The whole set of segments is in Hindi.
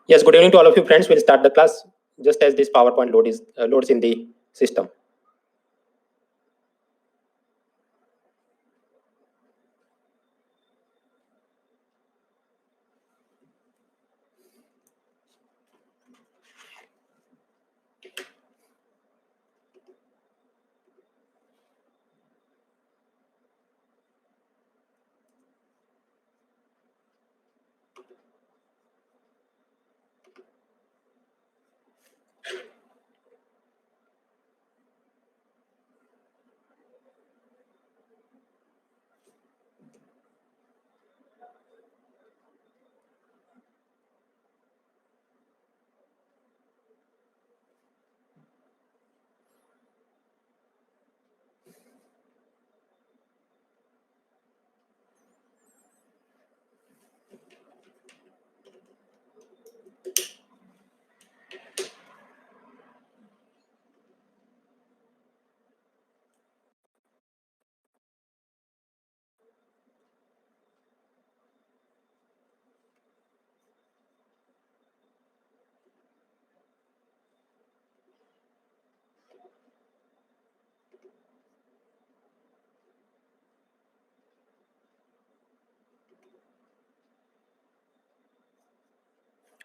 Yes, good evening to all of you friends. We'll start the class just as this PowerPoint loads in the system.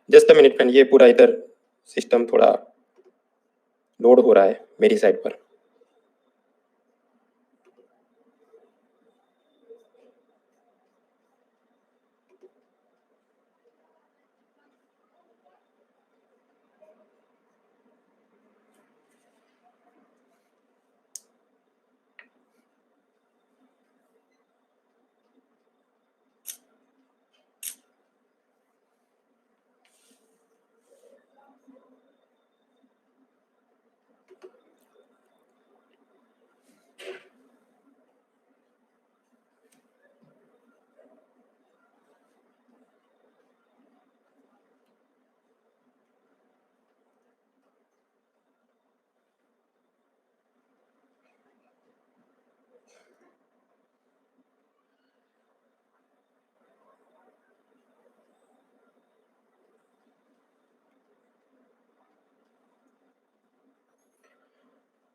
Just a minute friend, ये पूरा इधर सिस्टम थोड़ा लोड हो रहा है मेरी साइड पर.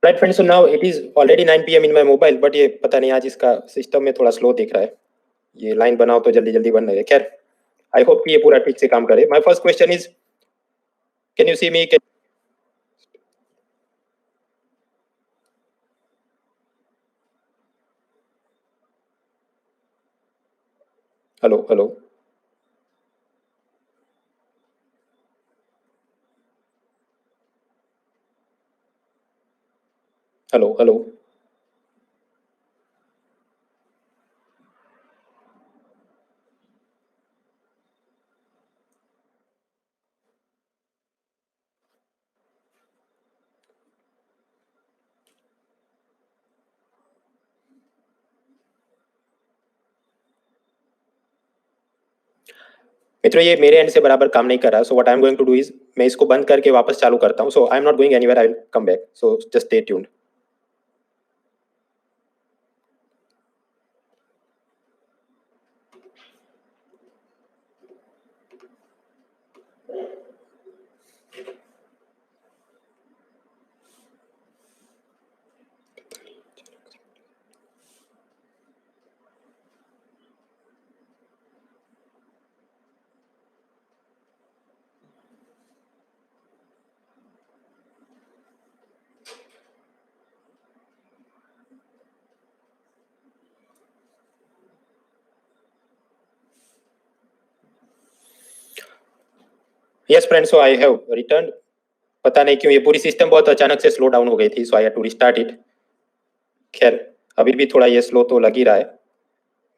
Right friends, so now it is already 9 PM in my mobile, but ये पता नहीं आज इसका सिस्टम में थोड़ा स्लो दिख रहा है. ये लाइन बनाओ तो जल्दी जल्दी बन रही है. खैर, आई होप कि ये पूरा ठीक से काम करे. My first question is, can you see me? Hello hello hello hello. मित्रों, ये मेरे एंड से बराबर काम नहीं कर रहा. So what I am going to do is, मैं इसको बंद करके वापस चालू करता हूँ. So I am not going anywhere, I will come back. So just stay tuned. Yes friends, so I have return. पता नहीं क्यों ये पूरी सिस्टम बहुत अचानक से स्लो डाउन हो गई थी. So I had to restart it. खैर, अभी भी थोड़ा ये स्लो तो लग ही रहा है,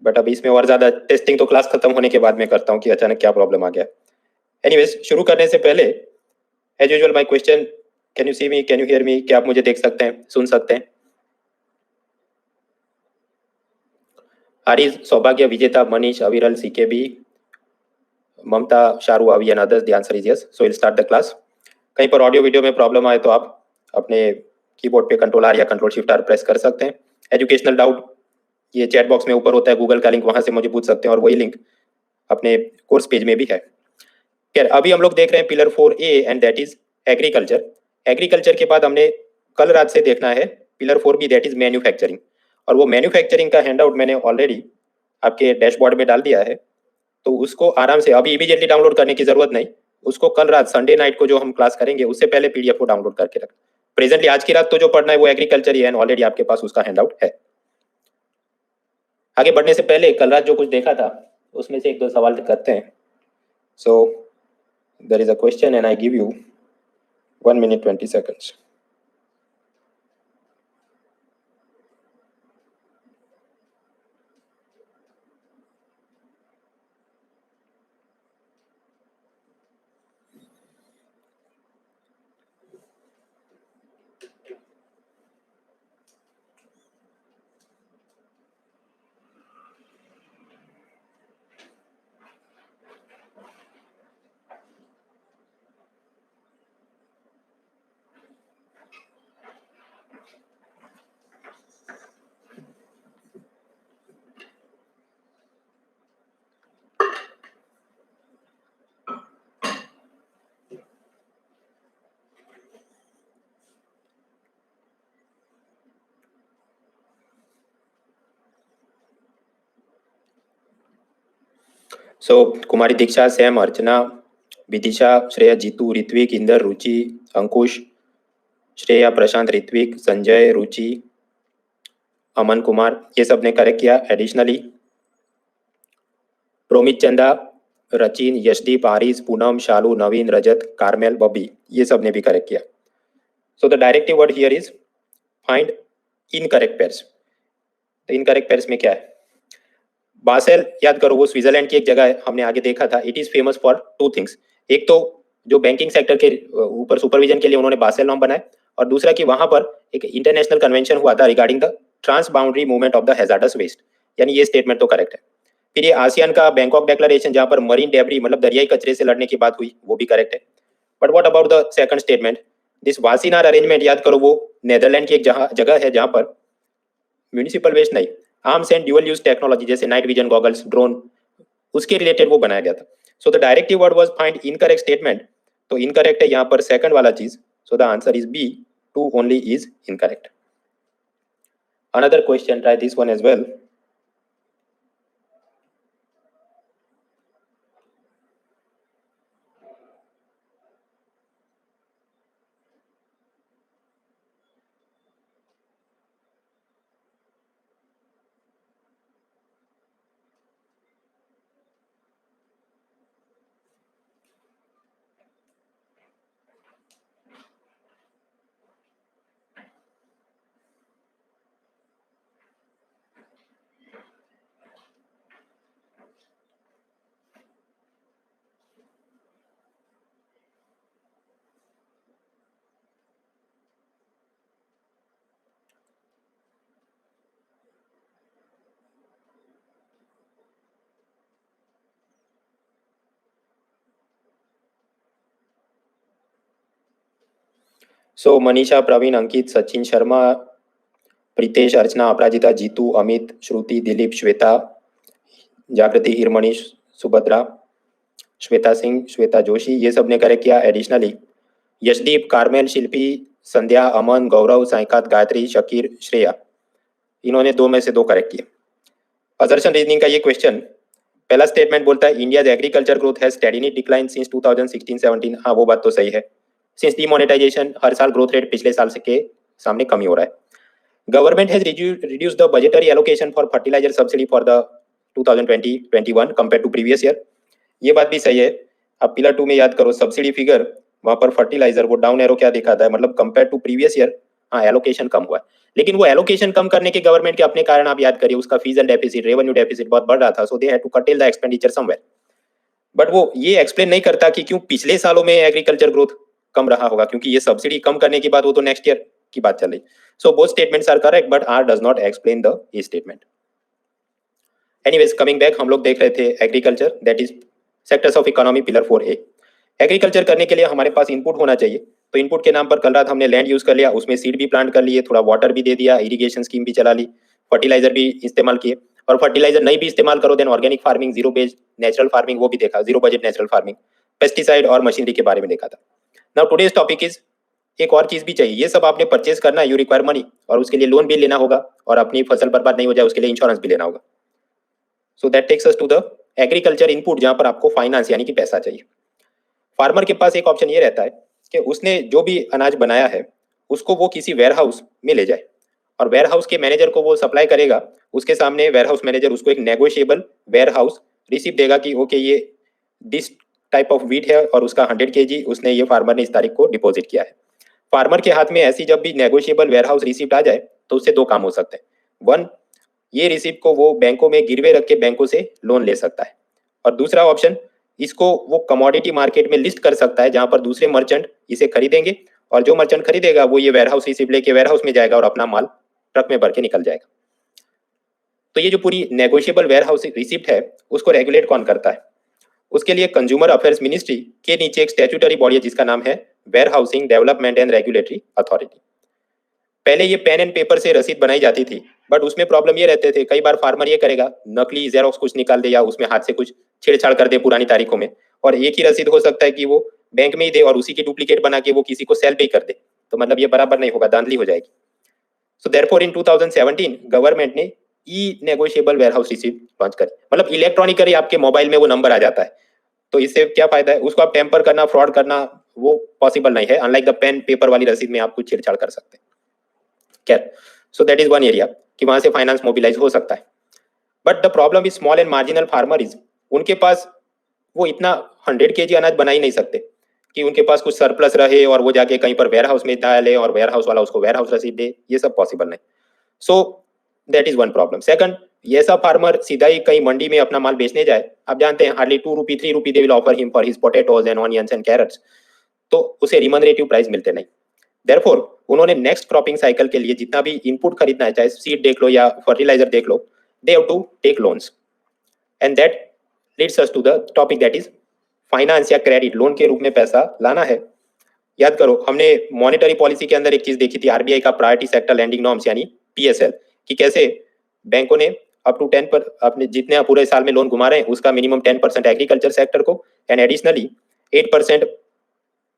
बट अभी इसमें और ज़्यादा टेस्टिंग तो क्लास खत्म होने के बाद में करता हूँ कि अचानक क्या प्रॉब्लम आ गया. एनीवेज, शुरू करने से पहले as usual my question, can you see me, can you hear me? क्या आप मुझे देख सकते हैं, सुन सकते हैं? आरिज, सौभाग्य, विजेता, मनीष, अविरल, सीकेबी, ममता, शारू, अवी and others, the answer is yes. So will start the class. कहीं पर ऑडियो वीडियो में प्रॉब्लम आए तो आप अपने कीबोर्ड पे कंट्रोल आर या कंट्रोल शिफ्ट आर प्रेस कर सकते हैं. एजुकेशनल डाउट ये चैट बॉक्स में ऊपर होता है, गूगल का लिंक, वहां से मुझे पूछ सकते हैं, और वही लिंक अपने कोर्स पेज में भी है. खैर अभी हम लोग देख रहे हैं pillar 4A and that is agriculture. Agriculture के बाद हमने कल रात से देखना है pillar 4B that is manufacturing. और वो मैन्युफैक्चरिंग का हैंडआउट मैंने ऑलरेडी आपके डैशबोर्ड में डाल दिया है, तो उसको आराम से अभी इमीडिएटली डाउनलोड करने की जरूरत नहीं, उसको कल रात संडे नाइट को जो हम क्लास करेंगे उससे पहले पीडीएफ को डाउनलोड करके रख। प्रेजेंटली आज की रात तो जो पढ़ना है वो एग्रीकल्चर ही है, ऑलरेडी आपके पास उसका हैंडआउट है। आगे बढ़ने से पहले कल रात जो कुछ देखा था उसमें से एक दो सवाल करते हैं। So there is a question and I give you 1 minute 20 seconds. So Kumari Diksha, Sam, Archana, Vidisha, Shreya, Jeetu, Ritvik, Inder, Ruchi, Ankush, Shreya, Prashant, Ritvik, Sanjay, Ruchi, Aman Kumar, ये सब ने करेक्ट किया। Additionally Promit, Chanda, Rachin, Yashdeep, Aris, Poonam, Shalu, Naveen, Rajat, Carmel, Bobby, ये सब ने भी करेक्ट किया। So the directive word here is find incorrect pairs. तो इनकरेक्ट पेयर्स में क्या है? बासेल याद करो, वो स्विट्जरलैंड की एक जगह है, हमने आगे देखा था। It is famous for two things, एक तो जो बैंकिंग सेक्टर के ऊपर सुपरविजन के लिए उन्होंने बासेल नॉर्म बनाए, और दूसरा कि वहां पर एक इंटरनेशनल कन्वेंशन हुआ था regarding the transboundary movement of the hazardous waste, यानी ये स्टेटमेंट तो करेक्ट है। फिर ये आसियान का बैंकॉक डिक्लेरेशन जहां पर मरीन डेब्री मतलब दरियाई कचरे से लड़ने की बात हुई, वो भी करेक्ट है। But what about the second statement, this Wassenaar arrangement, याद करो वो नेदरलैंड की एक जगह है जहां पर म्यूनिसिपल वेस्ट नहीं, arms and dual use technology जैसे नाइट विजन गॉगल्स, ड्रोन, उसके रिलेटेड वो बनाया गया था। So the directive word was find incorrect statement, तो इनकरेक्ट है यहाँ पर सेकंड वाला चीज। So the answer is B, two only is incorrect. Another question, try this one as well. So Manisha, Praveen, Ankit, Sachin, Sharma, Pritesh, Archana, Aparajita, Jeetu, Amit, Shruti, Dilip, Shweta, जागृति, हिरमणि, सुभद्रा, श्वेता सिंह, श्वेता जोशी, ये सब ने करेक्ट किया। एडिशनली यशदीप, कार्मेल, शिल्पी, संध्या, अमन, गौरव, साइकात, गायत्री, शकीर, श्रेया, इन्होंने दो में से दो करेक्ट किए। असर्शन रीजनिंग का ये क्वेश्चन, पहला स्टेटमेंट बोलता है India's agriculture growth has steadily decline since 2016-17। हाँ, वो बात तो सही है। सिंस डीमोनेटाइजेशन हर साल ग्रोथ रेट पिछले साल से के सामने कम ही हो रहा है। Government has reduced the budgetary allocation for fertiliser subsidy for the 2020-21 compare to previous year, ये बात भी सही है। अब पिलर 2 में याद करो सब्सिडी फिगर, वहां पर फर्टिलाइजर वो डाउन एरो क्या दिखाता है, मतलब कंपेयर टू प्रीवियस ईयर हाँ एलोकेशन कम हुआ है, लेकिन वो एलोकेशन कम करने के गवर्नमेंट के अपने कारण आप याद करिए, उसका fees and deficit, revenue deficit बहुत बढ़ रहा था, सो दे हैड टू कटेल द एक्सपेंडिचर समवेयर। बट वो ये एक्सप्लेन नहीं करता कि क्यों पिछले सालों में एग्रीकल्चर ग्रोथ कम रहा होगा, क्योंकि ये सब्सिडी कम करने की बात वो तो नेक्स्ट ईयर की बात चल रही। So both statements are correct but R does not explain the A statement. Anyways coming back, हम लोग देख रहे थे agriculture that is sectors of economy pillar 4A। Agriculture करने के लिए हमारे पास इनपुट होना चाहिए, तो इनपुट के नाम पर कल रात हमने लैंड यूज कर लिया, उसमें सीड भी प्लांट कर लिए, थोड़ा वाटर भी दे दिया, इरिगेशन स्कीम भी चला ली, फर्टिलाइजर भी इस्तेमाल किए, और फर्टिलाइजर नहीं भी इस्तेमाल करो then organic farming, zero based natural farming वो भी देखा, zero budget natural farming, pesticide और मशीनरी के बारे में देखा था। नाउ टुडेज टॉपिक इज, एक और चीज भी चाहिए, ये सब आपने परचेज करना है, यू रिक्वायर मनी, और उसके लिए लोन भी लेना होगा, और अपनी फसल बर्बाद नहीं हो जाए उसके लिए इंश्योरेंस भी लेना होगा। So that takes us to the agriculture input, जहां पर आपको फाइनेंस यानी कि पैसा चाहिए। फार्मर के पास एक ऑप्शन ये रहता है कि उसने जो भी अनाज बनाया है उसको वो किसी वेयर हाउस में ले जाए, और वेयर हाउस के मैनेजर को वो सप्लाई करेगा। उसके सामने वेयर हाउस मैनेजर उसको एक नेगोशिएबल वेयर हाउस रिसिप्ट देगा कि ओके ये दिस टाइप ऑफ वीट है और उसका 100 kg उसने ये फार्मर ने इस तारीख को डिपॉजिट किया है। फार्मर के हाथ में ऐसी जब भी नेगोशिएबल वेयर हाउस रिसिप्ट आ जाए तो उससे दो काम हो सकते हैं। वन, ये रिसिप्ट को वो बैंकों में गिरवे रख के बैंकों से लोन ले सकता है, और दूसरा ऑप्शन, इसको वो कमोडिटी मार्केट में लिस्ट कर सकता है जहां पर दूसरे मर्चेंट इसे खरीदेंगे, और जो मर्चेंट खरीदेगा वो ये वेयर हाउस रिसिप्ट लेके वेयर हाउस में जाएगा और अपना माल ट्रक में भर के निकल जाएगा। तो ये जो पूरी नेगोशिएबल वेयर हाउस रिसिप्ट है उसको रेगुलेट कौन करता है? उसके लिए कंज्यूमर अफेयर्स मिनिस्ट्री के नीचे एक स्टैट्यूटरी बॉडी है जिसका नाम है warehousing development and regulatory authority. पहले ये पेन एंड पेपर से रसीद बनाई जाती थी, बट उसमें प्रॉब्लम ये रहते थे, कई बार फार्मर ये करेगा नकली जेरोक्स कुछ निकाल दे या उसमें हाथ से कुछ छेड़छाड़ कर दे पुरानी तारीखों में, और एक ही रसीद हो सकता है कि वो बैंक में ही दे और उसी की डुप्लीकेट बना के वो किसी को सेल भी कर दे, तो मतलब ये बराबर नहीं होगा, धांधली हो जाएगी। सो देयरफॉर इन 2017 गवर्नमेंट ने ई नेगोशिएबल वेयरहाउस रिसिप्ट लॉन्च करी, मतलब इलेक्ट्रॉनिकली आपके मोबाइल में वो नंबर आ जाता है। तो इससे क्या फायदा है, उसको आप टेम्पर करना, फ्रॉड करना वो पॉसिबल नहीं है, अनलाइक द पेन पेपर वाली रसीद में आप कुछ छेड़छाड़ कर सकते हैं। क्या, सो दैट इज वन एरिया कि वहां से फाइनेंस मोबिलाइज हो सकता है। But the problem is small and marginal farmer is, उनके पास वो इतना 100 kg अनाज बना ही नहीं सकते कि उनके पास कुछ सरप्लस रहे और वो जाके कहीं पर वेयर हाउस में डाले और वेयर हाउस वाला उसको वेयर हाउस रसीद दे, ये सब पॉसिबल नहीं। सो that is one problem. Second, ये सब फार्मर सीधा ही कहीं मंडी में अपना माल बेचने जाए, आप जानते हैं hardly 2 rupee 3 rupee they will offer him for his potatoes and onions and carrots, तो उसे रिमनरेटिव प्राइस मिलते नहीं। देयरफॉर उन्होंने नेक्स्ट क्रॉपिंग साइकिल के लिए जितना भी इनपुट खरीदना है, चाहे सीड देख लो या फर्टिलाइजर देख लो, they have to take loans, and that leads us to the topic that is finance या क्रेडिट, लोन के रूप में पैसा लाना है। याद करो हमने मॉनेटरी पॉलिसी के अंदर एक चीज देखी थी, आरबीआई का प्रायोरिटी सेक्टर लैंडिंग नॉर्म्स यानी पीएसएल, कि कैसे बैंकों ने अप टू 10 पर अपने जितने पूरे साल में लोन घुमा रहे हैं उसका मिनिमम 10% एग्रीकल्चर सेक्टर को and additionally 8%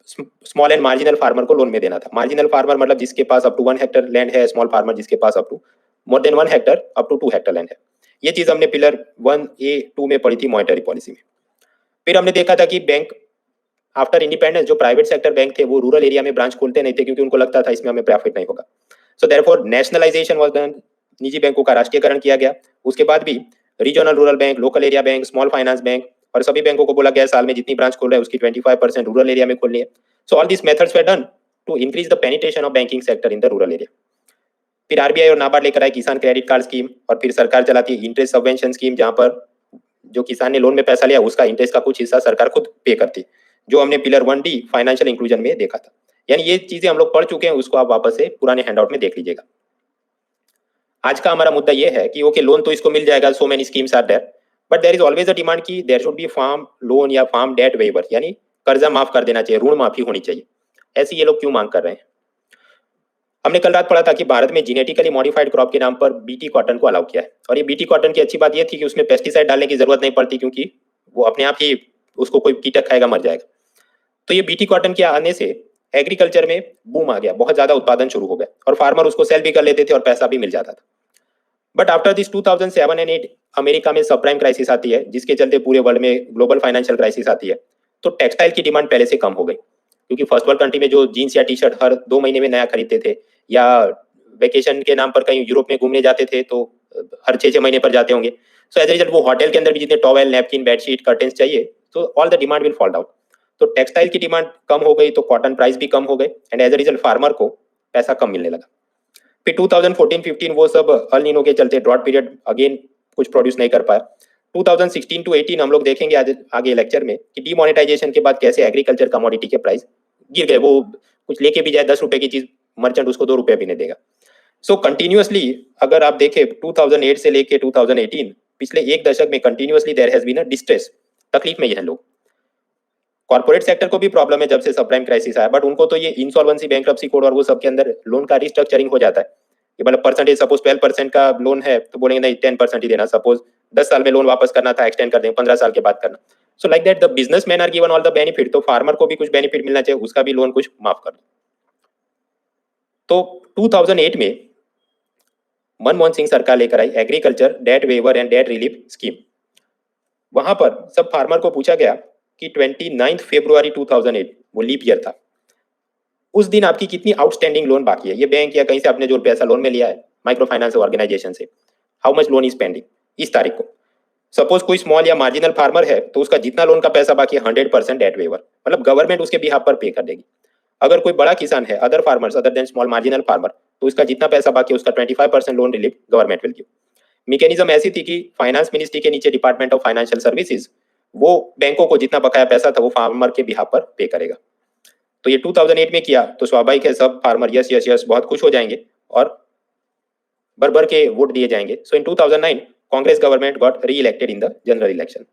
small and marginal farmer को लोन में देना था। मार्जिनल फार्मर मतलब जिसके पास अप टू 1 हेक्टर लैंड है, स्मॉल फार्मर जिसके पास up to more than 1 hectare up to 2 hectare land है। ये चीज हमने पिलर 1A 2 में पढ़ी थी मॉनेटरी पॉलिसी में। फिर हमने देखा था कि बैंक आफ्टर इंडिपेंडेंस जो प्राइवेट सेक्टर बैंक थे वो रूरल एरिया में ब्रांच खोलते नहीं थे क्योंकि उनको लगता था इसमें हमें प्रॉफिट नहीं होगा। So therefore nationalisation was done, निजी बैंकों का राष्ट्रीयकरण किया गया। उसके बाद भी regional rural bank, local area bank, small finance bank और सभी बैंकों को बोला गया साल में जितनी ब्रांच खोल रहे हैं उसकी 25% रूरल एरिया में खोलनी है। So all this methods were done to increase the penetration of banking sector in the rural area. फिर आरबीआई और नाबार्ड लेकर आए किसान क्रेडिट कार्ड स्कीम, और फिर सरकार चलाती है इंटरेस्ट सबवेंशन स्कीम, जहां पर जो किसान ने लोन में पैसा लिया उसका इंटरेस्ट का कुछ हिस्सा सरकार खुद पे करती, जो हमने पिलर 1D फाइनेंशियल इंक्लूजन में देखा था। यानी ये चीजें हम लोग पढ़ चुके हैं, उसको आप वापस से पुराने हैंडआउट में देख लीजिएगा। आज का हमारा मुद्दा ये है कि ओके लोन तो इसको मिल जाएगा, so many schemes are there, but there is always a demand कि there should be farm loan या फार्म डेट वेवर, यानी कर्जा माफ कर देना चाहिए, ऋण माफी होनी चाहिए। ऐसी ये लोग क्यों मांग कर रहे हैं? हमने कल रात पढ़ा था कि भारत में जेनेटिकली मॉडिफाइड क्रॉप के नाम पर बीटी कॉटन को अलाउ किया है, और ये बीटी कॉटन की अच्छी बात ये थी कि उसमें पेस्टिसाइड डालने की जरूरत नहीं पड़ती क्योंकि वो अपने आप ही उसको कोई कीटक खाएगा मर जाएगा। तो ये बीटी कॉटन के आने से एग्रीकल्चर में बूम आ गया, बहुत ज्यादा उत्पादन शुरू हो गया और फार्मर उसको सेल भी कर लेते थे और पैसा भी मिल जाता था। But after this 2007 and 8 America में सबप्राइम क्राइसिस आती है जिसके चलते पूरे वर्ल्ड में ग्लोबल फाइनेंशियल क्राइसिस आती है, तो टेक्सटाइल की डिमांड पहले से कम हो गई क्योंकि फर्स्ट वर्ल्ड कंट्री में जो जीन्स या टी शर्ट हर 2 महीने में नया खरीदते थे या वेकेशन के नाम पर कहीं यूरोप में घूमने जाते थे तो हर 6-6 महीने पर जाते होंगे, सो एज ए रिजल्ट वो होटल के अंदर भी जितने टॉवेल, नैपकिन, बेडशीट, कर्टेन्स चाहिए, तो all the demand will fall down. तो टेक्सटाइल की डिमांड कम हो गई तो कॉटन प्राइस भी कम हो गए and as a result farmer को पैसा कम मिलने लगा। फिर 2014-15 वो सब अल नीनो के चलते ड्रॉट पीरियड अगेन कुछ प्रोड्यूस नहीं कर पाया। 2016 to 18 हम लोग देखेंगे आज आगे लेक्चर में कि डीमोनेटाइजेशन के बाद कैसे एग्रीकल्चर कमोडिटी के प्राइस गिर गए। वो कुछ लेके भी जाए 10 रुपए की चीज, मर्चेंट उसको 2 रुपए भी नहीं देगा। सो कंटिन्यूअसली अगर आप देखें 2008 से लेके 2018 पिछले एक दशक में continuously there has been a distress, तकलीफ में ये हैं लोग। कॉर्पोरेट सेक्टर को भी प्रॉब्लम है जब से सबप्राइम क्राइसिस आया, बट उनको तो ये इंसॉल्वेंसी, बैंक्रप्सी कोड और वो सब के अंदर लोन का रिस्ट्रक्चरिंग हो जाता है कि मतलब परसेंटेज सपोज 12% का लोन है तो बोलेंगे नहीं 10% ही देना, सपोज 10 साल में लोन वापस करना था एक्सटेंड कर देंगे 15 साल के बाद करना। So like that the businessman are given all the benefit, तो फार्मर को भी कुछ बेनिफिट मिलना चाहिए, उसका भी लोन कुछ माफ कर दो। तो 2008 में मनमोहन सिंह सरकार लेकर आई agriculture debt waiver and debt relief scheme. वहां पर सब फार्मर को पूछा गया कि 29 फरवरी 2008 वो लीप ईयर था, उस दिन आपकी कितनी आउटस्टैंडिंग लोन बाकी है, ये बैंक या कहीं से आपने जो पैसा लोन में लिया है माइक्रो फाइनेंस ऑर्गेनाइजेशन से, how much loan is pending इस तारीख को। सपोज कोई स्मॉल या मार्जिनल फार्मर है तो उसका जितना लोन का पैसा बाकी है 100% डेट वेवर, मतलब गवर्नमेंट उसके बिहाफ पर पे कर देगी। अगर कोई बड़ा किसान है other farmers other than small marginal farmer, तो उसका जितना पैसा बाकी है उसका 25% loan relief government will give. Mechanism ऐसी थी कि फाइनेंस मिनिस्ट्री के नीचे डिपार्टमेंट ऑफ फाइनेंशियल सर्विसेज वो बैंकों को जितना बकाया पैसा था वो फार्मर के बिहाफ पर पे करेगा। तो ये 2008 में किया तो स्वाभाविक है सब फार्मर यस यस यस बहुत खुश हो जाएंगे और भर भर के वोट दिए जाएंगे। सो इन 2009 कांग्रेस गवर्नमेंट गॉट री elected in the general election.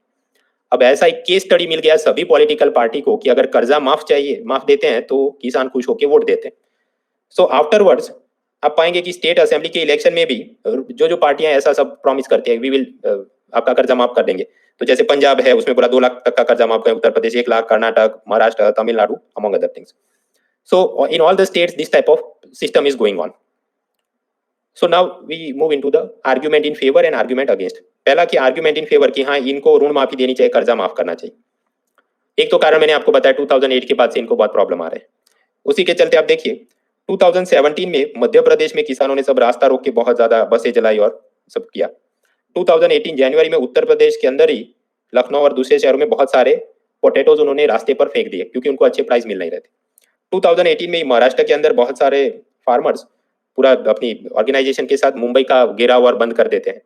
अब ऐसा एक केस स्टडी मिल गया सभी पॉलिटिकल पार्टी को कि अगर कर्जा माफ चाहिए माफ देते हैं तो किसान खुश होकर वोट देते हैं। सो आफ्टरवर्ड्स आप पाएंगे कि स्टेट असेंबली के इलेक्शन में भी जो जो पार्टियां ऐसा सब प्रॉमिस करती है वी विल आपका कर्जा माफ कर देंगे, तो जैसे पंजाब है उसमें बोला 2 लाख तक का कर्जा माफ करें, Uttar Pradesh 1 lakh, Karnataka, Maharashtra, Tamil Nadu among other things. So in all the states this type of system is going on. So now we move into the argument in favour and argument against. पहला कि आर्ग्यूमेंट इन फेवर कि हाँ इनको ऋण माफी देनी चाहिए, कर्जा माफ करना चाहिए। एक तो कारण मैंने आपको बताया 2008 के बाद से इनको बहुत प्रॉब्लम आ रहे हैं, उसी के चलते आप देखिए 2017 में मध्य प्रदेश में किसानों ने सब रास्ता रोक के बहुत ज्यादा बसें जलाई और सब किया। 2018 जनवरी में उत्तर प्रदेश के अंदर ही लखनऊ और दूसरे शहरों में बहुत सारे पोटैटोज उन्होंने रास्ते पर फेंक दिए क्योंकि उनको अच्छे प्राइस मिल नहीं रहे थे। 2018 में महाराष्ट्र के अंदर बहुत सारे फार्मर्स पूरा अपनी ऑर्गेनाइजेशन के साथ मुंबई का घेराव और बंद कर देते हैं।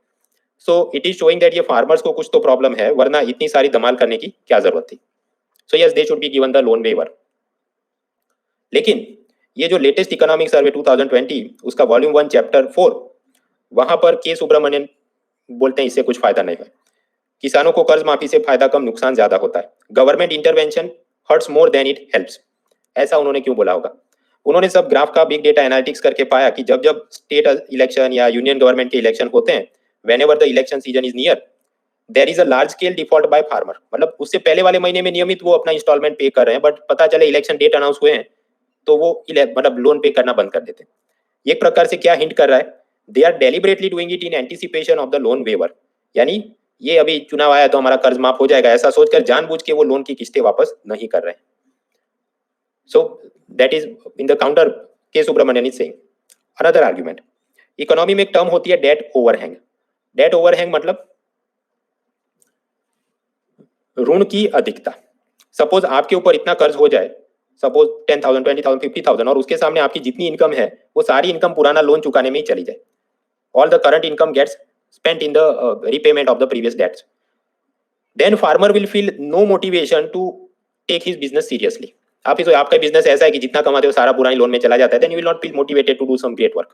सो इट इज शोइंग दैट ये फार्मर्स को कुछ तो प्रॉब्लम है, वरना इतनी सारी धमाल करने की क्या जरूरत थी। So yes they should be given the loan waiver. लेकिन ये जो लेटेस्ट इकोनॉमिक सर्वे 2020 उसका वॉल्यूम 1 चैप्टर 4 वहां पर के सुब्रमण्यन बोलते हैं इससे कुछ फायदा नहीं है, किसानों को कर्ज माफी से फायदा कम नुकसान ज्यादा होता है, government intervention hurts more than it helps. ऐसा उन्होंने क्यों बोला होगा? उन्होंने सब ग्राफ का बिग डेटा एनालिटिक्स करके पाया कि जब जब स्टेट इलेक्शन या यूनियन गवर्नमेंट के इलेक्शन होते हैं, whenever the election season is near there is a large scale default by farmer, मतलब उससे पहले वाले महीने में नियमित वो अपना इंस्टॉलमेंट पे कर रहे हैं, बट पता चले इलेक्शन डेट अनाउंस हुए हैं तो वो मतलब लोन पे करना बंद कर देते हैं। एक प्रकार से क्या हिंट कर रहा है, they are deliberately doing it in anticipation of the loan waiver, यानी ये अभी चुनाव आया तो हमारा कर्ज माफ हो जाएगा ऐसा सोचकर जानबूझ के वो लोन की किस्तें वापस नहीं कर रहे हैं। So that is in the counter K Subramanian is saying. Another argument, economy में एक टर्म होती है डेट ओवरहैंग। डेट ओवरहैंग मतलब ऋण की अधिकता। सपोज आपके ऊपर इतना कर्ज हो जाए, सपोज 10,000, 20,000, 50,000 और उसके सामने आपकी जितनी इनकम है वो सारी इनकम पुराना लोन चुकाने में ही चली जाए, all the current income gets spent in the repayment of the previous debts, then farmer will feel no motivation to take his business seriously। आप इस आपका बिजनेस ऐसा है कि जितना कमाते हो सारा पुरानी लोन में चला जाता है, then you will not feel motivated to do some great work।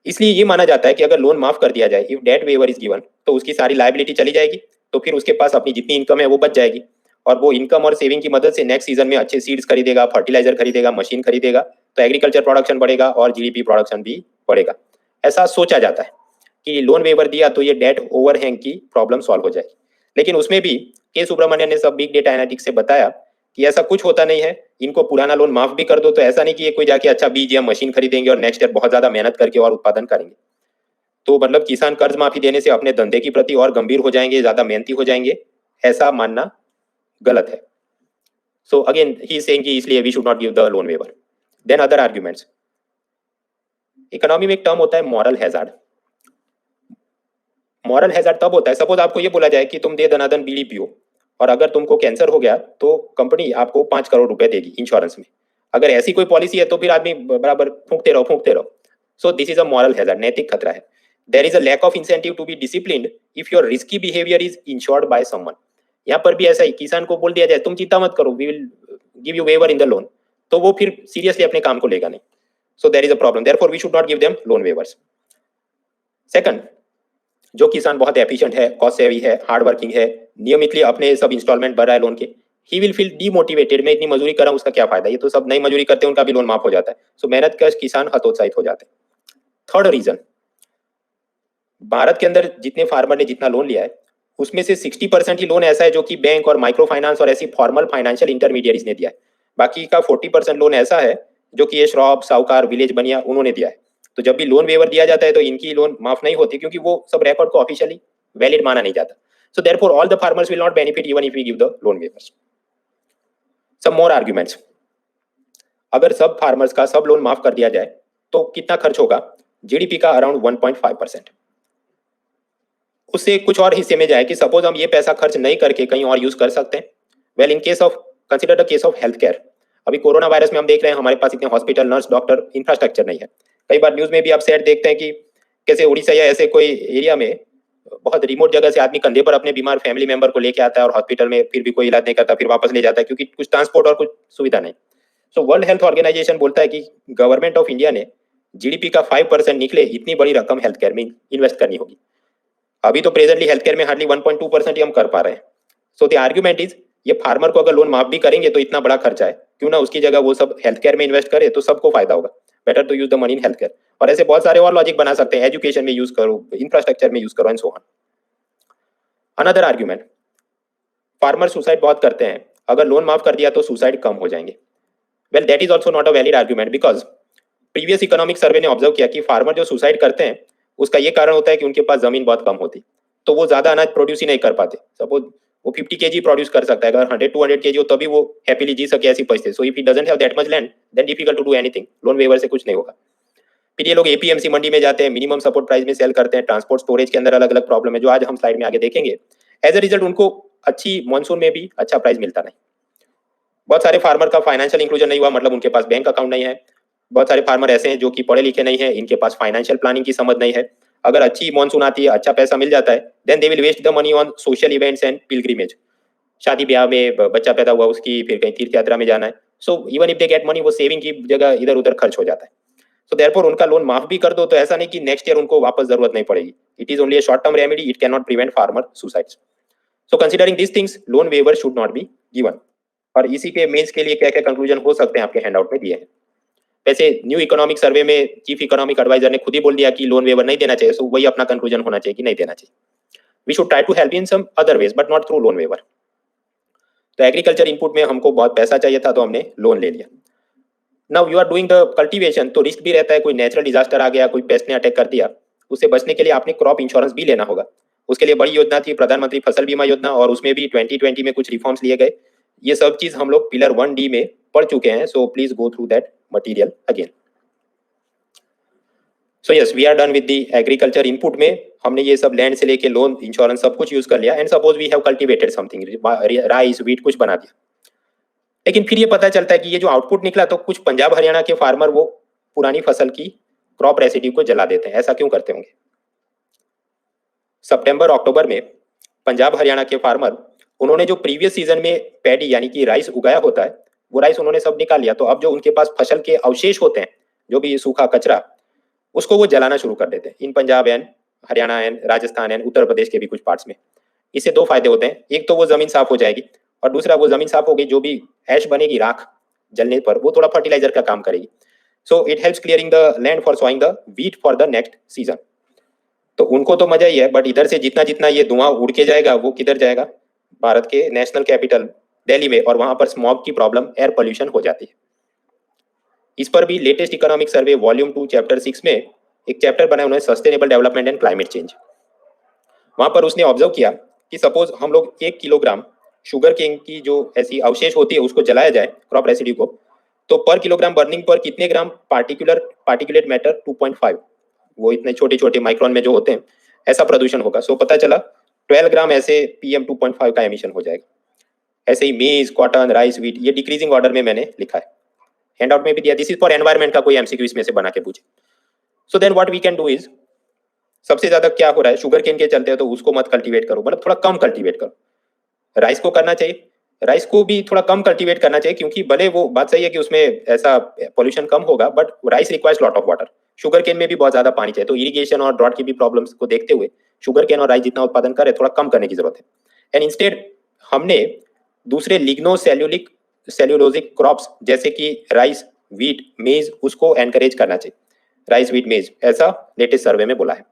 इसलिए ये माना जाता है कि अगर लोन माफ कर दिया जाए, if debt waiver is given, तो उसकी सारी लायबिलिटी चली जाएगी, तो फिर उसके पास अपनी जितनी इनकम है वो बच जाएगी और वो इनकम और सेविंग की मदद से नेक्स्ट सीजन में अच्छे सीड्स खरीदेगा, फर्टिलाइजर खरीदेगा, मशीन खरीदेगा, तो एग्रीकल्चर प्रोडक्शन बढ़ेगा और जीडीपी प्रोडक्शन भी बढ़ेगा। ऐसा सोचा जाता है कि लोन वेवर दिया तो ये डेट ओवरहैंग की प्रॉब्लम सॉल्व हो जाएगी। लेकिन उसमें भी के सुब्रमण्यन ने सब बिग डेटा एनालिटिक्स से बताया कि ऐसा कुछ होता नहीं है, इनको पुराना लोन माफ भी कर दो तो ऐसा नहीं कि ये कोई जाके अच्छा बीज या मशीन खरीदेंगे और नेक्स्ट ईयर बहुत ज्यादा मेहनत करके और उत्पादन करेंगे। तो मतलब किसान कर्ज माफी देने से अपने धंधे की प्रति और गंभीर हो जाएंगे, ज्यादा मेहनती हो जाएंगे, ऐसा मानना गलत है। So again he is saying कि इसलिए we should not give the loan waiver. Then other arguments, economy में एक टर्म होता है मॉरल हैजार्ड। मॉरल हैजार्ड तब होता है, सपोज आपको ये बोला जाए कि तुम दे दनादन बीड़ी पियो और अगर तुमको कैंसर हो गया तो कंपनी आपको 5 करोड़ रुपए देगी इंश्योरेंस में। अगर ऐसी कोई पॉलिसी है तो फिर आदमी बराबर फूंकते रहो। So this is a moral hazard, नैतिक खतरा है। There is a lack of incentive to be disciplined if your risky behaviour is insured by someone. यहाँ पर भी ऐसा ही, किसान को बोल दिया जाए तुम चिंता मत करो, we will give you waiver in the loan, तो वो फिर सीरियसली अपने काम को लेगा नहीं। So there is a problem, therefore we should not give them loan waivers. Second, जो किसान बहुत एफिशिएंट है, कॉस्ट सेवी है, हार्ड वर्किंग है, नियमितली अपने सब इंस्टॉलमेंट भर रहा है लोन के, ही विल फील डीमोटिवेटेड, मैं इतनी मजदूरी कर रहा हूं उसका क्या फायदा, ये तो सब नई मजदूरी करते हैं उनका भी लोन माफ हो जाता है। सो मेहनत का किसान हतोत्साहित हो जाते हैं। थर्ड रीजन, भारत के अंदर जितने फार्मर ने जितना लोन लिया है उसमें से 60% ही लोन ऐसा है जो कि बैंक और माइक्रो फाइनेंस और ऐसी फॉर्मल फाइनेंशियल इंटरमीडिएरीज ने दिया है। बाकी का 40% लोन ऐसा है जो कि ये श्रॉफ, साहूकार, विलेज बनिया उन्होंने दिया है। तो जब भी लोन वेवर दिया जाता है तो इनकी लोन माफ नहीं होती, क्योंकि वो सब रिकॉर्ड को ऑफिशियली वैलिड माना नहीं जाता। So therefore all the farmers will not benefit even if we give the loan waivers. Some more arguments. अगर सब फार्मर्स का सब लोन माफ कर दिया जाए तो कितना खर्च होगा? जीडीपी का अराउंड 1.5%। उससे कुछ और हिस्से में जाए कि सपोज हम ये पैसा खर्च नहीं करके कहीं और यूज कर सकते हैं। Well, in case of consider the case of health care. अभी कोरोना वायरस में हम देख रहे हैं हमारे पास इतने हॉस्पिटल, नर्स, डॉक्टर, इंफ्रास्ट्रक्चर नहीं है। कई बार न्यूज में भी आप सेट देखते हैं कि कैसे उड़ीसा या ऐसे कोई एरिया में बहुत रिमोट जगह से आदमी कंधे पर अपने बीमार फैमिली मेंबर को लेके आता है और हॉस्पिटल में फिर भी कोई इलाज नहीं करता, फिर वापस ले जाता है क्योंकि कुछ ट्रांसपोर्ट और कुछ सुविधा नहीं। सो वर्ल्ड हेल्थ ऑर्गेनाइजेशन बोलता है कि गवर्नमेंट ऑफ इंडिया ने जीडीपी का 5% निकले इतनी बड़ी रकम हेल्थ केयर में इन्वेस्ट करनी होगी। अभी तो प्रेजेंटली हेल्थ केयर में हार्डली 1.2% ही हम कर पा रहे हैं। सो द आर्ग्यूमेंट इज, ये फार्मर को अगर लोन माफ भी करेंगे तो इतना बड़ा खर्चा है, क्यों ना उसकी जगह वो सब हेल्थ केयर में इन्वेस्ट करे तो सबको फायदा होगा। Better to use the money in health care. और ऐसे बहुत सारे और लॉजिक बना सकते हैं, एजुकेशन में यूज करो, इंफ्रास्ट्रक्चर में यूज करो and so on. Another argument, farmer suicide बहुत करते हैं, अगर लोन माफ कर दिया तो सुसाइड कम हो जाएंगे। Well, that is also not a valid argument, because previous economic survey ने ऑब्जर्व किया कि फार्मर जो सुसाइड करते हैं उसका ये कारण होता है कि उनके पास जमीन बहुत कम होती, तो वो ज्यादा अनाज प्रोड्यूस ही नहीं कर पाते। सपोज वो 50 kg प्रोड्यूस कर सकता है, अगर 100-200 kg हो तभी वो हैप्पीली जी सके, ऐसी परिस्थिति। So if he doesn't have that much land then difficult to do anything. Loan waiver से कुछ नहीं होगा। फिर ये लोग एपीएमसी मंडी में जाते हैं, मिनिमम सपोर्ट प्राइस में सेल करते हैं, ट्रांसपोर्ट स्टोरेज के अंदर अलग अलग प्रॉब्लम है जो आज हम स्लाइड में आगे देखेंगे। एज अ रिजल्ट उनको अच्छी मानसून में भी अच्छा प्राइस मिलता नहीं। बहुत सारे फार्मर का फाइनेंशियल इंक्लूजन नहीं हुआ, मतलब उनके पास बैंक अकाउंट नहीं है। बहुत सारे फार्मर ऐसे हैं जो कि पढ़े लिखे नहीं है, इनके पास फाइनेंशियल प्लानिंग की समझ नहीं है। अगर अच्छी मानसून आती है, अच्छा पैसा मिल जाता है, then they will waste the money on social events and pilgrimage. शादी ब्याह में बच्चा पैदा हुआ उसकी, फिर कहीं तीर्थ यात्रा में जाना है। So even if they get money, वो सेविंग की जगह इधर उधर खर्च हो जाता है। सो देयरफॉर उनका लोन माफ भी कर दो तो ऐसा नहीं कि नेक्स्ट ईयर उनको वापस जरूरत नहीं पड़ेगी। It is only a short term remedy, it can not prevent farmer suicides. So considering this things, loan waiver should not be given. और इसी के मेंस के लिए क्या क्या कंक्लूजन हो सकते हैं आपके हैंडआउट में दिए हैं। वैसे न्यू इकोनॉमिक सर्वे में चीफ इकोनॉमिक एडवाइजर ने खुद ही बोल दिया कि लोन वेवर नहीं देना चाहिए, सो वही अपना कंक्लूजन होना चाहिए कि नहीं देना चाहिए। We should try to help in some other ways but not through loan waiver. तो एग्रीकल्चर इनपुट में हमको बहुत पैसा चाहिए था तो हमने लोन ले लिया। Now you are doing the cultivation, तो रिस्क भी रहता है, कोई नेचुरल डिजास्टर आ गया, कोई पेस्ट ने अटैक कर दिया, उससे बचने के लिए आपने क्रॉप इंश्योरेंस भी लेना होगा। उसके लिए बड़ी योजना थी प्रधानमंत्री फसल बीमा योजना, और उसमें भी 2020 में कुछ रिफॉर्म्स लिए गए। ये सब चीज हम लोग पिलर 1D में पढ़ चुके हैं, so please go through that material again. So yes, we are done with the agriculture input में हमने ये सब लैंड से लेके लोन, इंश्योरेंस सब कुछ यूज कर लिया। And suppose we have cultivated something, rice, wheat कुछ बना दिया, लेकिन फिर ये पता चलता है कि ये जो आउटपुट निकला तो कुछ पंजाब हरियाणा के फार्मर वो पुरानी फसल की क्रॉप रेसिड्यू को जला देते हैं। ऐसा क्यों करते होंगे? सितंबर अक्टूबर में पंजाब हरियाणा के फार्मर, उन्होंने जो प्रीवियस सीजन में पैडी यानी कि राइस उगाया होता है, वो राइस उन्होंने सब निकाल लिया। तो अब जो उनके पास फसल के अवशेष होते हैं, जो भी सूखा कचरा, उसको वो जलाना शुरू कर देते हैं in Punjab and Haryana and Rajasthan and Uttar Pradesh के भी कुछ पार्ट्स में। इससे दो फायदे होते हैं, एक तो वो जमीन साफ हो जाएगी, और दूसरा वो जमीन साफ होगी, जो भी ऐश बनेगी राख जलने पर, वो थोड़ा फर्टिलाइजर का काम करेगी। So it helps clearing the land for sowing the wheat for the next season. तो उनको तो मजा ही है, बट इधर से जितना जितना ये धुआं उड़ के जाएगा वो किधर जाएगा? भारत के नेशनल कैपिटल दिल्ली में, और वहां पर स्मॉग की प्रॉब्लम, एयर पोल्यूशन हो जाती है। इस पर भी latest economic survey volume 2 chapter 6 में एक चैप्टर बनाया उन्होंने, sustainable development and climate change. वहां पर उसने ऑब्जर्व किया कि सपोज हम लोग 1 किलोग्राम शुगर केन की जो ऐसी अवशेष होती है उसको जलाया जाए, क्रॉप रेसिड्यू को, तो पर किलोग्राम बर्निंग पर कितने ग्राम पार्टिकुलेट मैटर 2.5, वो इतने छोटे छोटे माइक्रोन में जो होते हैं, ऐसा प्रदूषण होगा। सो पता चला 12 ग्राम ऐसे PM 2.5 का एमिशन हो जाएगा। ऐसे ही मेज, कॉटन, राइस, व्हीट, ये डिक्रीजिंग ऑर्डर में मैंने लिखा है, हैंडआउट में भी दिया। दिस इज फॉर एनवायरमेंट का कोई एमसीक्यू इसमें से बना के पूछे। So then what we can do is, सबसे ज्यादा क्या हो रहा है, शुगर केन के चलते हैं, तो उसको मत कल्टीवेट करो, मतलब थोड़ा कम कल्टीवेट करो। राइस को करना चाहिए, राइस को भी थोड़ा कम कल्टीवेट करना चाहिए, क्योंकि भले वो बात सही है कि उसमें ऐसा पोल्यूशन कम होगा, but rice requires lot of water. Sugar cane में भी बहुत ज्यादा पानी चाहिए, तो इरिगेशन और ड्रॉट की भी प्रॉब्लम्स को देखते हुए शुगर केन और राइस जितना उत्पादन करे थोड़ा कम करने की जरूरत है। एंड इंस्टेड हमने दूसरे लिग्नो सेल्यूलोजिक क्रॉप्स जैसे कि राइस, व्हीट, मेज, उसको एनकरेज करना चाहिए। राइस, व्हीट, मेज, ऐसा लेटेस्ट सर्वे में बोला है।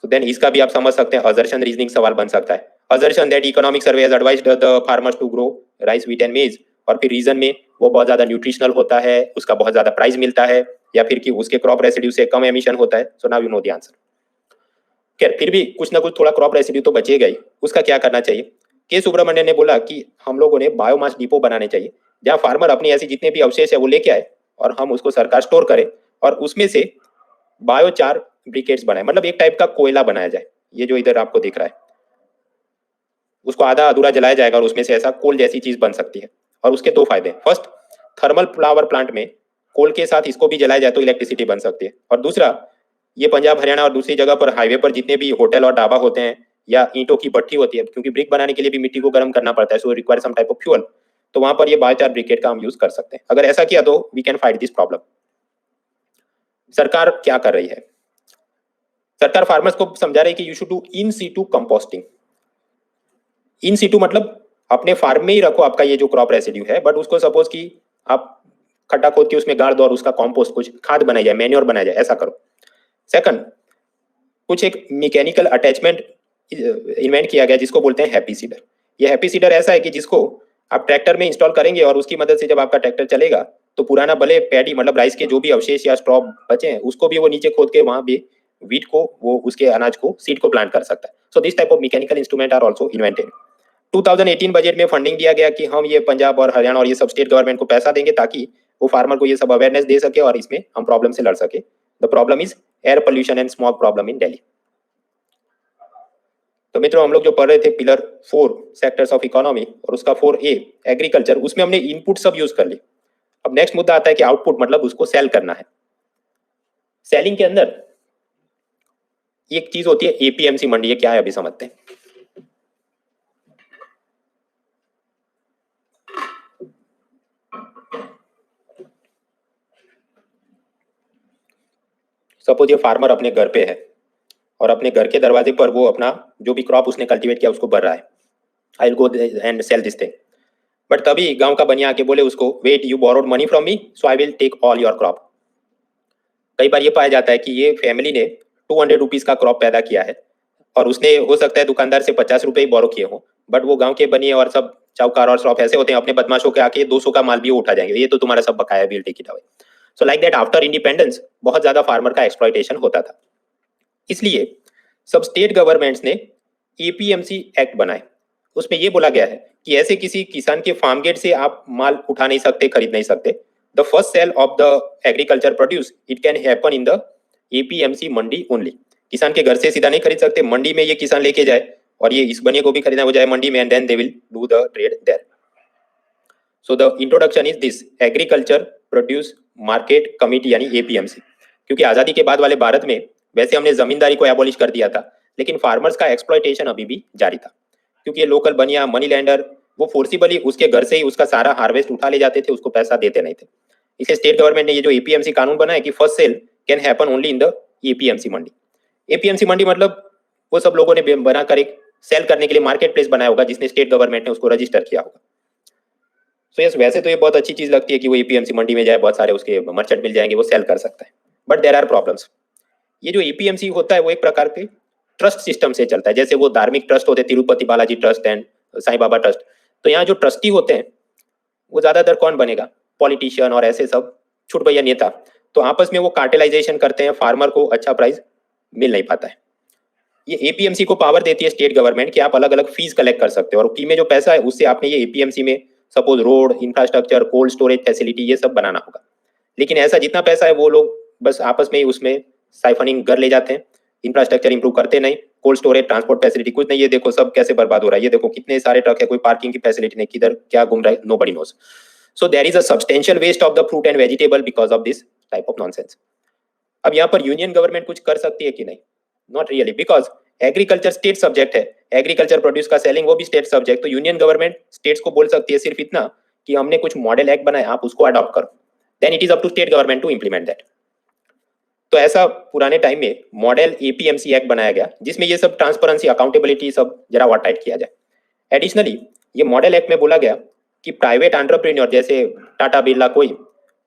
तो देन इसका भी आप समझ सकते हैं असर्शन रीजनिंग सवाल बन सकता है। Assertion that economic survey has advised the farmers to grow rice wheat and maize, और फिर रीजन में वो बहुत ज्यादा न्यूट्रिशनल होता है, उसका बहुत ज्यादा प्राइस मिलता है, या फिर कि उसके क्रॉप रेसिड्यू से कम एमिशन होता है। So now you know the answer. खैर फिर भी कुछ ना कुछ थोड़ा क्रॉप रेसिड्यू तो बचेगा ही, उसका क्या करना चाहिए? के सुब्रमण्यन ने बोला कि हम लोगों ने बायोमास डिपो बनाने चाहिए, जहां फार्मर अपनी ऐसी जितने भी अवशेष है वो लेके आए और हम उसको सरकार स्टोर करे, और उसमें से बायोचार ब्रिकेट्स बनाए, मतलब एक टाइप का कोयला बनाया जाए। ये जो इधर आपको दिख रहा है उसको आधा अधूरा जलाया जाएगा और उसमें से ऐसा कोल जैसी चीज बन सकती है। और उसके दो फायदे, फर्स्ट, थर्मल पावर प्लांट में कोल के साथ इसको भी जलाया जाए तो इलेक्ट्रिसिटी बन सकती है, और दूसरा, ये पंजाब हरियाणा और दूसरी जगह पर हाईवे पर जितने भी होटल और ढाबा होते हैं या ईंटों की भट्टी होती है, क्योंकि ब्रिक बनाने के लिए भी मिट्टी को गर्म करना पड़ता है, so require some type of fuel, तो वहां पर ये बायोचार ब्रिकेट का हम यूज कर सकते हैं। अगर ऐसा किया तो we can fight this problem. सरकार क्या कर रही है? सरकार फार्मर्स को समझा रही है कि you should do in situ composting. In situ मतलब अपने फार्म में ही रखो आपका ये जो क्रॉप रेसिड्यू है, बट उसको सपोज कि आप खड्डा खोद के उसमें गाड़ दो और उसका कॉम्पोस्ट कुछ खाद बनाई जाए, मैन्योर बनाया जाए, ऐसा करो। सेकंड, कुछ एक मैकेनिकल अटैचमेंट इन्वेंट किया गया जिसको बोलते हैं हैप्पी सीडर। ये हैप्पी सीडर ऐसा है कि जिसको आप ट्रैक्टर में इंस्टॉल करेंगे और उसकी मदद से जब आपका ट्रैक्टर चलेगा तो पुराना भले पैडी मतलब राइस के जो भी अवशेष या स्ट्रॉ बचे हैं उसको भी वो नीचे खोद के वहां भी वीट को, वो उसके अनाज को, सीड को प्लांट कर सकता है। So this type of mechanical instrument are also invented. 2018 budget में फंडिंग दिया गया कि हम ये पंजाब और हरियाणा और ये सब स्टेट गवर्नमेंट को पैसा देंगे ताकि वो फार्मर को ये सब अवेयरनेस दे सके और इसमें हम प्रॉब्लम से लड़ सके। The problem is air pollution and smog problem in Delhi. तो मित्रों, हम लोग जो पढ़ रहे थे पिलर 4 सेक्टर्स ऑफ इकोनॉमी और उसका 4A एग्रीकल्चर, उसमें हमने इनपुट सब यूज कर ली। अब नेक्स्ट मुद्दा आता है कि आउटपुट, मतलब उसको सेल करना है। सेलिंग के अंदर एक चीज होती है एपीएमसी मंडी। ये क्या है अभी समझते हैं। सपोज ये फार्मर अपने घर पे है और अपने घर के दरवाजे पर वो अपना जो भी क्रॉप उसने कल्टीवेट किया उसको भर रहा है। I will go and sell this thing. But तभी गांव का बनिया आके बोले उसको, wait, you borrowed money from me so I will take all your crop. कई बार ये पाया जाता है कि ये फैमिली ने 200 रुपीज का क्रॉप पैदा किया है और उसने हो सकता है दुकानदार से 50 रुपए ही बोरो किए हो, बट वो गांव के बनिए और सब चौकार और श्रॉफ ऐसे होते हैं, अपने बदमाशों के आके 200 का माल भी उठा जाएंगे, ये तो तुम्हारा सब बकाया, will take it away. So like that after independence बहुत ज्यादा फार्मर का एक्सप्लॉइटेशन होता था। इसलिए सब स्टेट गवर्नमेंट्स ने एपीएमसी एक्ट बनाए। उसमें यह बोला गया है कि ऐसे किसी किसान के फार्म गेट से आप माल उठा नहीं सकते, खरीद नहीं सकते। The first sale of the agriculture produce it can happen in the APMC mandi only. किसान के घर से सीधा नहीं खरीद सकते, मंडी में ये किसान लेके जाए और ये इस बनिए को भी खरीदना हो जाए मंडी में, and then they will do the trade there. So the introduction is this agriculture produce market committee यानी एपीएमसी। क्योंकि आजादी के बाद वाले भारत में वैसे हमने जमींदारी को एबॉलिश कर दिया था, लेकिन फार्मर्स का एक्सप्लॉइटेशन अभी भी जारी था, क्योंकि ये लोकल बनिया मनी लैंडर वो फोर्सिबली उसके घर से ही उसका सारा हार्वेस्ट उठा ले जाते थे, उसको पैसा देते नहीं थे। इसलिए स्टेट गवर्नमेंट ने ये जो एपीएमसी कानून बनाया कि first sale can happen only in the APMC mandi. APMC mandi मतलब वो सब लोगों ने बनाकर एक सेल करने के लिए मार्केट प्लेस बनाया होगा जिसने स्टेट गवर्नमेंट ने उसको रजिस्टर किया होगा। सो यस, वैसे तो ये बहुत अच्छी चीज लगती है कि वो एपीएमसी मंडी में जाए, बहुत सारे उसके मर्चेंट मिल जाएंगे, वो सेल कर सकता है, बट देयर आर प्रॉब्लम्स। ये जो एपीएमसी होता है वो एक प्रकार के ट्रस्ट सिस्टम से चलता है, जैसे वो धार्मिक ट्रस्ट होते हैं, Tirupati Balaji trust and Sai Baba trust. तो यहाँ जो ट्रस्टी होते हैं वो ज्यादातर कौन बनेगा, पॉलिटिशियन और ऐसे सब छुट भैया नेता। तो आपस में वो कार्टेलाइजेशन करते हैं, फार्मर को अच्छा प्राइस मिल नहीं पाता है। ये एपीएमसी को पावर देती है स्टेट गवर्नमेंट कि आप अलग अलग फीस कलेक्ट कर सकते हो, और फी में जो पैसा है उससे आपने ये एपीएमसी में suppose road, infrastructure, cold storage facility ये सब बनाना होगा। लेकिन ऐसा जितना पैसा है वो लोग बस आपस में ही उसमें साइफनिंग कर ले जाते हैं, इंफ्रास्ट्रक्चर इंप्रूव करते नहीं, कोल्ड स्टोरेज, ट्रांसपोर्ट फैसिलिटी कुछ नहीं। ये देखो सब कैसे बर्बाद हो रहा है, ये देखो कितने सारे ट्रक है, कोई पार्किंग की फैसिलिटी नहीं, किधर क्या घूम रहा है, nobody knows. So there is a substantial waste of the fruit and vegetable because of this type of nonsense. अब यहाँ पर यूनियन गवर्नमेंट कुछ कर सकती है कि नहीं? Not really, because agriculture state subject है, एग्रीकल्चर प्रोड्यूस का सेलिंग वो भी स्टेट सब्जेक्ट। तो यूनियन गवर्नमेंट स्टेट्स को बोल सकती है सिर्फ इतना कि हमने कुछ मॉडल एक्ट बनाए, आप उसको अडॉप्ट करो, then it is up to state government to implement that. तो ऐसा पुराने टाइम में मॉडल एपीएमसी एक्ट बनाया गया जिसमें ये सब ट्रांसपेरेंसी, अकाउंटेबिलिटी सब जरा और टाइट किया जाए। एडिशनली ये मॉडल एक्ट में बोला गया कि प्राइवेट एंटरप्रेन्योर जैसे टाटा बिरला कोई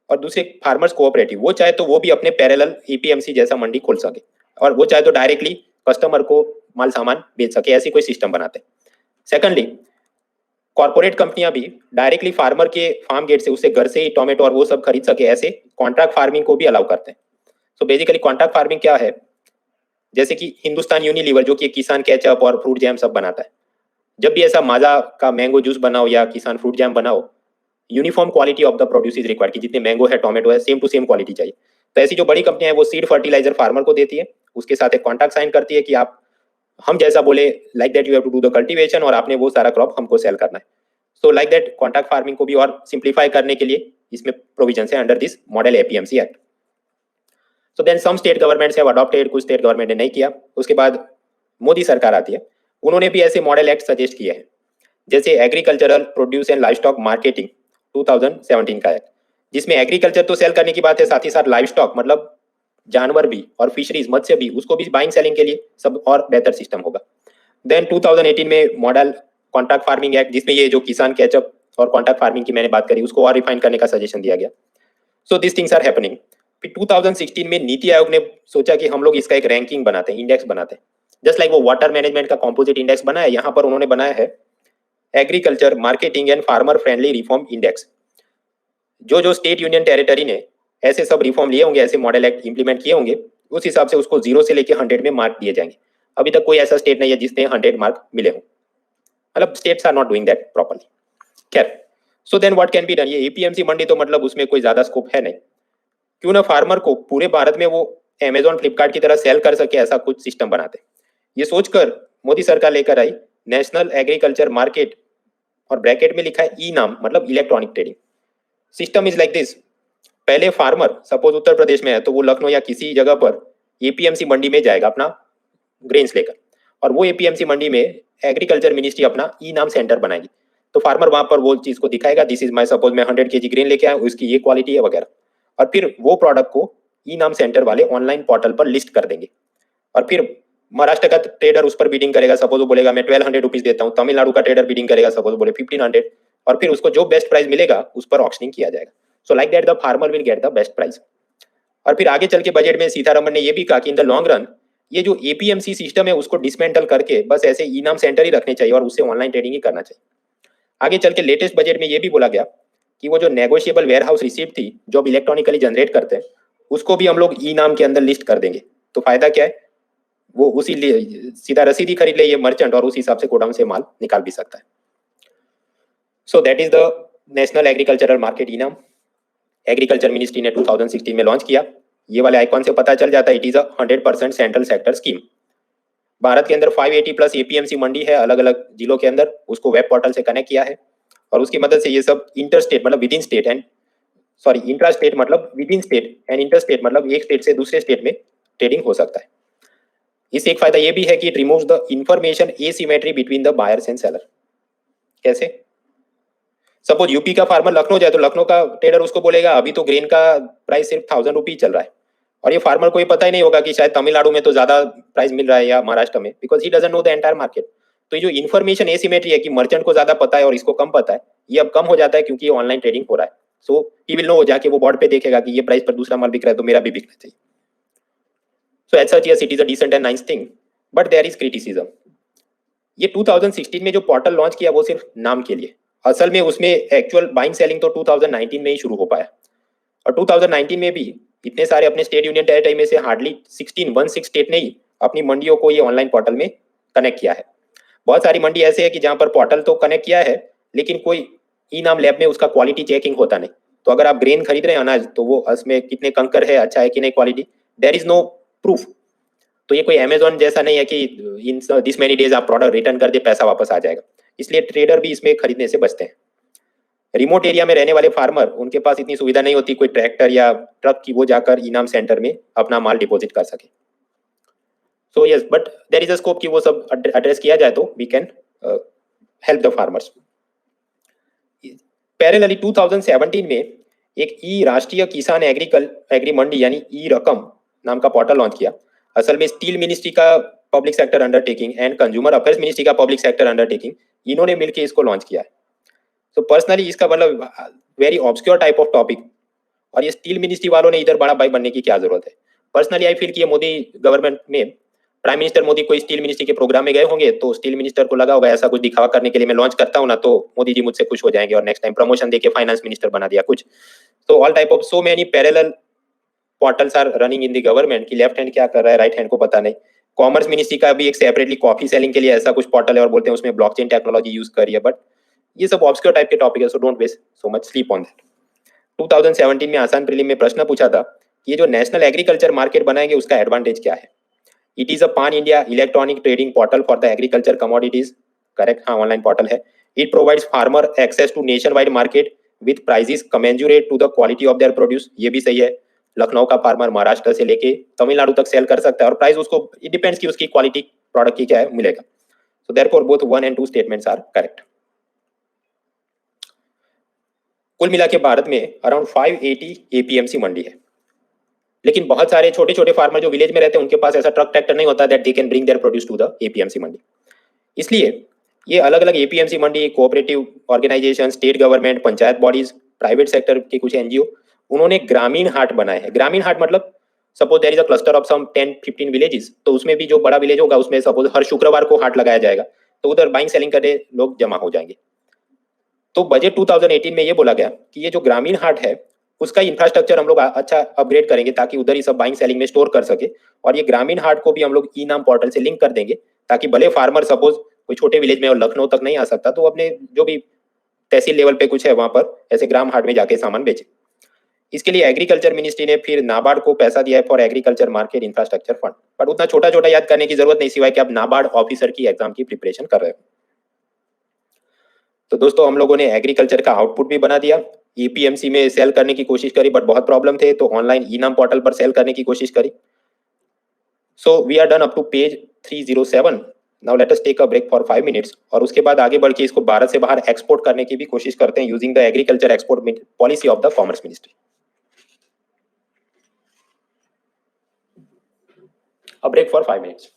और दूसरे फार्मर्स कोऑपरेटिव वो चाहे तो वो भी अपने पैरेलल एपीएमसी जैसा मंडी खोल सके, और वो चाहे तो डायरेक्टली कस्टमर को माल सामान बेच सके, ऐसी कोई सिस्टम बनाते हैं। सेकंडली, कॉर्पोरेट कंपनियां भी डायरेक्टली फार्मर के फार्म गेट से उससे घर से ही टोमेटो और वो सब खरीद सके, ऐसे कॉन्ट्रैक्ट फार्मिंग को भी अलाउ करते हैं। सो बेसिकली कॉन्ट्रैक्ट फार्मिंग क्या है, जैसे कि हिंदुस्तान यूनिलीवर जो कि किसान केचप और फ्रूट जैम सब बनाता है, जब भी ऐसा माजा का मैंगो जूस बनाओ या किसान फ्रूट जैम बनाओ, uniform quality of the produce is required, कि जितने मैंगो है टोमेटो है सेम टू सेम क्वालिटी चाहिए। तो ऐसी जो बड़ी कंपनियां हैं वो सीड फर्टिलाइजर फार्मर को देती है, उसके साथ एक कॉन्ट्रैक्ट साइन करती है कि आप हम जैसा बोले like that you have to do the cultivation और आपने वो सारा क्रॉप हमको सेल करना है। So like that contract farming को भी और सिंप्लीफाई करने के लिए इसमें प्रोविजन है under this model APMC act. So then some state governments have adopted, कुछ स्टेट गवर्नमेंट ने नहीं किया। उसके बाद मोदी सरकार आती है, उन्होंने भी ऐसे मॉडल एक्ट सजेस्ट किए हैं, जैसे agricultural produce and livestock marketing 2017 का एक्ट, जिसमें एग्रीकल्चर तो सेल करने की बात है, साथ ही साथ लाइवस्टॉक मतलब जानवर भी और फिशरीज मत्स्य भी, उसको भी बाइंग सेलिंग के लिए सब और बेहतर सिस्टम होगा। देन 2018 में मॉडल कॉन्ट्रैक्ट फार्मिंग एक्ट, जिसमें ये जो किसान केचप और कॉन्ट्रैक्ट फार्मिंग की मैंने बात करी उसको और रिफाइन करने का सजेशन दिया गया। So this things are happening. फिर 2016 में नीति आयोग ने सोचा कि हम लोग इसका एक रैंकिंग बनाते हैं, इंडेक्स बनाते हैं, जस्ट लाइक वो वाटर मैनेजमेंट का कॉम्पोजिट इंडेक्स बनाया, यहाँ पर उन्होंने बनाया है agriculture marketing and farmer friendly reform index. जो जो स्टेट यूनियन टेरिटरी ने ऐसे सब रिफॉर्म लिए होंगे, ऐसे मॉडल एक्ट इंप्लीमेंट किए होंगे, उस हिसाब से उसको 0 से लेकर 100 में मार्क दिए जाएंगे। अभी तक कोई ऐसा स्टेट नहीं है जिसने 100 मार्क मिले हो, मतलब states are not doing that properly. खैर, so then what can be done, ये एपीएमसी मंडी तो मतलब उसमें कोई ज्यादा स्कोप है नहीं, क्यों ना फार्मर को पूरे भारत में वो अमेजॉन फ्लिपकार्ट की तरह सेल कर सके, ऐसा कुछ सिस्टम बनाते। ये सोचकर मोदी सरकार लेकर आई नेशनल एग्रीकल्चर मार्केट, और ब्रैकेट में लिखा है ई नाम, मतलब electronic trading system is like this. पहले फार्मर सपोज उत्तर प्रदेश में है तो वो लखनऊ या किसी जगह पर एपीएमसी मंडी में जाएगा अपना ग्रेन्स लेकर, और वो एपीएमसी मंडी में एग्रीकल्चर मिनिस्ट्री अपना ई नाम सेंटर बनाएगी। तो फार्मर वहां पर वो चीज को दिखाएगा, दिस इज माई, सपोज मैं 100 kg ग्रेन लेके आया, उसकी ये क्वालिटी है वगैरह, और फिर वो प्रोडक्ट को ई नाम सेंटर वाले ऑनलाइन पोर्टल पर लिस्ट कर देंगे, और फिर महाराष्ट्र का ट्रेडर उस पर बिडिंग करेगा, सपोज वो बोलेगा मैं 1200 रुपीज देता हूँ, तमिलनाडु का ट्रेडर बिडिंग करेगा, सपोज बोले 1500, और फिर उसको जो बेस्ट प्राइस मिलेगा उस पर ऑक्शनिंग किया जाएगा। सो like that the farmer will get the best price. और फिर आगे चल के बजट में सीतारमण ने ये भी कहा कि इन द लॉन्ग रन ये जो एपीएमसी सिस्टम है उसको डिसमेंटल करके बस ऐसे ई नाम सेंटर ही रखने चाहिए और उससे ऑनलाइन ट्रेडिंग ही करना चाहिए। आगे चल के लेटेस्ट बजट में ये भी बोला गया कि वो जो नेगोशिएबल वेयर हाउस रिसीप्ट थी जो अब इलेक्ट्रॉनिकली जनरेट करते हैं, उसको भी हम लोग ई नाम के अंदर लिस्ट कर देंगे। तो फायदा क्या है, वो उसी सीधा रसीद ही खरीद ले ये मर्चेंट, और उस हिसाब से गोडाउन से माल निकाल भी सकता है। So that is the national agricultural market e NAM, agriculture ministry ने 2016 में लॉन्च किया। ये वाले आइकॉन से पता चल जाता है it is a 100% central sector scheme. Bharat के अंदर 580 प्लस एपीएमसी मंडी है अलग अलग जिलों के अंदर, उसको वेब पोर्टल से कनेक्ट किया है, और उसकी मदद से ये सब इंटर स्टेट मतलब within state and intra state मतलब within state and inter state मतलब एक स्टेट से दूसरे स्टेट में ट्रेडिंग हो सकता है। इससे एक फायदा ये भी है कि it removes the information asymmetry between the buyers and seller. कैसे, सपोज यूपी का फार्मर लखनऊ जाए तो लखनऊ का ट्रेडर उसको बोलेगा अभी तो ग्रेन का प्राइस सिर्फ 1000 रुपीज चल रहा है, और ये फार्मर को ये पता ही नहीं होगा कि शायद तमिलनाडु में तो ज्यादा प्राइस मिल रहा है या महाराष्ट्र में, because he doesn't know the entire market. तो ये जो इन्फॉर्मेशन एसिमेट्री है कि मर्चेंट को ज्यादा पता है और इसको कम पता है, ये अब कम हो जाता है क्योंकि ये ऑनलाइन ट्रेडिंग हो रहा है। सो ही विल नो, जाके वो बोर्ड पे देखेगा कि ये प्राइस पर दूसरा माल बिक रहा है तो मेरा भी बिकना चाहिए। So as such it is a decent and nice thing, but there is criticism. ये 2016 में जो पोर्टल लॉन्च किया वो सिर्फ नाम के लिए, असल में उसमें एक्चुअल बाइंग सेलिंग तो 2019 में ही शुरू हो पाया, और 2019 में भी इतने सारे अपने स्टेट यूनियन टेरिटरी में से हार्डली 16 स्टेट ने ही अपनी मंडियों को ये ऑनलाइन पोर्टल में कनेक्ट किया है। बहुत सारी मंडी ऐसे है कि जहां पर पोर्टल तो कनेक्ट किया है लेकिन कोई ई नाम लैब में उसका क्वालिटी चेकिंग होता नहीं। तो अगर आप ग्रेन खरीद रहे हैं अनाज, तो वो उसमें कितने कंकर है, अच्छा है कि नहीं quality, there is no proof. तो ये कोई अमेजोन जैसा नहीं है कि इन दिस मेनी डेज आप प्रोडक्ट रिटर्न कर दे पैसा वापस आ जाएगा, इसलिए ट्रेडर भी इसमें खरीदने से बचते हैं। रिमोट एरिया में रहने वाले फार्मर, उनके पास इतनी सुविधा नहीं होती कोई ट्रैक्टर या ट्रक की वो जाकर इनाम सेंटर में अपना माल डिपॉजिट कर सके। So yes, but there is a scope कि वो सब एड्रेस किया जाए तो we can help the farmers. Parallelly 2017 में एक ई राष्ट्रीय किसान एग्री मंडी यानी ई रकम नाम का पोर्टल लॉन्च किया। असल में स्टील मिनिस्ट्री का public sector undertaking and consumer affairs ministry का पब्लिक सेक्टर अंडरटेकिंग, इन्होंने मिलकर इसको लॉन्च किया है। तो पर्सनली इसका मतलब very obscure type of topic, और ये स्टील मिनिस्ट्री वालों ने इधर बड़ा भाई बनने की क्या जरूरत है। पर्सनली आई फील कि ये मोदी गवर्नमेंट में प्राइम मिनिस्टर मोदी कोई स्टील मिनिस्ट्री के प्रोग्राम में गए होंगे तो स्टील मिनिस्टर को लगा होगा ऐसा कुछ दिखावा करने के लिए मैं लॉन्च करता हूँ ना, तो मोदी जी मुझसे खुश हो जाएंगे और नेक्स्ट टाइम प्रमोशन देके फाइनेंस मिनिस्टर बना दिया कुछ। तो all type of so many parallel portals are running in the government, कि लेफ्ट हैंड क्या कर रहा है राइट हैंड को पता नहीं। कॉमर्स मिनिस्ट्री का भी एक सेपरेटली कॉफी सेलिंग के लिए ऐसा कुछ पोर्टल है और बोलते हैं उसमें ब्लॉकचेन टेक्नोलॉजी यूज करिए, बट ये सब ऑब्सक्योर टाइप के टॉपिक है, so don't waste so much sleep on that. 2017 में आसान प्रीलिम में प्रश्न पूछा था कि ये जो नेशनल एग्रीकल्चर मार्केट बनाएंगे उसका एडवांटेज क्या है। It is a pan India electronic trading portal for the agriculture commodities, correct, हाँ ऑनलाइन पोर्टल है। It provides farmer access to nationwide market with prices commensurate to the quality of their produce, ये भी सही है। लखनऊ का फार्मर महाराष्ट्र से लेके तमिलनाडु तक सेल कर सकता है और प्राइस उसको इट डिपेंड्स कि उसकी क्वालिटी प्रोडक्ट की क्या है मिलेगा। So therefore both 1 and 2 statements are correct. कुल मिला के भारत में अराउंड 580 एपीएमसी मंडी है, लेकिन बहुत सारे छोटे छोटे फार्मर जो विलेज में रहते हैं उनके पास ऐसा ट्रक ट्रैक्टर नहीं होता that they can bring their produce to the APMC mandi. इसलिए ये अलग अलग APMC mandi, cooperative organisation, state government, panchayat bodies, private sector के कुछ एनजीओ, उन्होंने ग्रामीण हाट बनाए हैं। ग्रामीण हाट मतलब suppose there is a cluster of some 10-15 villages, तो उसमें भी जो बड़ा विलेज होगा उसमें सपोज हर शुक्रवार को हाट लगाया जाएगा, तो उधर बाइंग सेलिंग करने लोग जमा हो जाएंगे। तो बजट 2018 में ये बोला गया कि ये जो ग्रामीण हाट है उसका इंफ्रास्ट्रक्चर हम लोग अच्छा अपग्रेड करेंगे ताकि उधर ही सब बाइंग सेलिंग में स्टोर कर सके, और ये ग्रामीण हाट को भी हम लोग ई नाम पोर्टल से लिंक कर देंगे ताकि भले फार्मर सपोज कोई छोटे विलेज में और लखनऊ तक नहीं आ सकता तो अपने जो भी तहसील लेवल पे कुछ है वहां पर ऐसे ग्राम हाट में जाके सामान बेचे। इसके लिए एग्रीकल्चर मिनिस्ट्री ने फिर नाबार्ड को पैसा दिया है for agriculture market infrastructure fund, but उतना छोटा छोटा याद करने की जरूरत नहीं सिवाय कि आप नाबार्ड ऑफिसर की एग्जाम की प्रिपरेशन कर रहे हो। तो दोस्तों हम लोगों ने एग्रीकल्चर का आउटपुट भी बना दिया, ईपीएमसी में सेल करने की कोशिश करी बट बहुत प्रॉब्लम थे, तो ऑनलाइन ई नाम पोर्टल पर सेल करने की कोशिश करी। So we are done up to page 307। Now let us take a break for 5 minutes और उसके बाद आगे बढ़ के इसको भारत से बाहर एक्सपोर्ट करने की भी कोशिश करते हैं using the agriculture export policy of the commerce ministry. A break for 5 minutes.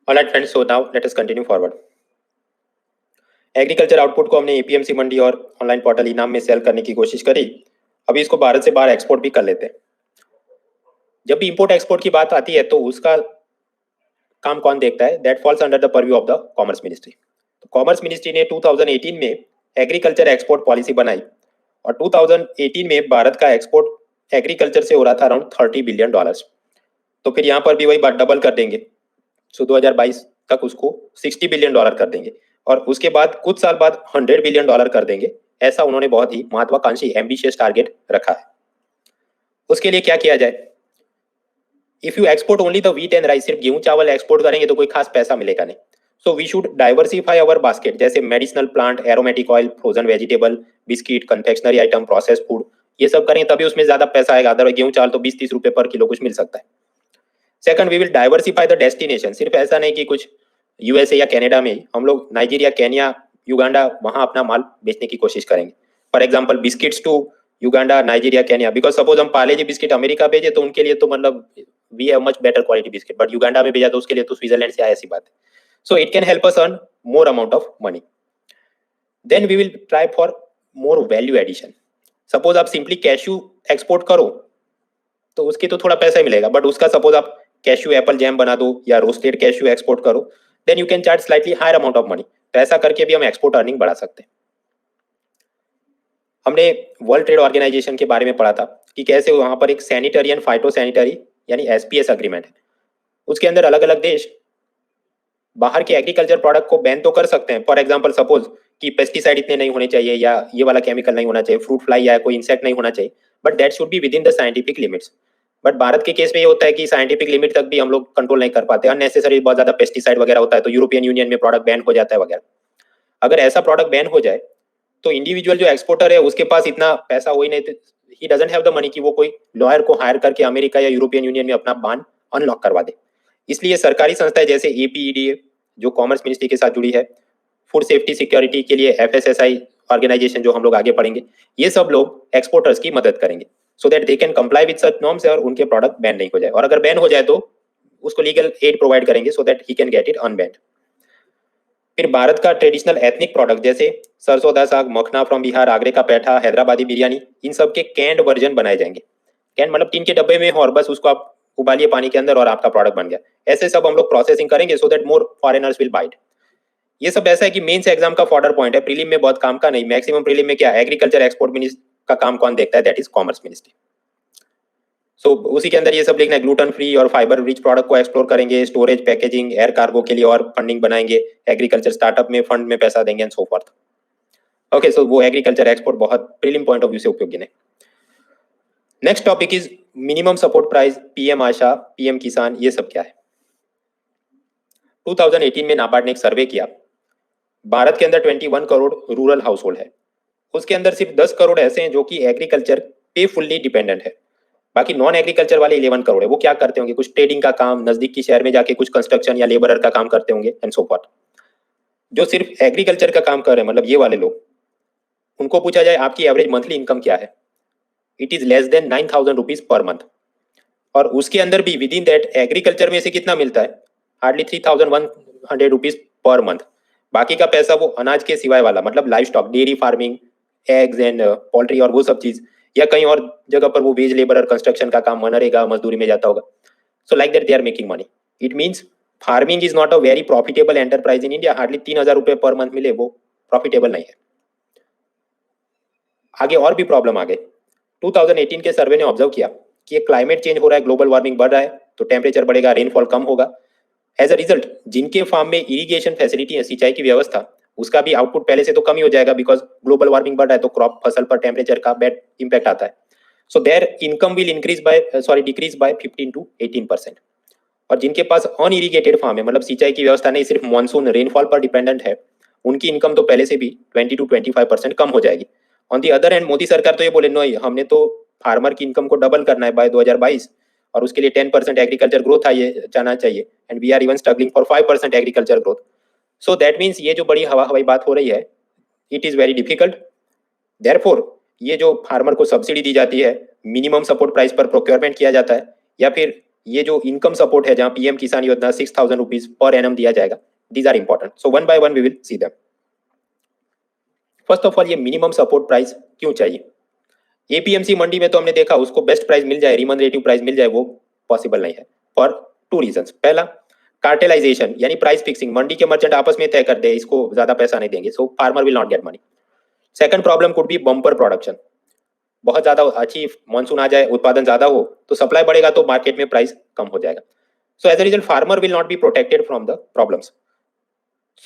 Alright friends, so now let us continue forward. Agriculture output को हमने एपीएमसी मंडी और ऑनलाइन पोर्टल इनाम में सेल करने की कोशिश करी। अभी इसको भारत से बाहर एक्सपोर्ट भी कर लेते हैं। जब भी इंपोर्ट एक्सपोर्ट की बात आती है तो उसका काम कौन देखता है? That falls under the purview of the commerce ministry. Commerce ministry ने 2018 में एग्रीकल्चर एक्सपोर्ट पॉलिसी बनाई और 2018 में भारत का एक्सपोर्ट एग्रीकल्चर से हो रहा था अराउंड $30 बिलियन। तो फिर यहाँ पर भी वही बात डबल कर देंगे, सो 2022 तक उसको $60 बिलियन कर देंगे और उसके बाद कुछ साल बाद $100 बिलियन कर देंगे। ऐसा उन्होंने बहुत ही महत्वाकांक्षी एम्बिशियस टारगेट रखा है। उसके लिए क्या किया जाए? If you export only the wheat and rice, सिर्फ गेहूं चावल एक्सपोर्ट करेंगे तो कोई खास पैसा मिलेगा नहीं। So we should diversify our basket, जैसे medicinal plant, aromatic oil, frozen vegetable, biscuit, confectionery item, process food, ये सब करें तभी उसमें ज्यादा पैसा आएगा। अदरवाइज गेहूं चावल तो 20-30 रुपए पर किलो कुछ मिल सकता है। Second, we will diversify the destination. सिर्फ ऐसा नहीं कि कुछ यूएसए या कनाडा में हम लोग नाइजीरिया, केनिया, युगांडा वहां अपना माल बेचने की कोशिश करेंगे। For example biscuits to Uganda, Nigeria, Kenya, because suppose हम पार्ले जी बिस्किट अमेरिका भेजे तो उनके लिए तो मतलब we have much better quality biscuit, but Uganda में भेजा तो उसके लिए तो स्विट्जरलैंड से आया, ऐसी बात है। So it can help us earn more amount of money. Then we will try for more value addition. Suppose आप सिंपली कैश्यू एक्सपोर्ट करो तो उसकी तो थोड़ा पैसा ही मिलेगा, बट उसका सपोज आप कैश्यू एप्पल जैम बना दो या रोस्टेड कैश्यू एक्सपोर्ट करो, then you can charge slightly higher amount of money. तो ऐसा करके भी हम एक्सपोर्ट अर्निंग बढ़ा सकते हैं। हमने वर्ल्ड ट्रेड ऑर्गेनाइजेशन के बारे में पढ़ा था कि कैसे वहां पर एक सैनिटरी एंड फाइटोसैनिटरी यानी एसपीएस अग्रीमेंट है। उसके अंदर अलग अलग देश बाहर के एग्रीकल्चर प्रोडक्ट को बैन तो कर सकते हैं। फॉर एग्जांपल सपोज कि पेस्टिसाइड इतने नहीं होने चाहिए या ये वाला केमिकल नहीं होना चाहिए, फ्रूट फ्लाई या कोई इंसेक्ट नहीं होना चाहिए, but that should be with in the scientific limits. But Bharat के केस में ये होता है कि साइंटिफिक लिमिट तक भी हम लोग कंट्रोल नहीं कर पाते, अननेसेसरी बहुत ज्यादा पेस्टिसाइड वगैरह होता है तो यूरोपियन यूनियन में प्रोडक्ट बैन हो जाता है वगैरह। अगर ऐसा प्रोडक्ट बैन हो जाए तो इंडिविजुअल जो एक्सपोर्टर है उसके पास इतना पैसा हो ही नहीं, ही डजंट हैव द मनी कि वो कोई लॉयर को हायर करके अमेरिका या यूरोपियन यूनियन में अपना बान अनलॉक करवा दे। इसलिए सरकारी संस्थाएं जैसे एपीईडीए जो कॉमर्स मिनिस्ट्री के साथ जुड़ी है, फूड सेफ्टी सिक्योरिटी के लिए एफएसएसआई ऑर्गेनाइजेशन जो हम लोग आगे पढ़ेंगे, ये सब लोग एक्सपोर्टर्स की मदद करेंगे so that they can comply with such norms और उनके प्रोडक्ट बैन नहीं हो जाए। और अगर बैन हो जाए तो उसको लीगल एड प्रोवाइड करेंगे so that he can get it unbanned. फिर भारत का ट्रेडिशनल एथनिक प्रोडक्ट जैसे सरसों दा साग, मखना फ्रॉम बिहार, आगरे का पैठा, हैदराबादी बिरयानी, इन सब के कैंड वर्जन बनाए जाएंगे। कैंड मतलब टीन के डब्बे में हो और बस उसको आप उबालिए पानी के अंदर और आपका प्रोडक्ट बन गया। ऐसे सब हम लोग प्रोसेसिंग करेंगे so that more foreigners will bite. ये सब ऐसा है कि मेंस एग्जाम का फॉर्डर पॉइंट है, प्रीलिम में बहुत काम का नहीं। मैक्सिमम प्रीलिम में क्या, एग्रीकल्चर एक्सपोर्ट मिनिस्ट्री का काम कौन देखता है? That is commerce ministry. So उसी के अंदर ये सब लिखना है। ग्लूटेन फ्री और फाइबर रिच प्रोडक्ट को एक्सप्लोर करेंगे, स्टोरेज, पैकेजिंग, एयर कार्गो के लिए और फंडिंग बनाएंगे, एग्रीकल्चर स्टार्टअप में फंड में पैसा देंगे एंड सो फॉर्थ। ओके, सो वो एग्रीकल्चर एक्सपोर्ट बहुत प्रीलिम पॉइंट ऑफ व्यू से उपयोगी है। Next topic is minimum support price, PM Asha, PM किसान, ये सब क्या है? 2018 में नाबार्ड ने एक सर्वे किया। भारत के अंदर 21 करोड़ रूरल हाउस होल्ड है, उसके अंदर सिर्फ 10 करोड़ ऐसे हैं जो कि एग्रीकल्चर पे फुल्ली डिपेंडेंट है। बाकी नॉन एग्रीकल्चर वाले 11 करोड़ है। वो क्या करते होंगे? कुछ ट्रेडिंग का काम, नजदीक की शहर में जाके कुछ कंस्ट्रक्शन या लेबरर का काम करते होंगे एंड सो फॉर्थ। जो सिर्फ एग्रीकल्चर का काम कर रहे हैं, मतलब ये वाले लोग, उनको पूछा जाए आपकी एवरेज मंथली इनकम क्या है, it is less than 9,000 rupees per month. और उसके अंदर भी विद इन दैट एग्रीकल्चर में से कितना मिलता है? Hardly 3,100 rupees per month. बाकी का पैसा वो अनाज के सिवाय वाला, मतलब live stock, dairy farming, eggs and poultry और वो सब चीज, या कहीं और जगह पर वो वेज लेबर और कंस्ट्रक्शन का काम, मनरेगा मजदूरी में जाता होगा। So like that they are making money. It means farming is not a very profitable enterprise in India. Hardly 3,000 रुपए पर मंथ मिले वो प्रॉफिटेबल नहीं है। आगे और भी प्रॉब्लम आ गए। 2018 के सर्वे ने ऑब्जर्व किया कि क्लाइमेट चेंज हो रहा है, ग्लोबल वार्मिंग बढ़ रहा है, तो टेम्परेचर बढ़ेगा, रेनफॉल कम होगा। एज अ रिजल्ट जिनके फार्म में इरिगेशन फैसिलिटी है, सिंचाई की व्यवस्था, उसका भी आउटपुट पहले से तो कम ही हो जाएगा, बिकॉज ग्लोबल वार्मिंग बढ़ रहा है तो क्रॉप फसल पर टेम्परेचर का बैड इंपैक्ट आता है। So there income will decrease by 15 to 18%। और जिनके पास अनइरिगेटेड फार्म है, मतलब सिंचाई की व्यवस्था नहीं, सिर्फ मानसून रेनफॉल पर डिपेंडेंट है, उनकी इनकम तो पहले से भी 20 to 25% कम हो जाएगी। On the other hand Modi सरकार तो ये बोले नहीं, हमने तो फार्मर की इनकम को डबल करना है बाय 2022 और उसके लिए 10% एग्रीकल्चर ग्रोथ आइए जाना चाहिए, and we are even struggling for 5% agriculture growth. So that means ये जो बड़ी हवा हवाई बात हो रही है, it is very difficult. Therefore ये जो फार्मर को सब्सिडी दी जाती है, मिनिमम सपोर्ट प्राइस पर प्रोक्योरमेंट किया जाता है, या फिर ये जो इनकम सपोर्ट है जहां पीएम किसान योजना 6,000 रुपीज पर एनम दिया जाएगा, these are important. So one by one we will see them. First of all ये मिनिमम सपोर्ट प्राइस क्यों चाहिए? एपीएमसी मंडी में तो हमने देखा उसको बेस्ट प्राइस मिल जाए, रिमनरेटिव प्राइस मिल जाए, वो पॉसिबल नहीं है फॉर टू रीजंस. पहला, कार्टेलाइजेशन यानी प्राइस फिक्सिंग. मंडी के मर्चेंट आपस में तय कर दे इसको ज्यादा पैसा नहीं देंगे, so farmer will not get money. Second problem could be bumper production. बहुत ज्यादा अच्छी मानसून आ जाए, उत्पादन ज्यादा हो तो सप्लाई बढ़ेगा तो मार्केट में प्राइस कम हो जाएगा. So as a result farmer will not be protected from the problems.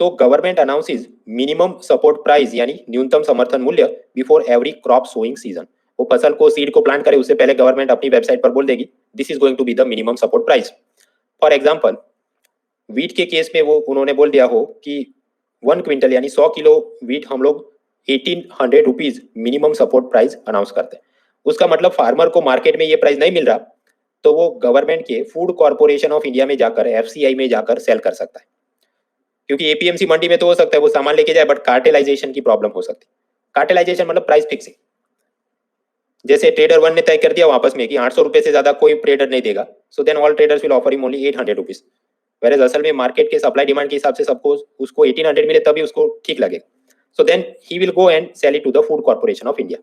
So government announces minimum support price यानी न्यूनतम समर्थन मूल्य before every crop sowing season. वो फसल को सीड को प्लांट करे उससे पहले गवर्नमेंट अपनी वेबसाइट पर बोल देगी this is going to be the minimum support price. For example wheat के केस में वो उन्होंने बोल दिया हो कि 1 क्विंटल यानी 100 किलो वीट हम लोग 1800 rupees minimum support price announce करते हैं. उसका मतलब फार्मर को मार्केट में ये प्राइस नहीं मिल रहा तो वो गवर्नमेंट के फूड कॉर्पोरेशन ऑफ इंडिया में जाकर एफसीआई में जाकर सेल कर सकता है. क्योंकि एपीएमसी मंडी में तो हो सकता है वो सामान लेके जाए, बट कार्टेलाइजेशन की प्रॉब्लम हो सकती है. कार्टेलाइजेशन मतलब प्राइस फिक्सिंग. जैसे ट्रेडर वन ने तय कर दिया वापस में कि 800 रुपए से ज्यादा कोई ट्रेडर नहीं देगा, so then all traders will offer him only 800 rupees. Where असल में मार्केट के सप्लाई डिमांड के हिसाब से सबको उसको 1800 मिले तभी उसको ठीक लगेगा. So then he will go and sell it to the Food corporation of India.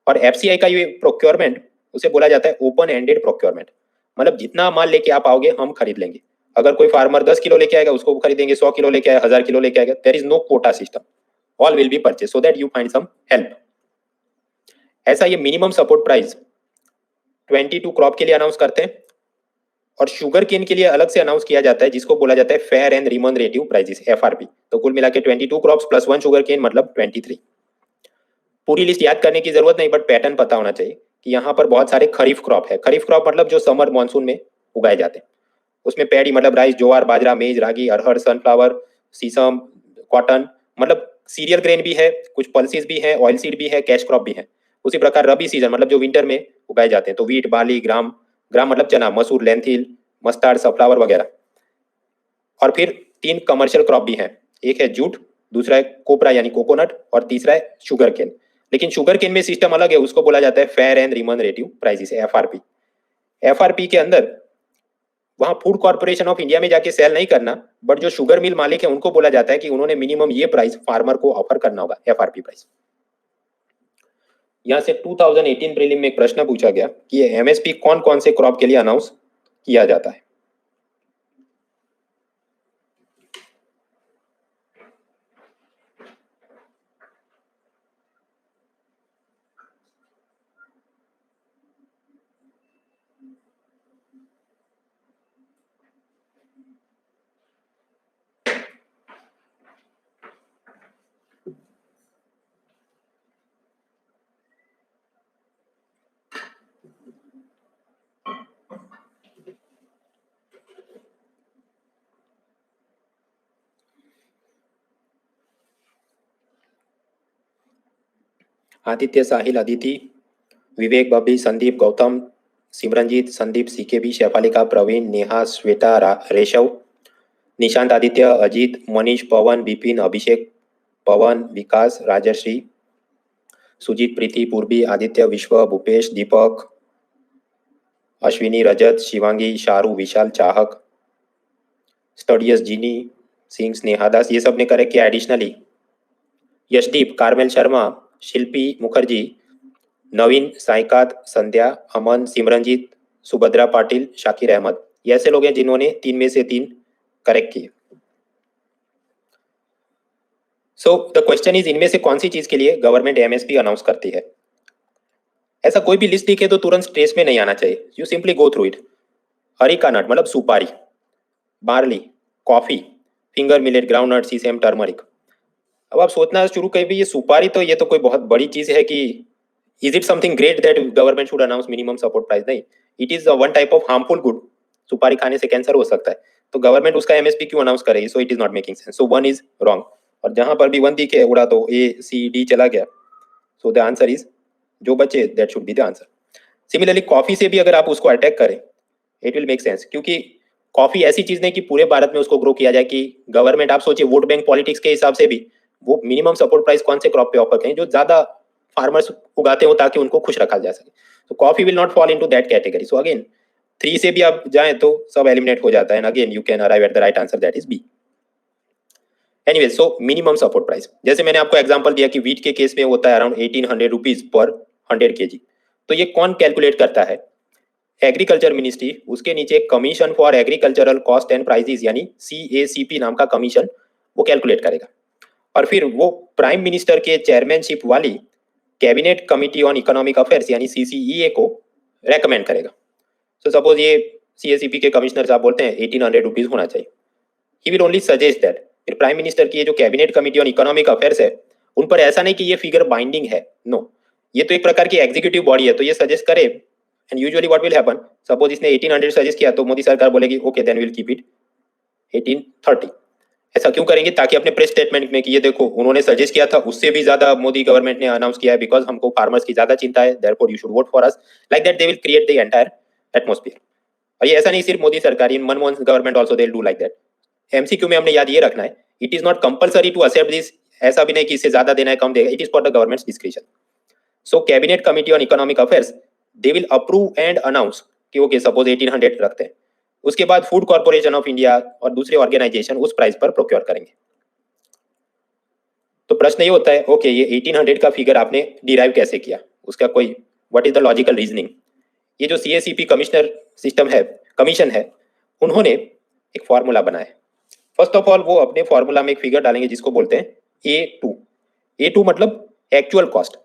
और एफसीआई का ये प्रोक्योरमेंट उसे बोला जाता है ओपन एंडेड प्रोक्योरमेंट. मतलब जितना माल लेके आप आओगे हम खरीद लेंगे. अगर कोई फार्मर 10 किलो लेके आएगा उसको खरीदेंगे, 100 किलो लेके आएगा, 1000 किलो लेके आएगा. There is no quota system, all will be purchase so that you find some help. ऐसा ये मिनिमम सपोर्ट प्राइस 22 क्रॉप के लिए अनाउंस करते हैं और शुगर केन के लिए अलग से अनाउंस किया जाता है जिसको बोला जाता है fair and remunerative prices FRP. तो कुल मिला के 22 क्रॉप्स प्लस 1 शुगर केन मतलब 23. पूरी लिस्ट याद करने की जरूरत नहीं, बट पैटर्न पता होना चाहिए कि यहाँ पर बहुत सारे खरीफ क्रॉप है. खरीफ क्रॉप मतलब जो समर मानसून में उगाए जाते हैं. उसमें पैडी मतलब राइस, ज्वार, बाजरा, मेज, रागी, अरहर, सनफ्लावर, सीसम, कॉटन मतलब सीरियल ग्रेन भी है, कुछ पल्सेस भी है, ऑयल सीड भी है, कैश क्रॉप भी है. उसी प्रकार रबी सीजन मतलब जो विंटर में उगाए जाते हैं तो वीट, बार्ली, ग्राम मतलब चना, मसूर, लेंथिल, मस्टर्ड, सनफ्लावर वगैरह. और फिर 3 कमर्शियल क्रॉप भी हैं. एक है जूट, दूसरा है कोपरा यानी कोकोनट और तीसरा है शुगर केन. लेकिन शुगर केन में सिस्टम अलग है, उसको बोला जाता है fair and remunerative prices FRP. FRP के अंदर वहां फूड कॉर्पोरेशन ऑफ इंडिया में जाके सेल नहीं करना, बट जो शुगर मिल मालिक है उनको बोला जाता है कि उन्होंने मिनिमम ये प्राइस फार्मर को ऑफर करना होगा, एफआरपी प्राइस. यहाँ से 2018 प्रीलिम में एक प्रश्न पूछा गया कि एमएसपी कौन कौन से क्रॉप के लिए अनाउंस किया जाता है. आदित्य, साहिल, अदिति, विवेक, बबी, संदीप, गौतम, सिमरनजीत, संदीप, सीकेबी, शेफालिका, प्रवीण, नेहा, श्वेता, रेशव, निशांत, आदित्य, अजीत, मनीष, पवन, विपिन, अभिषेक, पवन, विकास, राजश्री, सुजीत, प्रीति, पूर्वी, आदित्य, विश्व, भूपेश, दीपक, अश्विनी, रजत, शिवांगी, शारू, विशाल, चाहक, स्टडियस, जीनी, सिंह, स्नेहादास, ये सब ने करेक्ट किया. एडिशनली यशदीप, कार्मेल शर्मा, शिल्पी मुखर्जी, नवीन, साइकात, संध्या, अमन, सिमरनजीत, सुभद्रा पाटिल, शाकिर अहमद, ये ऐसे लोग हैं जिन्होंने 3 में से 3 करेक्ट किए. सो द क्वेश्चन इज इनमें से कौन सी चीज के लिए गवर्नमेंट एमएसपी अनाउंस करती है? ऐसा कोई भी लिस्ट दिखे तो तुरंत स्ट्रेस में नहीं आना चाहिए. You simply go through it. Areca nut मतलब सुपारी, barley, coffee, finger millet, groundnut, sesame, turmeric. अब आप सोचना शुरू करें भी ये सुपारी तो ये तो कोई बहुत बड़ी चीज है कि is it something great that government should announce minimum support price? नहीं, it is one type of harmful good. सुपारी खाने से कैंसर हो सकता है, तो गवर्नमेंट उसका एमएसपी क्यों अनाउंस करेगी? So it is not making sense. So 1 is wrong. और जहां पर भी 1 दिखे उड़ा तो ए सी डी चला गया. सो द आंसर इज जो बचे that should be the answer. Similarly coffee से भी अगर आप उसको अटैक करें इट विल मेक सेंस, क्योंकि कॉफी ऐसी चीज नहीं कि पूरे भारत में उसको ग्रो किया जाए कि गवर्नमेंट, आप सोचिए वोट बैंक पॉलिटिक्स के हिसाब से भी वो मिनिमम सपोर्ट प्राइस कौन से क्रॉप पे ऑफर करें जो ज्यादा फार्मर्स उगाते हो ताकि उनको खुश रखा जा सके. तो coffee will not fall into that category. So again 3 से भी आप जाएं तो सब एलिमिनेट हो जाता है, and again you can arrive at the right answer, that is B. Anyway, so minimum support price, जैसे मैंने आपको एग्जांपल दिया कि वीट के केस में होता है अराउंड 1800 रुपीज पर 100 केजी। तो ये कौन कैलकुलेट करता है? एग्रीकल्चर मिनिस्ट्री, उसके नीचे commission for agricultural cost and prices यानी CACP नाम का कमीशन, वो कैलकुलेट करेगा। और फिर वो प्राइम मिनिस्टर के चेयरमैनशिप वाली cabinet committee on economic affairs यानी CCEA को रेकमेंड करेगा। सो सपोज ये CACP के कमिश्नर साहब बोलते हैं 1800 रुपीज होना चाहिए, he will only suggest that. फिर प्राइम मिनिस्टर की ये जो cabinet committee on economic affairs है, उन पर ऐसा नहीं कि ये फिगर बाइंडिंग है, नो, ये तो एक प्रकार की एग्जीक्यूटिव बॉडी है, तो ये सजेस्ट करे। And usually what will happen, suppose इसने 1800 सजेस्ट किया तो मोदी सरकार बोलेगी okay then will keep it 1830। ऐसा क्यों करेंगे? ताकि अपने प्रेस स्टेटमेंट में कि ये देखो उन्होंने सजेस्ट किया था, उससे भी ज्यादा मोदी गवर्नमेंट ने अनाउंस किया है, बिकॉज हमको फार्मर्स की ज्यादा चिंता है, therefore you should vote for us, like that they will create the entire atmosphere. और ये ऐसा नहीं सिर्फ मोदी सरकार, in Manmohan government also they will do like that. MCQ में हमने याद ये रखना है, it is not compulsory to accept this, ऐसा भी नहीं कि इससे ज्यादा देना है कम देगा, it is for the governments description. So cabinet committee on economic affairs they will approve and announce कि ओके सपोज 1800 रखते हैं। उसके बाद फूड कॉर्पोरेशन ऑफ इंडिया और दूसरे ऑर्गेनाइजेशन उस प्राइस पर प्रोक्योर करेंगे। तो प्रश्न ये होता है ओके ये 1800 का फिगर आपने डिराइव कैसे किया, उसका कोई what is the logical reasoning? ये जो CACP कमिश्नर सिस्टम है, कमीशन है, उन्होंने एक फॉर्मूला बनाया है। फर्स्ट ऑफ ऑल वो अपने फॉर्मूला में एक फिगर डालेंगे जिसको बोलते हैं A2। A2 मतलब एक्चुअल कॉस्ट।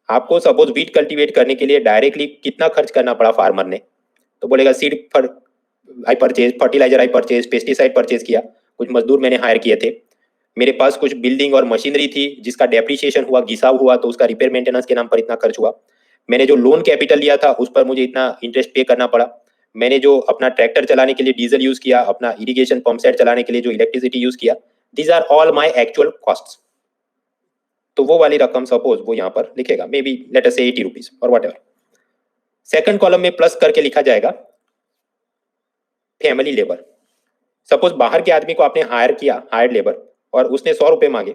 आपको सपोज वीट कल्टीवेट करने के लिए डायरेक्टली कितना खर्च करना पड़ा फार्मर ने, तो बोलेगा सीड पर I purchase, fertiliser I purchase, pesticide purchase किया, कुछ मजदूर मैंने हायर किए थे, मेरे पास कुछ बिल्डिंग और मशीनरी थी जिसका डेप्रिसिएशन हुआ, घिसाव हुआ, तो उसका रिपेयर मेंटेनेंस के नाम पर इतना खर्च हुआ, मैंने जो लोन कैपिटल लिया था उस पर मुझे इतना इंटरेस्ट पे करना पड़ा, मैंने जो अपना ट्रैक्टर चलाने के लिए डीजल यूज किया, अपना इरिगेशन पंप सेट चलाने के लिए जो इलेक्ट्रिसिटी यूज किया, these are all my actual costs. तो वो वाली रकम सपोज वो यहाँ पर लिखेगा, मे बी लेट अस से 80 रुपीज और व्हाटएवर। सेकंड कॉलम में प्लस करके लिखा जाएगा फैमिली लेबर। सपोज बाहर के आदमी को आपने हायर किया, हायर्ड लेबर, और उसने 100 रुपए मांगे,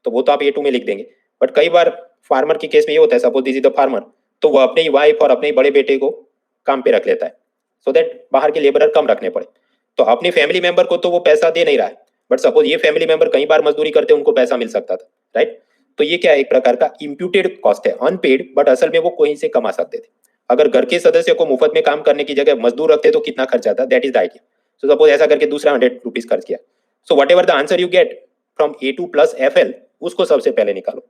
तो वो तो आप A2 में लिख देंगे। बट कई बार फार्मर के केस में ये होता है, suppose this is the farmer, तो वो अपनी वाइफ और अपने बड़े बेटे को काम पे रख लेता है, सो दैट बाहर के लेबरर कम रखने पड़े। तो अपने फैमिली मेंबर को तो वो पैसा दे नहीं रहा है, बट सपोज ये फैमिली मेंबर कई बार मजदूरी करते उनको पैसा मिल सकता था, राइट? तो ये क्या है, एक प्रकार का इम्प्यूटेड कॉस्ट है, अनपेड, बट असल में वो कहीं से कमा सकते थे। अगर घर के सदस्य को मुफ्त में काम करने की जगह मजदूर रखते तो कितना खर्च आता, that is the idea. So suppose ऐसा करके दूसरा 100 रुपीज खर्च किया, so what ever the answer you get from A2 plus FL, उसको सबसे पहले निकालो।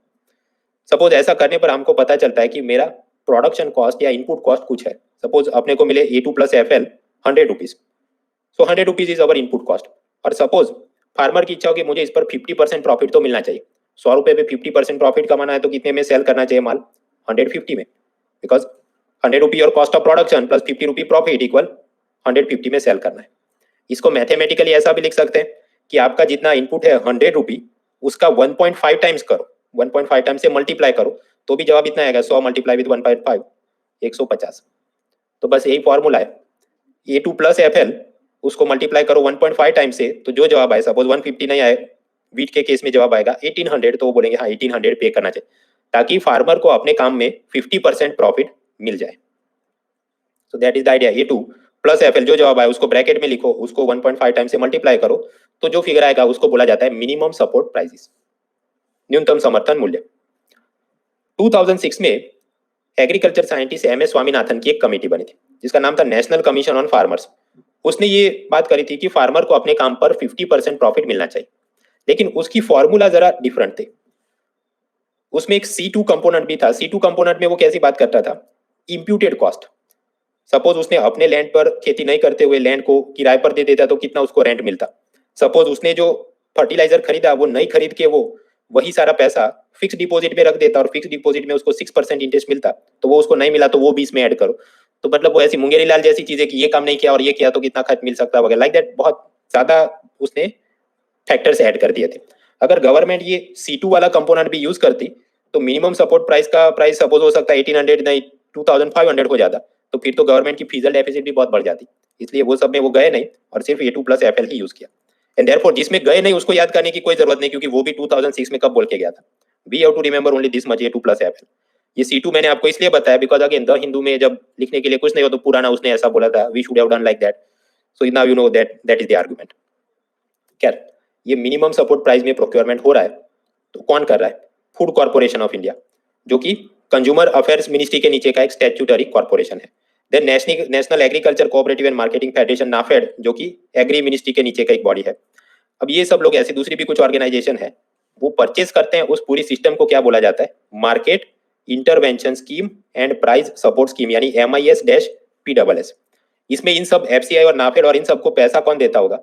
सपोज ऐसा करने पर हमको पता चलता है कि मेरा प्रोडक्शन कॉस्ट या इनपुट कॉस्ट कुछ है, सपोज अपने को मिले A2 plus FL 100 rupees, so 100 rupees is our input cost. और सपोज फार्मर की इच्छा हो कि मुझे इस पर 50% प्रॉफिट तो मिलना चाहिए, 100 रुपए पे 50% प्रॉफिट कमाना है, तो कितने में सेल करना चाहिए माल? 150 में, बिकॉज 100 रुपी और cost of production plus 50 rupee profit equal 150 में सेल करना है। इसको मैथमेटिकली ऐसा भी लिख सकते हैं कि आपका जितना इनपुट है 100 रुपी, उसका 1.5 टाइम्स करो, 1.5 टाइम्स से मल्टीप्लाई करो, तो भी जवाब इतना आएगा, 100 मल्टीप्लाई विद 1.5 150। तो बस यही फॉर्मूला है, A2 प्लस FL उसको मल्टीप्लाई करो 1.5 टाइम्स से, तो जो जवाब आए, सपोज 150 नहीं आए, वीट के केस में जवाब आएगा 1800, तो वो बोलेंगे हाँ 1800 पे करना चाहिए, ताकि फार्मर को अपने काम में 50% प्रॉफिट मिल जाए। सो that is the idea. A2 plus FL, जो जवाब आए उसको ब्रैकेट में लिखो, उसको 1.5 टाइम से मल्टीप्लाई करो, तो जो फिगर आएगा उसको बोला जाता है मिनिमम सपोर्ट प्राइसेस, न्यूनतम समर्थन मूल्य। 2006 में एग्रीकल्चर साइंटिस्ट MS स्वामीनाथन की एक कमेटी बनी थी जिसका नाम था नेशनल कमीशन ऑन फार्मर्स। उसने ये बात करी थी कि फार्मर को अपने काम पर 50% प्रॉफिट मिलना चाहिए, लेकिन उसकी फॉर्मूला जरा डिफरेंट थे। उसमें एक C2 कंपोनेंट भी था। C2 कंपोनेंट में वो कैसी बात करता था, इंप्यूटेड कॉस्ट। सपोज उसने अपने लैंड पर खेती नहीं करते हुए लैंड को किराए पर दे देता, तो कितना उसको रेंट मिलता। सपोज उसने जो फर्टिलाइजर खरीदा वो नहीं खरीद के वो वही सारा पैसा फिक्स डिपॉजिट में रख देता, और फिक्स डिपॉजिट में उसको 6% इंटरेस्ट मिलता, तो वो उसको नहीं मिला तो वो भी इसमें ऐड करो। तो मतलब वो ऐसी मुंगेरी लाल जैसी चीज है कि ये काम नहीं किया और ये किया तो कितना खर्च मिल सकता वगैरह, लाइक दैट बहुत ज्यादा उसने फैक्टर्स ऐड कर दिए थे। अगर गवर्नमेंट ये C2 वाला कंपोनेंट भी यूज करती तो मिनिमम सपोर्ट प्राइस का प्राइस सपोज हो सकता है 1800 नहीं 2500 हो जाता, तो फिर तो गवर्नमेंट की फिजिकल डेफिसिट भी बहुत बढ़ जाती। इसलिए वो सब में वो गए नहीं और सिर्फ A2 प्लस FL ही यूज किया। एंड देयरफॉर जिसमें गए नहीं उसको याद करने की कोई जरूरत नहीं, क्योंकि वो भी 2006 में कब बोल के गया था। We have to remember only this much, A2 plus FL। ये C2 मैंने आपको इसलिए बताया बिकॉज अगेन द हिंदू में जब लिखने के लिए कुछ नहीं हो तो पुराना उसने ऐसा बोला था, we should have done like that, so now you know that is the argument. खैर, ये मिनिमम सपोर्ट प्राइस में प्रोक्योरमेंट हो रहा है तो कौन कर रहा है? फूड कॉर्पोरेशन ऑफ इंडिया, जो कि कंज्यूमर अफेयर्स मिनिस्ट्री के नीचे का एक स्टैट्यूटरी कॉर्पोरेशन है। Then National Agricultural Cooperative and Marketing Federation NAFED, जो कि एग्री मिनिस्ट्री के नीचे का एक बॉडी है। अब ये सब लोग ऐसे दूसरी भी कुछ ऑर्गेनाइजेशन है, वो परचेज करते हैं उस पूरी सिस्टम को क्या बोला जाता है? Market intervention scheme and price support scheme, यानी MIS-PSS। इसमें इन सब FCI और नाफेड और इन सबको पैसा कौन देता होगा?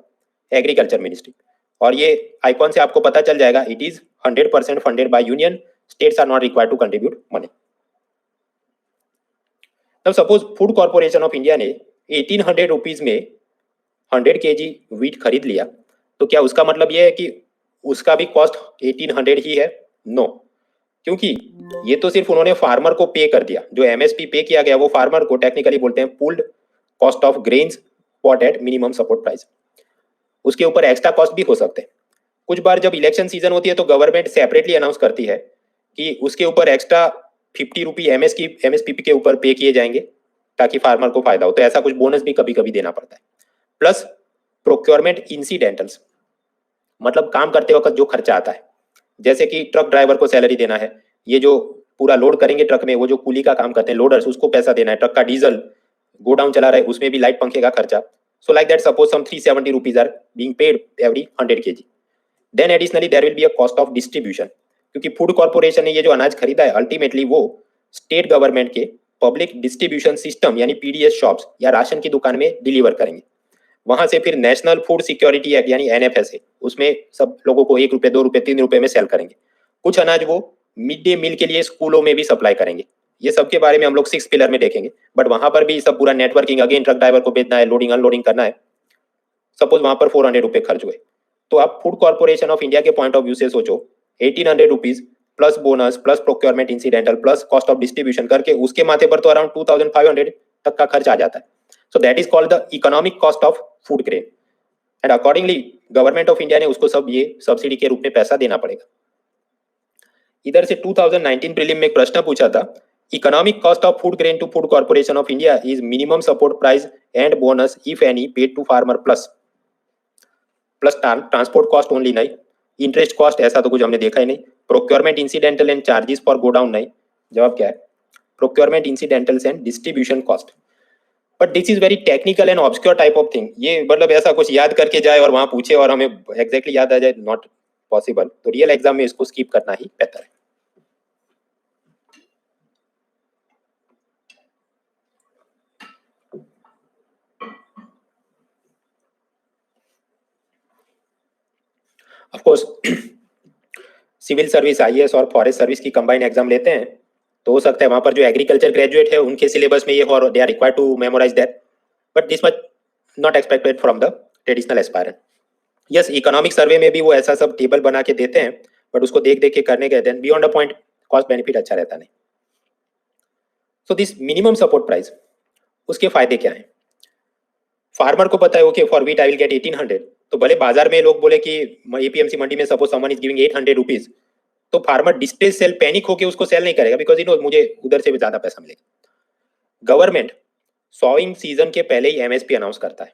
Agriculture ministry. और ये आइकॉन से आपको पता चल जाएगा, it is 100% funded by union, states are not required to contribute money. अब suppose food corporation of India ने 1800 रुपीज में 100 kg वीट खरीद लिया, तो क्या उसका मतलब यह है कि उसका भी कॉस्ट 1800 ही है? नो, क्योंकि ये तो सिर्फ उन्होंने फार्मर को पे कर दिया। जो MSP पे किया गया वो फार्मर को टेक्निकली बोलते हैं pooled cost of grains bought at minimum support price. उसके ऊपर एक्स्ट्रा कॉस्ट भी हो सकते हैं। कुछ बार जब इलेक्शन सीजन होती है तो गवर्नमेंट सेपरेटली अनाउंस करती है कि उसके ऊपर एक्स्ट्रा 50 रुपी MSP के ऊपर पे किए जाएंगे ताकि फार्मर को फायदा हो, तो ऐसा कुछ बोनस भी कभी कभी देना पड़ता है। प्लस प्रोक्योरमेंट इंसिडेंटल्स, मतलब काम करते वक्त जो खर्चा आता है, जैसे कि ट्रक ड्राइवर को सैलरी देना है, ये जो पूरा लोड करेंगे ट्रक में, वो जो कूली का काम करते हैं लोडर्स, उसको पैसा देना है, ट्रक का डीजल गोडाउन चला रहा है उसमें भी लाइट पंखे का खर्चा। So like that suppose some 370 rupees are being paid every 100 kg। Then additionally there will be a cost of distribution, क्योंकि फूड कॉर्पोरेशन ने ये जो अनाज खरीदा है अल्टीमेटली वो स्टेट गवर्नमेंट के पब्लिक डिस्ट्रीब्यूशन सिस्टम यानी PDS शॉप्स या राशन की दुकान में डिलीवर करेंगे। वहां से फिर नेशनल फूड सिक्योरिटी एक्ट यानी NFS है, उसमें सब लोगों को 1 रुपए 2 रुपए 3 रुपए में सेल करेंगे। कुछ अनाज वो मिड डे मील के लिए स्कूलों में भी सप्लाई करेंगे। ये सब के बारे में हम लोग 6 पिलर में देखेंगे, बट वहां पर भी सब पूरा नेटवर्किंग, अगेन ट्रक ड्राइवर को भेजना है, लोडिंग अनलोडिंग करना है। सपोज वहां पर 400 रुपए खर्च हुए, तो आप फूड कॉर्पोरेशन ऑफ इंडिया के पॉइंट ऑफ व्यू से सोचो, 1800 rupees plus bonus plus procurement incidental plus cost of distribution करके उसके माथे पर तो अराउंड 2500 तक का खर्च आ जाता है। So that is called the economic cost of food grain, and accordingly government of India ने उसको सब ये सब्सिडी के रूप में पैसा देना पड़ेगा। इधर से 2019 प्रीलिम में एक प्रश्न पूछा था, economic cost of food grain to food corporation of India is minimum support price and bonus if any paid to farmer plus transport cost only, नहीं इंटरेस्ट कॉस्ट ऐसा तो कुछ हमने देखा ही नहीं, procurement incidental and charges for godown नहीं। जवाब क्या है? Procurement incidentals and distribution cost. But this is very technical and obscure type of thing, ये मतलब ऐसा कुछ याद करके जाए और वहां पूछे और हमें एग्जैक्टली याद आ जाए, नॉट पॉसिबल। तो रियल एग्जाम में इसको स्किप करना ही बेहतर है। Of course civil service, IAS और फॉरेस्ट सर्विस की कंबाइंड एग्जाम लेते हैं तो हो सकता है वहां पर जो एग्रीकल्चर ग्रेजुएट है उनके सिलेबस में ये हो और they are required to memorise that, but this much not expected from the traditional aspirant. Yes, economic survey में भी वो ऐसा सब टेबल बना के देते हैं, बट उसको देख देख के करने के then beyond a point cost benefit अच्छा रहता नहीं। So this minimum support price, उसके फायदे क्या हैं? फार्मर को पता है okay for wheat I will get 1800, तो भले बाजार में लोग बोले कि APMC मंडी में suppose someone is giving 800 rupees, तो फार्मर डिस्ट्रेस सेल, पैनिक होके उसको सेल नहीं करेगा बिकॉज यू नो मुझे उधर से भी ज्यादा पैसा मिलेगा। गवर्नमेंट सॉइंग सीजन के पहले ही MSP अनाउंस करता है,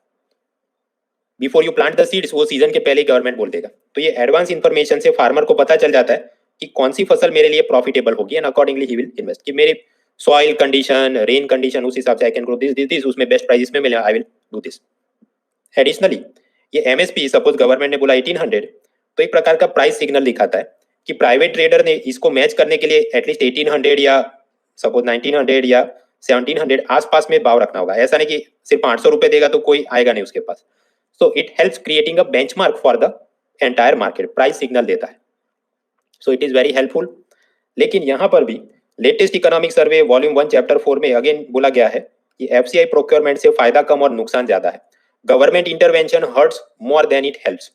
before you plant the seeds वो सीजन के पहले ही गवर्नमेंट बोल देगा। तो ये एडवांस इन्फॉर्मेशन से फार्मर को पता चल जाता है कि कौन सी फसल मेरे लिए प्रॉफिटेबल होगी, and accordingly he will invest कि मेरे सॉइल कंडीशन, रेन कंडीशन, उस हिसाब से आई कैन ग्रो दिस, उसमें बेस्ट प्राइस में मिलेगा, I will do this. Additionally ये MSP सपोज गवर्नमेंट ने बोला 1800, तो एक प्रकार का प्राइस सिग्नल दिखाता है कि प्राइवेट ट्रेडर ने इसको मैच करने के लिए एटलीस्ट 1800 या सपोज 1900 या 1700 आसपास में भाव रखना होगा। ऐसा नहीं कि सिर्फ 500 रुपए देगा तो कोई आएगा नहीं उसके पास। So it helps creating a benchmark for the entire market, price signal देता है। So it is very helpful. लेकिन यहाँ पर भी latest economic survey volume 1 chapter 4 में अगेन बोला गया है कि FCI प्रोक्योरमेंट से फायदा कम और नुकसान ज्यादा है। Government intervention hurts more than it helps.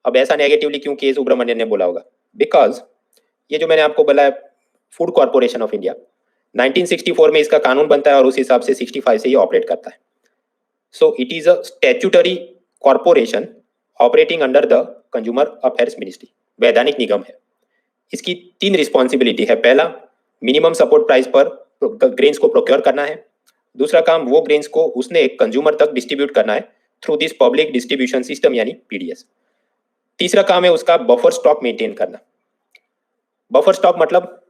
अब ऐसा नेगेटिवली क्यों के सुब्रमण्यन ने बोला होगा? बिकॉज ये जो मैंने आपको बोला फूड कॉर्पोरेशन ऑफ इंडिया 1964 में इसका कानून बनता है और उस हिसाब से 65 से ये ऑपरेट करता है। So it is a statutory corporation operating under the consumer affairs ministry, वैधानिक निगम है। इसकी 3 रिस्पॉन्सिबिलिटी है। पहला, मिनिमम सपोर्ट प्राइस पर ग्रेन्स को प्रोक्योर करना है। दूसरा काम वो ग्रेन्स को उसने कंज्यूमर तक डिस्ट्रीब्यूट करना है through this public distribution system यानी पीडीएस। तीसरा काम है उसका बफर स्टॉक मेंटेन करना। बफर स्टॉक मतलब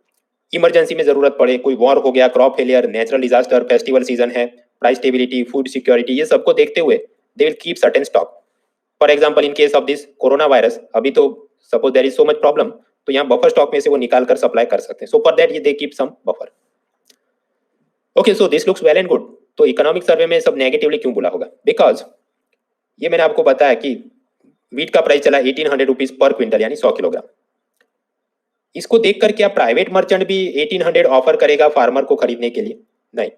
इमरजेंसी में जरूरत पड़े, कोई वॉर हो गया, crop failure, natural disaster, festival season है, प्राइस स्टेबिलिटी, फूड सिक्योरिटी, ये सबको देखते हुए they will keep certain stock. For example in case of this corona virus, अभी तो suppose there is so much problem, तो यहाँ बफर स्टॉक में से वो निकाल कर सप्लाई कर सकते हैं। सो फॉर दैट ये they keep some buffer. Okay, so this looks well and good. तो इकोनॉमिक सर्वे में सब नेगेटिवली क्यों बोला होगा? बिकॉज ये मैंने आपको बताया कि वीट का प्राइस चला 1800 रुपीज पर क्विंटल यानी 100 किलोग्राम। इसको देखकर क्या प्राइवेट मर्चेंट भी 1800 ऑफर करेगा फार्मर को खरीदने के लिए? नहीं।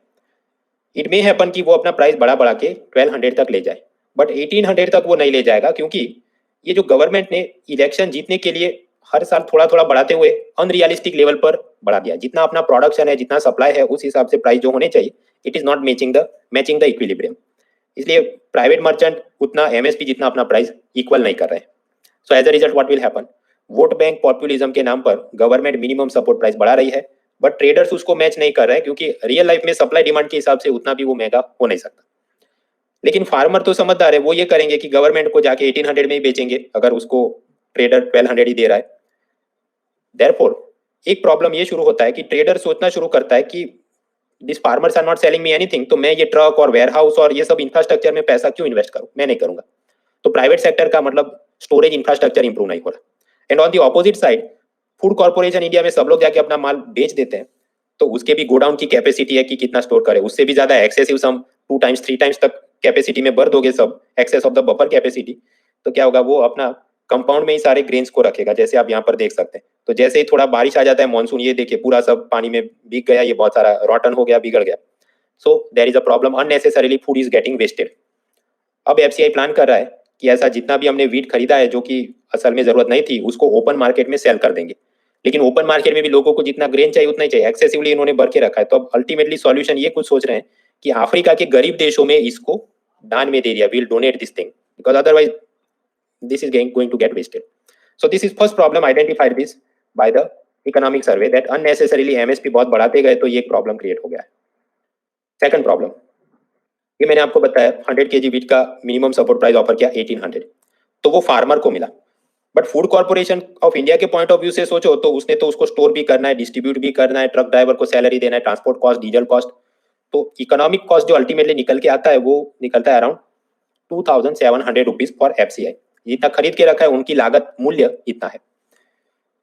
इट मे हैपन कि वो अपना प्राइस बढ़ा के 1200 तक ले जाए, बट 1800 तक वो नहीं ले जाएगा, क्योंकि ये जो गवर्नमेंट ने इलेक्शन जीतने के लिए हर साल थोड़ा थोड़ा बढ़ाते हुए अनरियलिस्टिक लेवल पर बढ़ा दिया। जितना अपना प्रोडक्शन है, जितना सप्लाई है, उस हिसाब से प्राइस जो होने चाहिए, it is not matching the equilibrium. इसलिए प्राइवेट मर्चेंट उतना एमएसपी जितना अपना प्राइस इक्वल नहीं कर रहे हैं। So as a result what will happen? Vote bank populism के नाम पर गवर्नमेंट मिनिमम सपोर्ट प्राइस बढ़ा रही है, बट ट्रेडर्स उसको मैच नहीं कर रहे हैं, क्योंकि रियल लाइफ में सप्लाई डिमांड के हिसाब से उतना भी वो महंगा हो नहीं सकता। लेकिन फार्मर तो समझदार है, वो ये करेंगे कि गवर्नमेंट को जाके 1800 में ही बेचेंगे अगर उसको ट्रेडर 1200 ही दे रहा है। देयरफॉर एक प्रॉब्लम ये शुरू होता है कि ट्रेडर सोचना शुरू करता है कि this farmers are not selling me anything, तो मैं ये ट्रक और वेयरहाउस और ये सब इंफ्रास्ट्रक्चर में पैसा क्यों इन्वेस्ट करूं? मैं नहीं करूंगा। तो प्राइवेट सेक्टर का मतलब स्टोरेज इंफ्रास्ट्रक्चर इंप्रूव नहीं हो रहा। And on the opposite side, food corporation India में सब लोग जाके अपना माल बेच देते हैं, तो उसके भी गोडाउन की कैपेसिटी है कि कितना स्टोर करे, उससे भी ज्यादा एक्सेसिव सम 2 टाइम्स 3 टाइम्स तक कैपेसिटी में भर दोगे सब excess of the buffer capacity, तो क्या होगा? वो अपना कंपाउंड में ही सारे ग्रेन्स को रखेगा, जैसे आप यहाँ पर देख सकते हैं। तो जैसे ही थोड़ा बारिश आ जाता है, मानसून, ये देखिए पूरा सब पानी में भीग गया, ये बहुत सारा रॉटन हो गया, बिगड़ गया। So there is a problem, unnecessarily food is getting wasted. अब एफसीआई प्लान कर रहा है कि ऐसा जितना भी हमने वीट खरीदा है जो कि असल में जरूरत नहीं थी, उसको ओपन मार्केट में सेल कर देंगे। लेकिन ओपन मार्केट में भी लोगों को जितना ग्रेन चाहिए उतना ही चाहिए, एक्सेसिवली इन्होंने भर के रखा है। तो अब अल्टीमेटली सॉल्यूशन ये कुछ सोच रहे हैं कि अफ्रीका के गरीब देशों में इसको दान में दे दिया, will donate this thing, because otherwise this is going to get wasted. So this is first problem identified this by the economic survey, that unnecessarily MSP बहुत बढ़ाते गए तो ये एक प्रॉब्लम क्रिएट हो गया है। सेकंड प्रॉब्लम, ये मैंने आपको बताया 100 kg वीट का मिनिमम सपोर्ट प्राइस ऑफर किया 1800, तो वो फार्मर को मिला। But food corporation of India के पॉइंट ऑफ व्यू से सोचो तो उसने तो उसको स्टोर भी करना है, डिस्ट्रीब्यूट भी करना है, ट्रक ड्राइवर को सैलरी देना है, ट्रांसपोर्ट कॉस्ट, डीजल कॉस्ट। तो इकोनॉमिक कॉस्ट जो अल्टीमेटली निकल के आता है वो निकलता है अराउंड 2700 रुपीज फॉर एफसीआई। जितना खरीद के रखा है उनकी लागत मूल्य इतना है।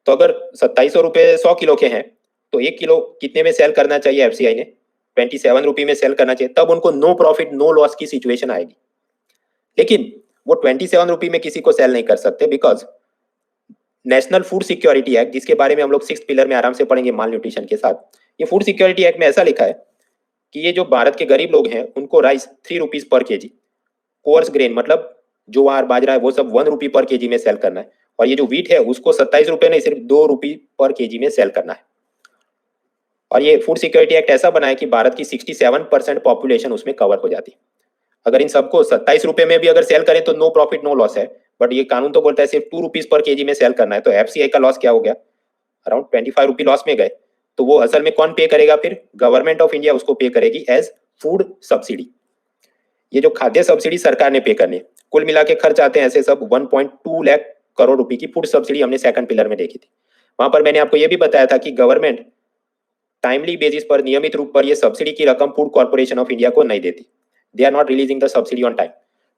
तो अगर 2700 रुपए 100 किलो के हैं, तो 1 किलो कितने में सेल करना चाहिए? एफसीआई ने 27 रुपये में सेल करना चाहिए, तब उनको नो प्रॉफिट नो लॉस की सिचुएशन आएगी। लेकिन वो 27 रुपये में किसी को सेल नहीं कर सकते, because national Food Security act, जिसके बारे में हम लोग 6th पिलर में आराम से पढ़ेंगे माल न्यूट्रिशन के साथ, ये फूड सिक्योरिटी एक्ट में ऐसा लिखा है कि ये जो भारत के गरीब लोग हैं उनको rice 3 rupees per KG, coarse grain मतलब ज्वार बाजरा है वो सब 1 रुपी पर केजी में सेल करना है, और ये जो वीट है उसको 27 रुपए नहीं सिर्फ 2 रुपी पर केजी में सेल करना है। और ये फूड सिक्योरिटी एक्ट ऐसा बना है कि भारत की 67% पॉपुलेशन उसमें कवर हो जाती है। अगर इन सबको 27 रुपए में भी अगर सेल करें तो नो प्रॉफिट नो लॉस है, बट ये कानून तो बोलता है सिर्फ 2 रुपीज पर केजी में सेल करना है। तो एफसीआई का लॉस क्या हो गया? अराउंड 25 रुपी लॉस में गए। तो वो असल में कौन पे करेगा? फिर गवर्नमेंट ऑफ इंडिया उसको पे करेगी एज फूड सब्सिडी। ये जो खाद्य सब्सिडी सरकार ने पे करनी है, कुल मिला के खर्च आते हैं ऐसे सब 1.2 लाख करोड़ रुपए की फूड सब्सिडी हमने सेकंड पिलर में देखी थी। वहां पर मैंने आपको ये भी बताया था कि गवर्नमेंट टाइमली बेसिस पर, नियमित रूप पर ये सब्सिडी की रकम फूड कॉर्पोरेशन ऑफ इंडिया को नहीं देती। They are not releasing the subsidy on time.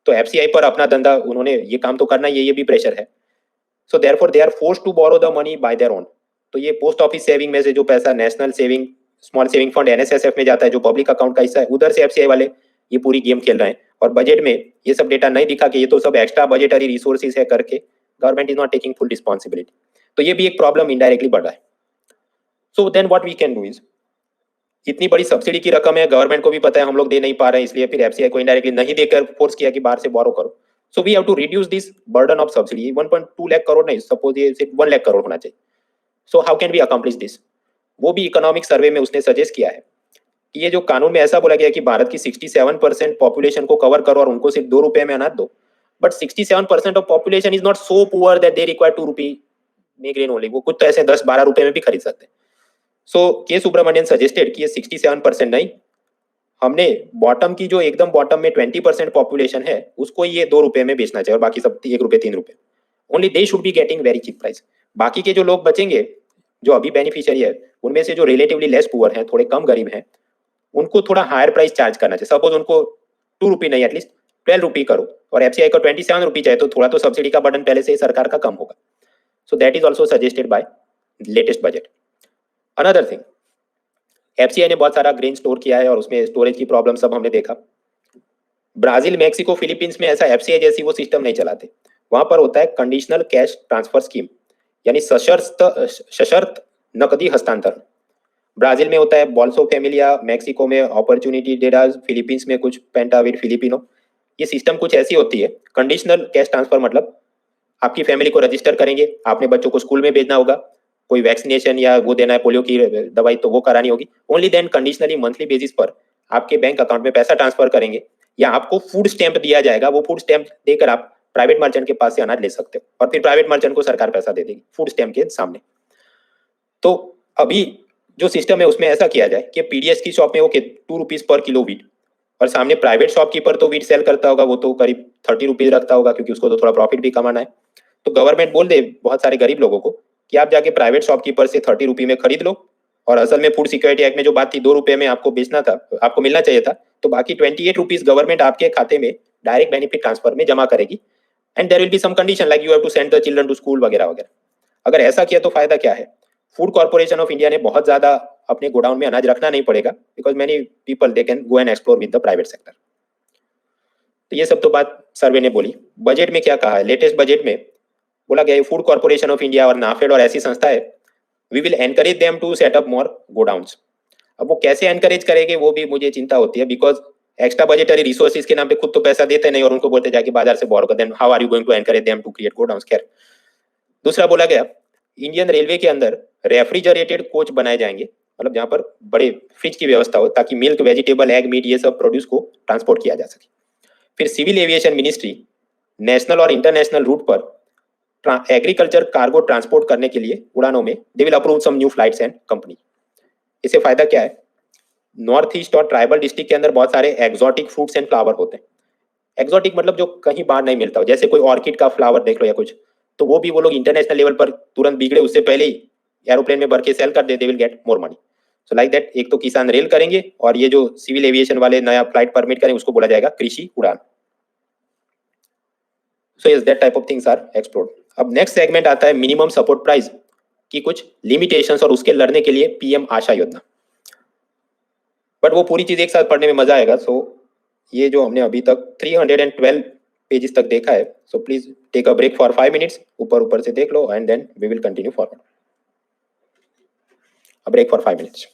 तो एफसीआई पर अपना धंधा, उन्होंने ये काम तो करना, ये भी प्रेशर है। So therefore they are forced to borrow the money by their own. तो ये पोस्ट ऑफिस सेविंग में से जो पैसा national saving small saving fund NSSF में जाता है, जो पब्लिक अकाउंट का हिस्सा है, उधर से एफसीआई वाले ये पूरी गेम खेल रहे हैं। और बजट में ये सब डेटा नहीं दिखा कि ये तो सब एक्स्ट्रा बजटरी रिसोर्सेज है करके government is not taking full responsibility. तो ये भी एक प्रॉब्लम इनडायरेक्टली बढ़ रहा है। So then what we can do is, इतनी बड़ी सब्सिडी की रकम है, गवर्नमेंट को भी पता है हम लोग दे नहीं पा रहे हैं, इसलिए फिर एफसीआई को इनडायरेक्टली नहीं देकर फोर्स किया कि बाहर से बोरो करो। So we have to reduce this burden of subsidy. 1.2 lakh crore नहीं, सपोज ये सिर्फ 1 लाख करोड़ होना चाहिए। So how can we accomplish this? वो भी इकोनॉमिक सर्वे में उसने सजेस्ट किया है कि ये जो कानून में ऐसा बोला गया कि भारत की 67% पॉपुलेशन को कवर करो और उनको सिर्फ 2 रुपए में अनाज दो, but 67% of population is not so poor that they require 2 रुपी में ग्रेन ओनली। वो कुछ तो ऐसे 10-12 रुपए में भी खरीद सकते हैं। सो के सुब्रमण्यन सजेस्टेड कि ये 67% नहीं, हमने बॉटम की जो एकदम बॉटम में 20% पॉपुलेशन है उसको ये 2 रुपए में बेचना चाहिए और बाकी सब 1 रुपए 3 रुपए। Only they should be getting very cheap price. बाकी के जो लोग बचेंगे जो अभी बेनिफिशियरी है उनमें से जो रिलेटिवली लेस पुअर हैं, थोड़े कम गरीब हैं, उनको थोड़ा हायर प्राइस चार्ज करना चाहिए। सपोज उनको 2 रुपी नहीं एटलीस्ट 12 रुपी करो और एफसीआई को 27 रुपी चाहिए तो थोड़ा तो सब्सिडी का बर्डन पहले से ही सरकार का कम होगा। So that is also suggested by latest budget. Another thing, FCI ने बहुत सारा ग्रेन स्टोर किया है और उसमें स्टोरेज की प्रॉब्लम सब हमने देखा। ब्राजील, मैक्सिको, फिलीपींस में ऐसा एफसीआई जैसी वो सिस्टम नहीं चलाते। वहां पर होता है कंडीशनल कैश ट्रांसफर स्कीम, यानी सशर्त नकदी हस्तांतरण। ब्राजील में होता है बॉल्सो फैमिलिया, मैक्सिको में अपॉर्चुनिटी डेडाज, फिलीपींस में कुछ पेंटाविड फिलिपिनो। ये सिस्टम कुछ ऐसी होती है। कंडीशनल कैश ट्रांसफर मतलब आपकी फैमिली को रजिस्टर करेंगे, आपने बच्चों को स्कूल में भेजना होगा, कोई वैक्सीनेशन या वो देना है पोलियो की दवाई तो वो करानी होगी, only then conditionally monthly basis पर आपके बैंक अकाउंट में पैसा ट्रांसफर करेंगे या आपको फूड स्टैंप दिया जाएगा। वो फूड स्टैंप देकर आप प्राइवेट मर्चेंट के पास से अनाज ले सकते हो और फिर प्राइवेट मर्चेंट को सरकार पैसा दे देगी फूड स्टैंप के सामने। तो अभी जो सिस्टम है उसमें ऐसा किया जाए कि पीडीएस की शॉप में वो 2 रुपीज पर किलो वीट और सामने प्राइवेट शॉपकीपर तो वीट सेल करता होगा, वो तो करीब 30 रुपीज रखता होगा क्योंकि उसको तो थोड़ा प्रॉफिट भी कमाना है। तो गवर्नमेंट बोल दे बहुत सारे गरीब लोगों को कि आप जाके प्राइवेट शॉपकीपर से 30 रुपये में खरीद लो और असल में फूड सिक्योरिटी एक्ट में जो बात थी 2 रुपए में आपको बेचना था, आपको मिलना चाहिए था, तो बाकी 28 रुपीज गवर्नमेंट आपके खाते में डायरेक्ट बेनिफिट ट्रांसफर में जमा करेगी and there will be some condition like you have to send the children to school वगैरह वगैरह। अगर ऐसा किया तो फायदा क्या है? फूड कॉर्पोरेशन ऑफ इंडिया ने बहुत ज्यादा अपने गोडाउन में अनाज रखना नहीं पड़ेगा because many people they can go and explore with the private sector. तो ये सब तो बात सर्वे ने बोली। बजट में क्या कहा है? लेटेस्ट बजट में बोला गया फूड कॉर्पोरेशन ऑफ इंडिया और नाफेड और ऐसी संस्थाएं, we will encourage them to set up more godowns. अब वो कैसे एनकरेज करेंगे वो भी मुझे चिंता होती है बिकॉज एक्स्ट्रा बजटरी रिसोर्सेज के नाम पे खुद तो पैसा देते नहीं और उनको बोलते जाके बाजार से बोरो कर, then how are you going to encourage them to create godowns? खैर, दूसरा बोला गया इंडियन रेलवे के अंदर रेफ्रिजरेटेड कोच बनाए जाएंगे, मतलब जहां पर बड़े फ्रिज की व्यवस्था हो ताकि मिल्क, वेजिटेबल, एग, मीट ये सब प्रोड्यूस को ट्रांसपोर्ट किया जा सके। फिर सिविल एविएशन मिनिस्ट्री नेशनल और इंटरनेशनल रूट पर एग्रीकल्चर कार्गो ट्रांसपोर्ट करने के लिए उड़ानों में they will approve some new flights and company. इससे फायदा क्या है? नॉर्थ ईस्ट और ट्राइबल डिस्ट्रिक्ट के अंदर बहुत सारे एक्सोटिक फ्रूट्स एंड फ्लावर होते हैं। एक्सोटिक मतलब जो कहीं बाहर नहीं मिलता हो, जैसे कोई ऑर्किड का फ्लावर देख लो या कुछ, तो वो भी वो लोग इंटरनेशनल लेवल पर तुरंत बिगड़े उससे पहले ही एरोप्लेन में भर के सेल कर दे, they will get more money. So like that एक तो किसान रेल करेंगे और ये जो सिविल एविएशन वाले नया फ्लाइट परमिट करेंगे उसको बोला जाएगा Krishi Udan. So yes, that type of things are explored. अब नेक्स्ट सेगमेंट आता है मिनिमम सपोर्ट प्राइस की कुछ लिमिटेशंस और उसके लड़ने के लिए पीएम आशा योजना। बट वो पूरी चीज एक साथ पढ़ने में मजा आएगा। सो ये जो हमने अभी तक 312 पेजेस तक देखा है, so please take a break for 5 minutes, ऊपर ऊपर से देख लो and then we will continue forward. A break for 5 minutes.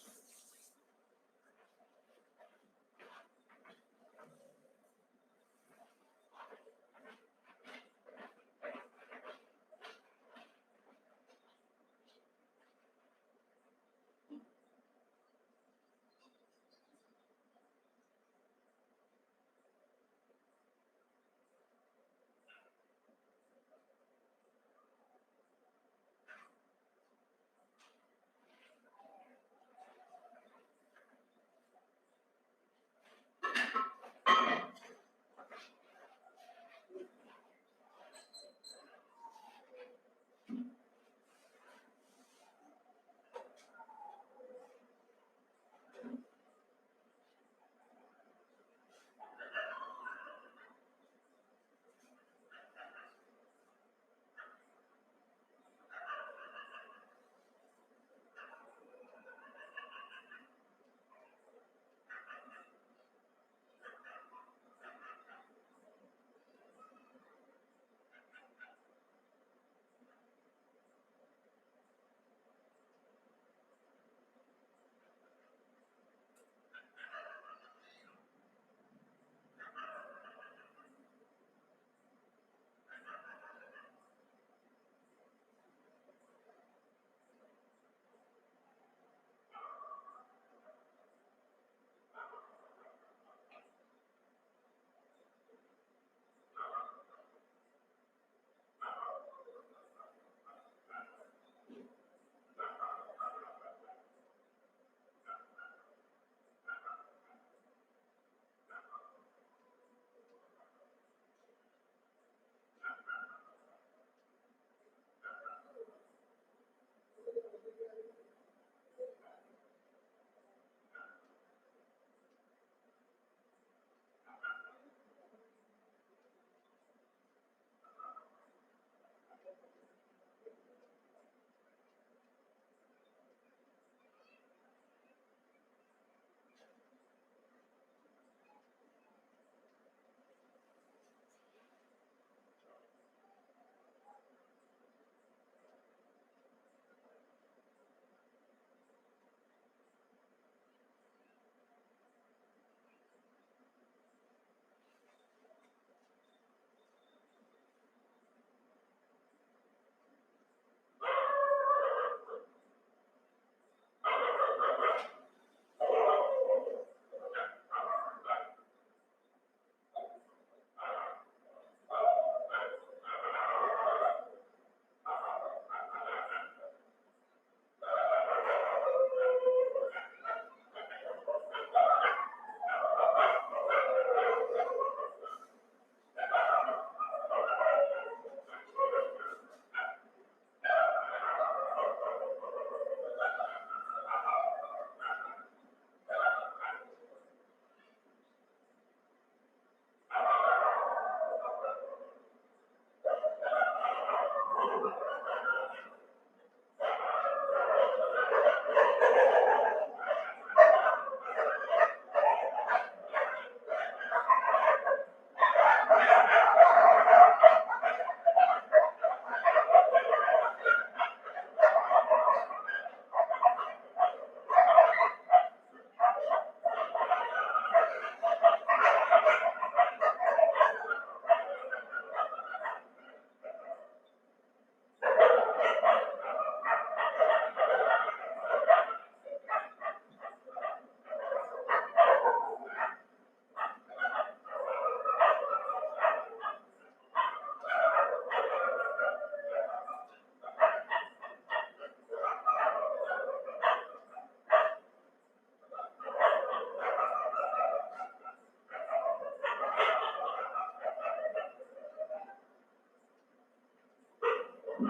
So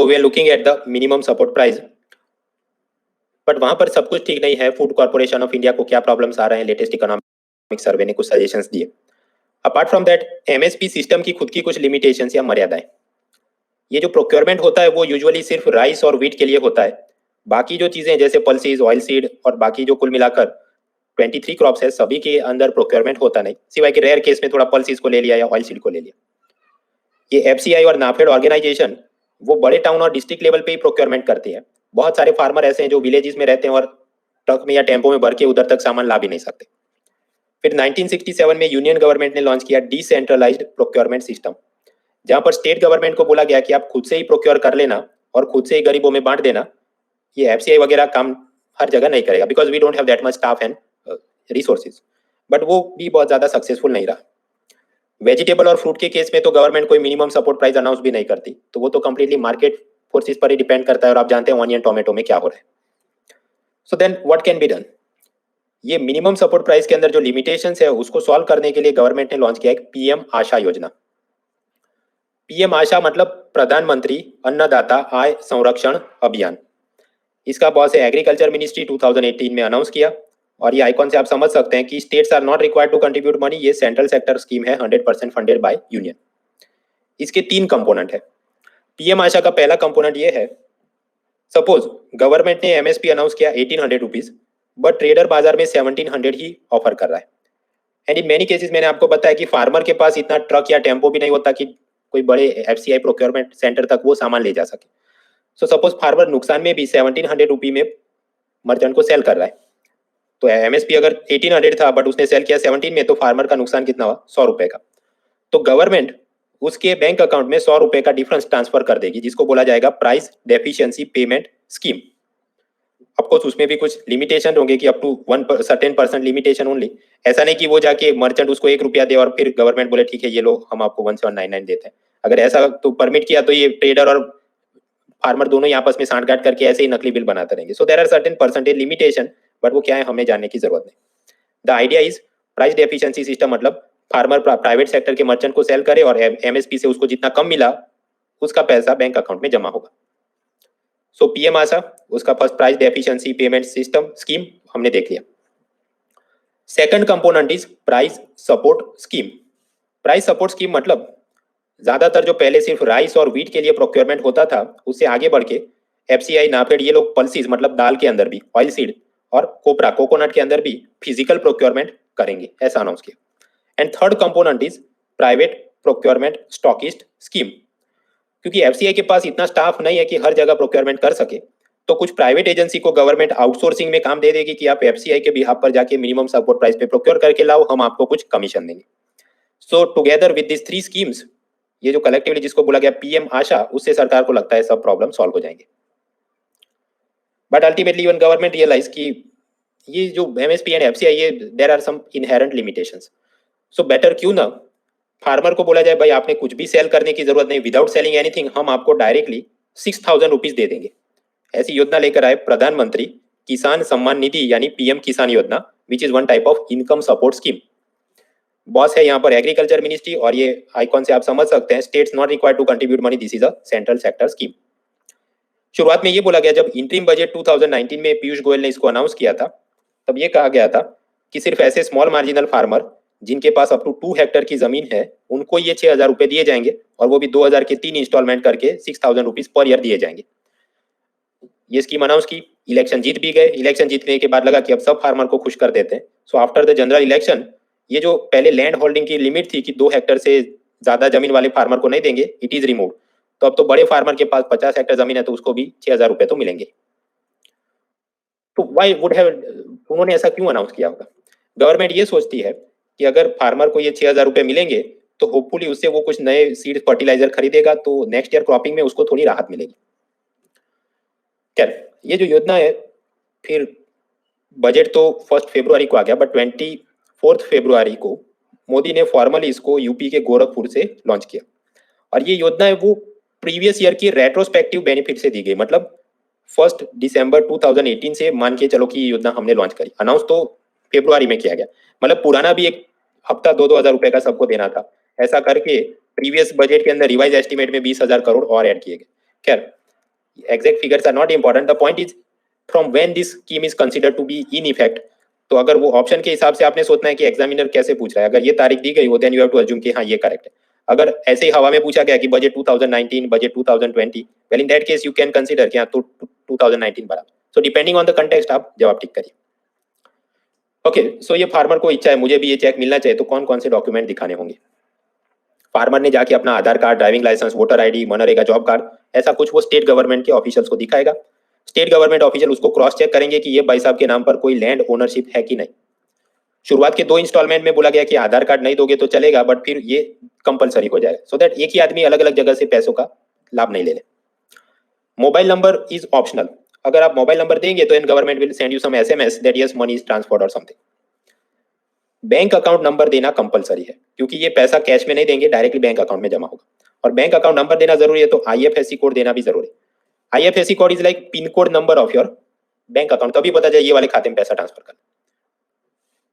we are looking at the minimum support price, but वहां पर सब कुछ ठीक नहीं है। फूड कॉर्पोरेशन ऑफ इंडिया को क्या प्रॉब्लम्स आ रहे हैं, लेटेस्ट इकोनॉमिक सर्वे ने कुछ सजेशंस दिए। Apart from that MSP system की खुद की कुछ लिमिटेशंस या मर्यादाएं। ये जो प्रोक्योरमेंट होता है वो यूजुअली सिर्फ राइस और व्हीट के लिए होता है। बाकी जो चीजें जैसे पल्सीज, ऑयल सीड और बाकी जो कुल मिलाकर 23 क्रॉप्स है, सभी के अंदर प्रोक्योरमेंट होता नहीं, सिवाय कि रेयर केस में थोड़ा पल्सीज को ले लिया या ऑयल सीड को ले लिया। ये एफसीआई और नाफेड ऑर्गेनाइजेशन वो बड़े टाउन और डिस्ट्रिक्ट लेवल पे ही प्रोक्योरमेंट करती है। बहुत सारे फार्मर ऐसे हैं जो विलेजेस में रहते हैं और ट्रक में या टेम्पो में भर के उधर तक सामान ला भी नहीं सकते। फिर 1967 में यूनियन गवर्नमेंट ने लॉन्च किया डिसेंट्रलाइज्ड प्रोक्योरमेंट सिस्टम, जहां पर स्टेट गवर्नमेंट को बोला गया कि आप खुद से ही प्रोक्योर कर लेना और खुद से ही गरीबों में बांट देना। ये एफसीआई वगैरह काम हर जगह नहीं करेगा, because we don't have that much staff and resources. But वो भी बहुत ज्यादा सक्सेसफुल नहीं रहा। वेजिटेबल और फ्रूट के केस में तो गवर्नमेंट कोई मिनिमम सपोर्ट प्राइस अनाउंस भी नहीं करती, तो वो तो कंप्लीटली मार्केट फोर्सेस पर ही डिपेंड करता है, और आप जानते हैं ऑनियन टोमेटो में क्या हो रहा है। So then what can be done? ये मिनिमम सपोर्ट प्राइस के अंदर जो लिमिटेशंस है उसको सॉल्व करने के लिए गवर्नमेंट ने लॉन्च किया एक पीएम आशा योजना। पीएम आशा मतलब प्रधानमंत्री अन्नदाता आय संरक्षण अभियान। इसका बॉस है एग्रीकल्चर मिनिस्ट्री, 2018 में अनाउंस किया। और ये आइकॉन से आप समझ सकते हैं कि states are not required to contribute money. ये सेंट्रल सेक्टर स्कीम है, 100% फंडेड बाय यूनियन। इसके 3 कंपोनेंट है। पीएम आशा का पहला कंपोनेंट ये है, सपोज गवर्नमेंट ने एमएसपी अनाउंस किया 1800 रुपीज, बट ट्रेडर बाजार में 1700 ही ऑफर कर रहा है। एंड इन मेनी केसेस मैंने आपको बताया कि फार्मर के पास इतना ट्रक या टेम्पो भी नहीं होता कि कोई बड़े एफसीआई प्रोक्योरमेंट सेंटर तक वो सामान ले जा सके। सो सपोज फार्मर नुकसान में भी 1700 रुपी में मर्चेंट को सेल कर रहा है, तो एमएसपी अगर 1800 था बट उसने सेल किया 17 में, तो फार्मर का नुकसान कितना हुआ? 100 रुपए का। तो गवर्नमेंट उसके बैंक अकाउंट में 100 रुपए का डिफरेंस ट्रांसफर कर देगी, जिसको बोला जाएगा price deficiency payment scheme. Of course उसमें भी कुछ लिमिटेशन होंगे कि अप टू 1% लिमिटेशन ओनली। ऐसा नहीं कि वो जाके मर्चेंट उसको 1 रुपया दे और फिर गवर्नमेंट बोले ठीक है ये लो हम आपको 1799 देते हैं। अगर ऐसा तो परमिट किया तो ये ट्रेडर और फार्मर दोनों ही आपस में सांठगांठ करके ऐसे ही नकली बिल बनाते रहेंगे। So there are certain percentage limitation, but वो क्या है हमें जानने की जरूरत नहीं। The idea is price deficiency system, मतलब फार्मर प्राइवेट सेक्टर के मर्चेंट को सेल करे और एमएसपी से उसको जितना कम मिला उसका पैसा बैंक अकाउंट में जमा होगा। सो पीएम आशा उसका first price deficiency payment system scheme हमने देख लिया। Second component is price support scheme. Price support scheme मतलब ज्यादातर जो पहले सिर्फ राइस और व्हीट के लिए प्रोक्योरमेंट होता था, उससे आगे बढ़ के एफसीआई, नाफेड ये लोग पल्सीज मतलब दाल के अंदर भी, ऑयल सीड और कोपरा कोकोनट के अंदर भी फिजिकल प्रोक्योरमेंट करेंगे, ऐसा अनाउंस किया। And third component is private procurement stockist scheme. क्योंकि एफसीआई के पास इतना स्टाफ नहीं है कि हर जगह प्रोक्योरमेंट कर सके, तो कुछ प्राइवेट एजेंसी को गवर्नमेंट आउटसोर्सिंग में काम दे देगी कि आप एफसीआई के बिहाफ पर जाके मिनिमम सपोर्ट प्राइस पे प्रोक्योर करके लाओ, हम आपको कुछ कमीशन देंगे। सो टुगेदर विद दिस 3 स्कीम्स, ये जो कलेक्टिवली जिसको बोला गया पीएम आशा, उससे सरकार को लगता है सब प्रॉब्लम सॉल्व हो जाएंगे। But ultimately one government realise कि ये जो एमएसपी एंड एफसीआई, ये there are some inherent limitations. So better क्यों ना फार्मर को बोला जाए भाई आपने कुछ भी सेल करने की जरूरत नहीं, विदाउट सेलिंग एनीथिंग हम आपको डायरेक्टली 6000 रुपीज दे देंगे। ऐसी योजना लेकर आए प्रधानमंत्री किसान सम्मान निधि यानी पीएम किसान योजना, which is one type of income support scheme. Boss है यहाँ पर एग्रीकल्चर मिनिस्ट्री, और ये आइकॉन से आप समझ सकते हैं states not required to contribute money, this is a central sector scheme. शुरुआत में ये बोला गया, जब इंटरिम बजट 2019 में पीयूष गोयल ने इसको अनाउंस किया था, तब ये कहा गया था कि सिर्फ ऐसे स्मॉल मार्जिनल फार्मर जिनके पास अप टू 2 हेक्टेयर की जमीन है उनको ये 6000 रुपए दिए जाएंगे, और वो भी 2000 के 3 इंस्टॉलमेंट करके 6000 रुपीज पर ईयर दिए जाएंगे। ये स्कीम अनाउंस की, इलेक्शन जीत भी गए। इलेक्शन जीतने के बाद लगा कि अब सब फार्मर को खुश कर देते हैं। So after the general election ये जो पहले लैंड होल्डिंग की लिमिट थी कि 2 हेक्टेयर से ज्यादा जमीन वाले फार्मर को नहीं देंगे, इट इज रिमूव। तो अब तो बड़े फार्मर के पास 50 हेक्टेयर जमीन है तो उसको भी 6,000 रुपए तो मिलेंगे। तो वाई वुड हैव, उन्होंने ऐसा क्यों अनाउंस किया होगा? गवर्नमेंट ये सोचती है कि अगर फार्मर को ये 6,000 रुपए मिलेंगे तो होपफुली उससे वो कुछ नए सीड फर्टिलाइजर खरीदेगा, तो नेक्स्ट ईयर क्रॉपिंग में उसको थोड़ी राहत मिलेगी। खैर, ये जो योजना है, फिर बजट तो 1 फरवरी को आ गया, बट 24 फरवरी को मोदी ने फॉर्मली इसको यूपी के गोरखपुर से लॉन्च किया। और ये योजना है वो प्रीवियस ईयर की रेट्रोस्पेक्टिव बेनिफिट से दी गई, मतलब 1 दिसंबर 2018 से मान के चलो कि ये योजना हमने लॉन्च करी, अनाउंस तो फरवरी में किया गया, मतलब पुराना भी एक हफ्ता 2-2 हजार रुपए का सबको देना था। ऐसा करके प्रीवियस बजट के अंदर रिवाइज एस्टिमेट में 20,000 करोड़ और ऐड किए गए। खैर, exact figures are not important, the point is from when this scheme is considered to be in effect. तो अगर वो ऑप्शन के हिसाब से आपने सोचना है कि एग्जामिनर कैसे पूछ रहा है, अगर ये तारीख दी गई हो then you have to assume कि हाँ ये करेक्ट है। अगर ऐसे ही हवा में पूछा गया कि budget 2019, budget 2020, well in that case you can consider कि हाँ तो 2019 बराबर। So depending on the context आप जवाब टिक करिए। ओके, सो ये फार्मर को इच्छा है मुझे भी ये चेक मिलना चाहिए, तो कौन कौन से डॉक्यूमेंट दिखाने होंगे? फार्मर ने जाके अपना Aadhaar card, driving licence, voter ID, MNREGA job card, ऐसा कुछ वो स्टेट गवर्नमेंट के ऑफिशियल्स को दिखाएगा। स्टेट गवर्नमेंट ऑफिशियल उसको क्रॉस चेक करेंगे कि ये भाई साहब के नाम पर कोई लैंड ओनरशिप है कि नहीं। शुरुआत के 2 इंस्टॉलमेंट में बोला गया कि आधार कार्ड नहीं दोगे तो चलेगा, बट फिर ये कंपलसरी हो जाएगा, सो दैट एक ही आदमी अलग अलग जगह से पैसों का लाभ नहीं ले ले। मोबाइल नंबर इज ऑप्शनल, अगर आप मोबाइल नंबर देंगे तो government will send you some SMS that yes money is transferred और समथिंग। बैंक अकाउंट नंबर देना कंपलसरी है, क्योंकि ये पैसा कैश में नहीं देंगे, डायरेक्टली बैंक अकाउंट में जमा होगा। और बैंक अकाउंट नंबर देना जरूरी है, तो आईएफएससी कोड देना भी जरूरी है। IFSC code is like pin code number of your bank account, तभी पता चले ये वाले खाते में पैसा ट्रांसफर करना।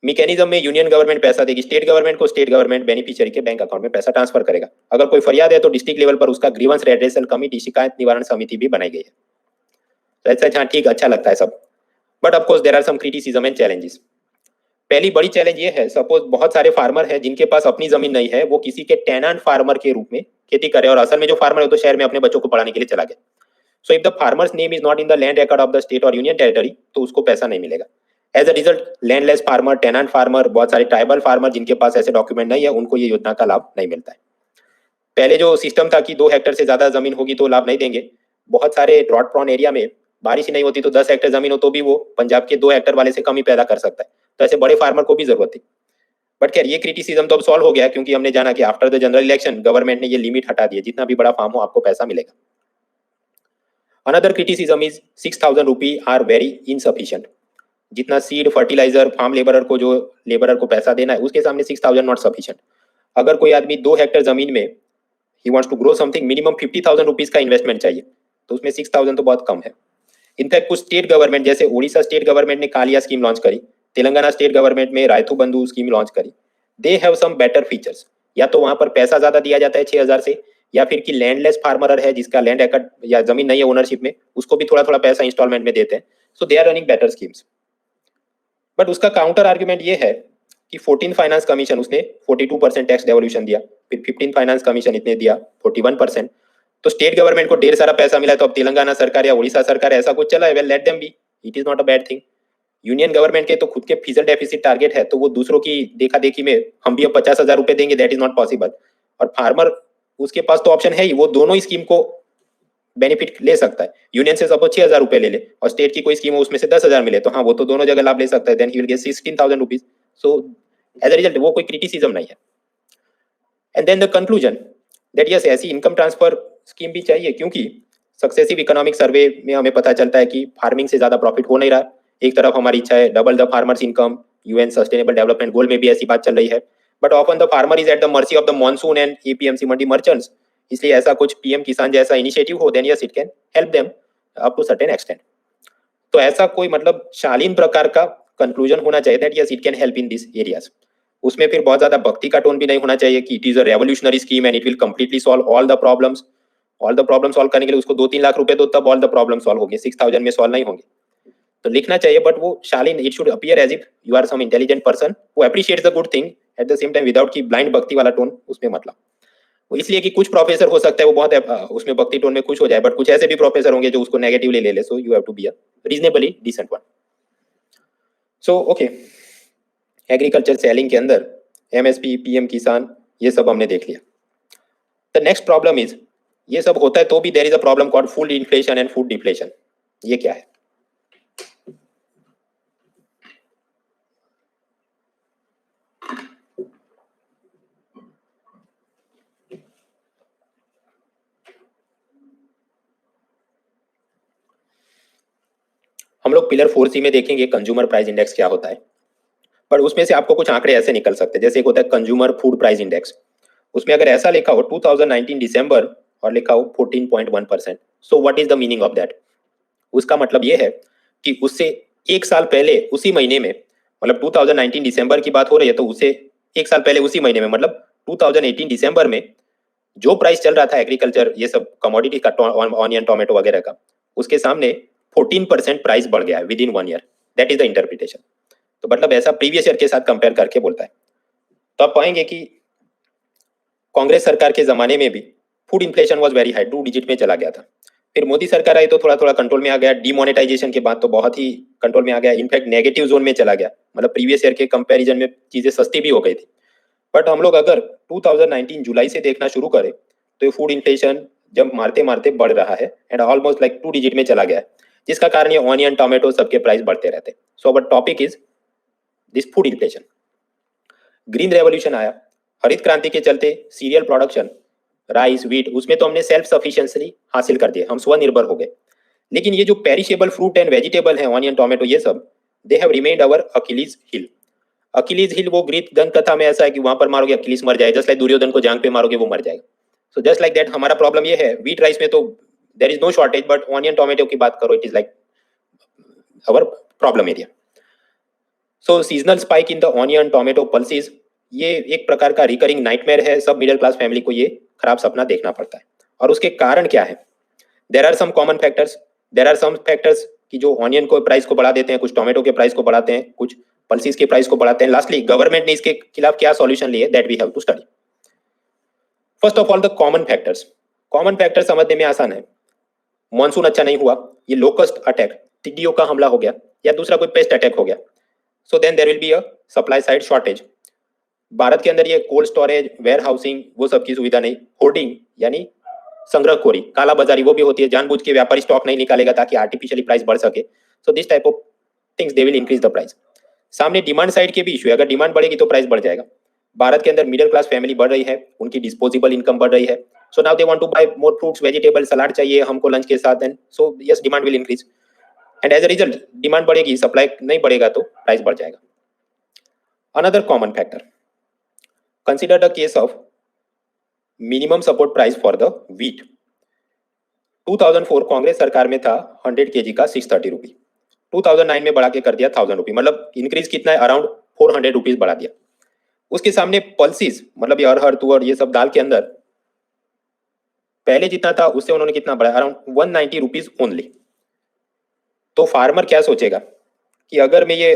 मैकेनिज्म में यूनियन गवर्नमेंट पैसा देगी स्टेट गवर्नमेंट को, स्टेट गवर्नमेंट बेनिफिशियरी के बैंक अकाउंट में पैसा ट्रांसफर करेगा। अगर कोई फरियाद है तो डिस्ट्रिक्ट लेवल पर उसका ग्रीवेंस रेड्रेसल कमेटी, शिकायत निवारण समिति भी बनाई गई है। तो हाँ ठीक, अच्छा लगता है सब, but of course there are some criticism and challenges. पहली बड़ी चैलेंज ये है, सपोज बहुत सारे फार्मर है जिनके पास अपनी जमीन नहीं है, वो किसी के टेनेंट फार्मर के रूप में खेती करे, और असल में जो फार्मर है तो शहर में अपने बच्चों को पढ़ाने के लिए चला गया। So if the farmer's name is not in the land record of the state और यूनियन टेरिटरी, तो उसको पैसा नहीं मिलेगा। एज अ रिजल्ट लैंडलेस फार्मर, टेनेंट फार्मर, बहुत सारे ट्राइबल फार्मर जिनके पास ऐसे डॉक्यूमेंट नहीं है, उनको ये योजना का लाभ नहीं मिलता है। पहले जो सिस्टम था कि 2 हेक्टेयर से ज्यादा जमीन होगी तो लाभ नहीं देंगे, बहुत सारे ड्रॉट प्रोन एरिया में बारिश नहीं होती तो 10 हेक्टेयर जमीन हो तो भी वो पंजाब के 2 हेक्टेयर वाले से कम ही पैदा कर सकता है, तो ऐसे बड़े फार्मर को भी जरूरत थी। बट खैर ये क्रिटिसिज्म तो अब सॉल्व हो गया, क्योंकि हमने जाना कि after the general election government ने ये लिमिट हटा दी है, जितना भी बड़ा फार्म हो आपको पैसा मिलेगा। Another criticism is 6,000 rupee are very insufficient. जितना सीड फर्टिलाइजर फार्म लेबरर को, जो लेबरर को पैसा देना है, उसके सामने 6,000 नॉट सफिशिएंट। अगर कोई आदमी 2 हेक्टेयर जमीन में ही wants to grow something, minimum 50,000 rupees का इन्वेस्टमेंट चाहिए, तो उसमें 6,000 तो बहुत कम है। इनफैक्ट कुछ स्टेट गवर्नमेंट, जैसे उड़ीसा स्टेट गवर्नमेंट ने कालिया स्कीम लॉन्च करी, तेलंगाना स्टेट गवर्नमेंट में रायथू बंधु स्कीम लॉन्च करी, they have some better features. या तो वहां पर पैसा ज्यादा दिया जाता है 6,000 से, या फिर कि लैंडलेस फार्मर है जिसका लैंड रिकॉर्ड या जमीन नहीं है ओनरशिप में, उसको भी थोड़ा थोड़ा पैसा इंस्टॉलमेंट में देते हैं। So they are running better schemes. But उसका काउंटर आर्ग्यूमेंट ये है कि 14 फाइनेंस कमीशन उसने 42% टैक्स डेवोल्यूशन दिया, फिर 15 फाइनेंस कमीशन इतने दिया 41%। तो स्टेट गवर्नमेंट को ढेर सारा पैसा मिला, तो अब तेलंगाना सरकार या उड़ीसा सरकार ऐसा कुछ चला है, well let them be, it is not a bad thing. Union government के तो खुद के फिजिकल डेफिसिट टारगेट है, तो वो दूसरों की देखा देखी में हम भी अब 50,000 रुपए देंगे, दैट इज नॉट पॉसिबल। और फार्मर उसके पास तो ऑप्शन है ही, वो दोनों ही स्कीम को बेनिफिट ले सकता है। यूनियन से सपोज 6,000 रुपए ले ले और स्टेट की कोई स्कीम हो उसमें से 10,000 मिले, तो हाँ वो तो दोनों जगह लाभ ले सकता है, then he will get 16,000 rupees. So as a result वो कोई क्रिटिसिज्म नहीं है। And then the conclusion that yes ऐसी इनकम ट्रांसफर स्कीम भी चाहिए, क्योंकि सक्सेसिव इकोनॉमिक सर्वे में हमें पता चलता है कि फार्मिंग से ज्यादा प्रॉफिट हो नहीं रहा। एक तरफ हमारी इच्छा है double the farmers income, UN sustainable development goal में भी ऐसी बात चल रही है, but often the farmer is at the mercy of the monsoon and APMC mandi merchants. इसलिए ऐसा कुछ पीएम किसान जैसा इनिशिएटिव हो, then yes it can help them up to certain extent. तो ऐसा कोई मतलब शालीन प्रकार का कंक्लूजन होना चाहिए that yes it can help in this areas. उसमें फिर बहुत ज्यादा भक्ति का टोन भी नहीं होना चाहिए कि it is a revolutionary scheme and it will completely solve all the problems. All the problem solve करने के लिए उसको 2-3 लाख रुपए दो, तब ऑल द प्रॉब्लम सॉल्व होंगे, 6,000 में सॉल्व नहीं होंगे। तो लिखना चाहिए, बट वो शालीन, it should appear as if you are some intelligent person who appreciates the good thing at the same time, without की ब्लाइंड भक्ति वाला टोन उसमें मतलब। वो इसलिए कि कुछ प्रोफेसर हो सकता है वो बहुत उसमें भक्ति टोन में खुश हो जाए, बट कुछ ऐसे भी प्रोफेसर होंगे जो उसको नेगेटिवली ले ले, so you have to be a reasonably decent one. So okay, agriculture selling के अंदर MSP, PM किसान, ये सब हमने देख लिया। द नेक्स्ट प्रॉब्लम इज, ये सब होता है तो भी there is a problem called food inflation and food deflation. ये क्या है? हम लोग पिलर 4C में देखेंगे कंज्यूमर प्राइस इंडेक्स क्या होता है, पर उसमें से आपको कुछ आंकड़े ऐसे निकल सकते हैं, जैसे एक होता है कंज्यूमर फूड प्राइस इंडेक्स। उसमें अगर ऐसा लिखा हो 2019 दिसंबर और लिखा हो 14.1%, so what is the meaning of that? उसका मतलब ये है कि उससे एक साल पहले उसी महीने में, मतलब 2019 दिसंबर की बात हो रही है, तो उससे एक साल पहले उसी महीने में, मतलब 2018 दिसंबर में जो प्राइस चल रहा था एग्रीकल्चर ये सब कमोडिटी का, ऑनियन टोमेटो वगैरह का, उसके सामने 14% प्राइस बढ़ गया है with in 1 year. That is the interpretation. तो मतलब ऐसा प्रीवियस ईयर के साथ कंपेयर करके बोलता है। तो आप पाएंगे कि कांग्रेस सरकार के जमाने में भी food inflation was very high, 2 digit में चला गया था। फिर मोदी सरकार आई तो थोड़ा थोड़ा कंट्रोल में आ गया। डिमोनेटाइजेशन के बाद तो बहुत ही कंट्रोल में आ गया, इनफैक्ट नेगेटिव जोन में चला गया, मतलब प्रीवियस ईयर के कंपैरिजन में चीजें सस्ती भी हो गई थी। बट हम लोग अगर 2019 जुलाई से देखना शुरू करें तो ये फूड इन्फ्लेशन जब मारते मारते बढ़ रहा है एंड ऑलमोस्ट लाइक 2 डिजिट में चला गया है, जिसका कारण ये ऑनियन टोमेटो सबके प्राइस बढ़ते रहते हैं। So our topic is this food inflation. Green revolution आया, हरित क्रांति के चलते सीरियल प्रोडक्शन, राइस, व्हीट, उसमें तो हमने सेल्फ सफिशिएंसी हासिल कर दिए, हम स्वनिर्भर हो गए। लेकिन ये जो पेरिशेबल फ्रूट एंड वेजिटेबल है, ऑनियन टोमेटो, ये सब they have remained our Achilles heel. Achilles heel वो ग्रीक दंत कथा में ऐसा है कि वहां पर मारोगे अकिलीस मर जाए, जस्ट लाइक दुर्योधन को जांग पे मारोगे वो मर जाएगा। सो जस्ट लाइक दैट हमारा प्रॉब्लम ये है, व्हीट राइस में तो there is no shortage, but onion tomato की बात करो, it is like our problem area. So seasonal spike in the onion tomato pulses, ये एक प्रकार का रिकरिंग नाइटमेयर है, सब मिडिल क्लास फैमिली को ये खराब सपना देखना पड़ता है। और उसके कारण क्या है? There are some common factors, there are some factors कि जो ऑनियन को प्राइस को बढ़ा देते हैं, कुछ टोमेटो के प्राइस को बढ़ाते हैं, कुछ पल्सीज के प्राइस को बढ़ाते हैं। लास्टली गवर्नमेंट ने इसके खिलाफ क्या सॉल्यूशन लिए, that we have to study. First of all the common factors. Common factor समझने में आसान है। मॉनसून अच्छा नहीं हुआ, ये लोकस्ट अटैक, टिड्डियों का हमला हो गया, या दूसरा कोई पेस्ट अटैक हो गया, so then there will be a supply side shortage. Bharat के अंदर ये कोल्ड स्टोरेज, वेयर हाउसिंग, वो सब की सुविधा नहीं। होर्डिंग यानी संग्रहखोरी, काला बाजारी, वो भी होती है, जानबूझ के व्यापारी स्टॉक नहीं निकालेगा ताकि आर्टिफिशियली प्राइस बढ़ सके। सो this type of things they will increase the price. सामने डिमांड साइड के भी इशू है, अगर डिमांड बढ़ेगी तो प्राइस बढ़ जाएगा। भारत के अंदर मिडिल क्लास फैमिली बढ़ रही है, उनकी डिस्पोजेबल इनकम बढ़ रही है, so now they want to buy more fruits, vegetable, salad चाहिए हमको लंच के साथ, and so yes demand will increase, and as a result demand बढ़ेगी, सप्लाई नहीं बढ़ेगा तो प्राइस बढ़ जाएगा। Another common factor, consider the case of minimum support price for the wheat. 2004 Congress सरकार में था 100 kg का 630 रुपी, 2009 में बढ़ा के कर दिया 1000 रुपी, मतलब इंक्रीज कितना है, अराउंड 400 रुपीज बढ़ा दिया। उसके सामने पल्सीज, मतलब ये अरहर, तुअर, ये सब दाल के अंदर पहले जितना था उससे उन्होंने कितना बढ़ाया, अराउंड 190 रुपीज ओनली। तो फार्मर क्या सोचेगा कि अगर मैं ये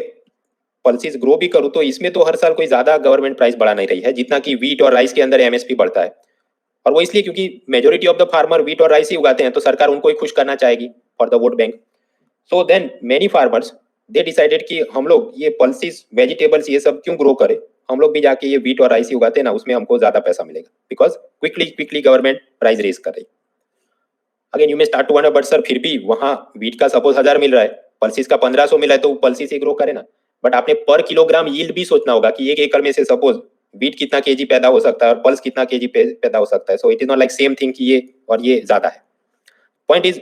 पल्सीज ग्रो भी करूं तो इसमें तो हर साल कोई ज्यादा गवर्नमेंट प्राइस बढ़ा नहीं रही है जितना कि व्हीट और राइस के अंदर एमएसपी बढ़ता है। और वो इसलिए क्योंकि majority of the farmer wheat और राइस ही उगाते हैं, तो सरकार उनको ही खुश करना चाहेगी for the vote bank. So then many farmers they decided कि हम लोग ये पल्सीज, वेजिटेबल्स, ये सब क्यों ग्रो करें, हम लोग भी जाके ये व्हीट और राइस ही उगाते हैं ना, उसमें हमको ज्यादा पैसा मिलेगा, because quickly government price raise कर रही। Again you may start to wonder, but sir फिर भी वहां व्हीट का सपोज 1000 मिल रहा है, पल्सीज का 1500 मिला है, तो पल्सी से ग्रो करे ना। बट आपने पर किलोग्राम यील्ड भी सोचना होगा कि 1 एकड़ में से सपोज व्हीट कितना केजी पैदा हो सकता है और पल्स कितना केजी पैदा हो सकता है। So it is not like same thing कि ये और ये ज्यादा है। पॉइंट इज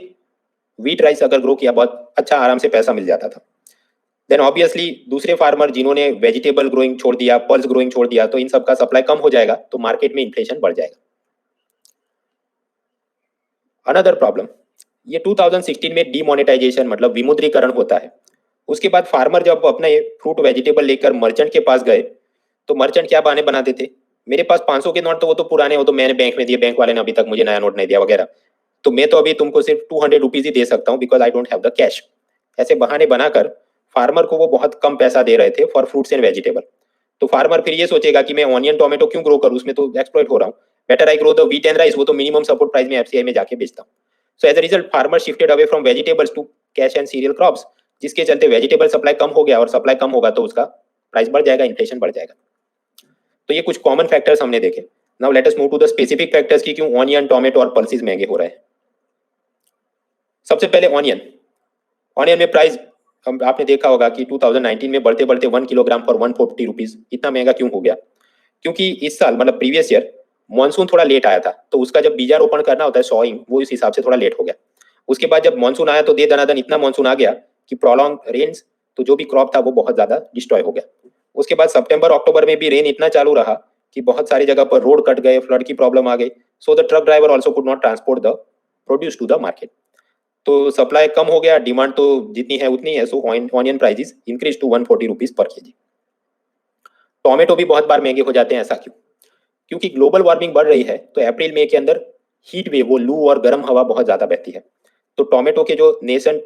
व्हीट राइस अगर ग्रो किया बहुत अच्छा, आराम से पैसा मिल जाता था। देन ऑब्वियसली दूसरे फार्मर जिन्होंने वेजिटेबल ग्रोइंग छोड़ दिया, पल्स ग्रोइंग छोड़ दिया, तो इन सब का सप्लाई कम हो जाएगा, तो मार्केट में इन्फ्लेशन बढ़ जाएगा। अनदर प्रॉब्लम, ये 2016 में डीमोनेटाइजेशन मतलब विमुद्रीकरण होता है। उसके बाद फार्मर जब अपने फ्रूट वेजिटेबल लेकर मर्चेंट के पास गए, तो मर्चेंट क्या बहाने बनाते थे, मेरे पास 500 के नोट तो वो तो पुराने हो, तो मैंने बैंक में दिए, बैंक वाले ने अभी तक मुझे नया नोट नहीं दिया वगैरह, तो मैं तो अभी तुमको सिर्फ 200 रुपीज ही दे सकता हूँ because I don't have the cash. ऐसे बहाने बनाकर फार्मर को वो बहुत कम पैसा दे रहे थे फॉर फ्रूट्स एंड वेजिटेबल। तो फार्मर फिर ये सोचेगा कि मैं ऑनियन टोमेटो क्यों ग्रो करूँ, उसमें तो एक्सप्लॉइट हो रहा हूँ, better I grow the wheat and rice, वो तो मिनिमम सपोर्ट प्राइस में एफसीआई में जाके बेचता हूँ। So as a result farmer shifted away from vegetables to cash and cereal crops, जिसके चलते वेजिटेबल सप्लाई कम हो गया, और सप्लाई कम होगा तो उसका प्राइस बढ़ जाएगा, इन्फ्लेशन बढ़ जाएगा। तो ये कुछ कॉमन फैक्टर्स हमने देखे। Now let us move to the specific factors की क्यों ऑनियन, टोमेटो और पल्सेस महंगे हो रहे हैं। सबसे पहले ऑनियन। ऑनियन में प्राइस आपने देखा होगा कि 2019 में बढ़ते बढ़ते 1 किलोग्राम फॉर 140 रुपीज। इतना महंगा क्यों हो गया? क्योंकि इस साल मतलब प्रीवियस ईयर मानसून थोड़ा लेट आया था, तो उसका जब बीजारोपण करना होता है सॉइंग, वो इस हिसाब से थोड़ा लेट हो गया। उसके बाद जब मानसून आया तो दे दनादन इतना मानसून आ गया कि प्रोलॉन्ग रेन्स, तो जो भी क्रॉप था वो बहुत ज्यादा डिस्ट्रॉय हो गया। उसके बाद सितंबर अक्टूबर में भी रेन इतना चालू रहा कि बहुत सारी जगह पर रोड कट गए, फ्लड की प्रॉब्लम आ गई। So the truck driver also could not transport the produce to the market. तो सप्लाई कम हो गया, डिमांड तो जितनी है उतनी है। So onion prices increase to 140 rupees per kg. Tomato भी बहुत बार महंगे हो जाते हैं, ऐसा क्यों? क्योंकि ग्लोबल वार्मिंग बढ़ रही है, तो अप्रैल मई के अंदर हीट वेव, वो लू और गर्म हवा बहुत ज्यादा बहती है। तो टोमेटो के जो नेशन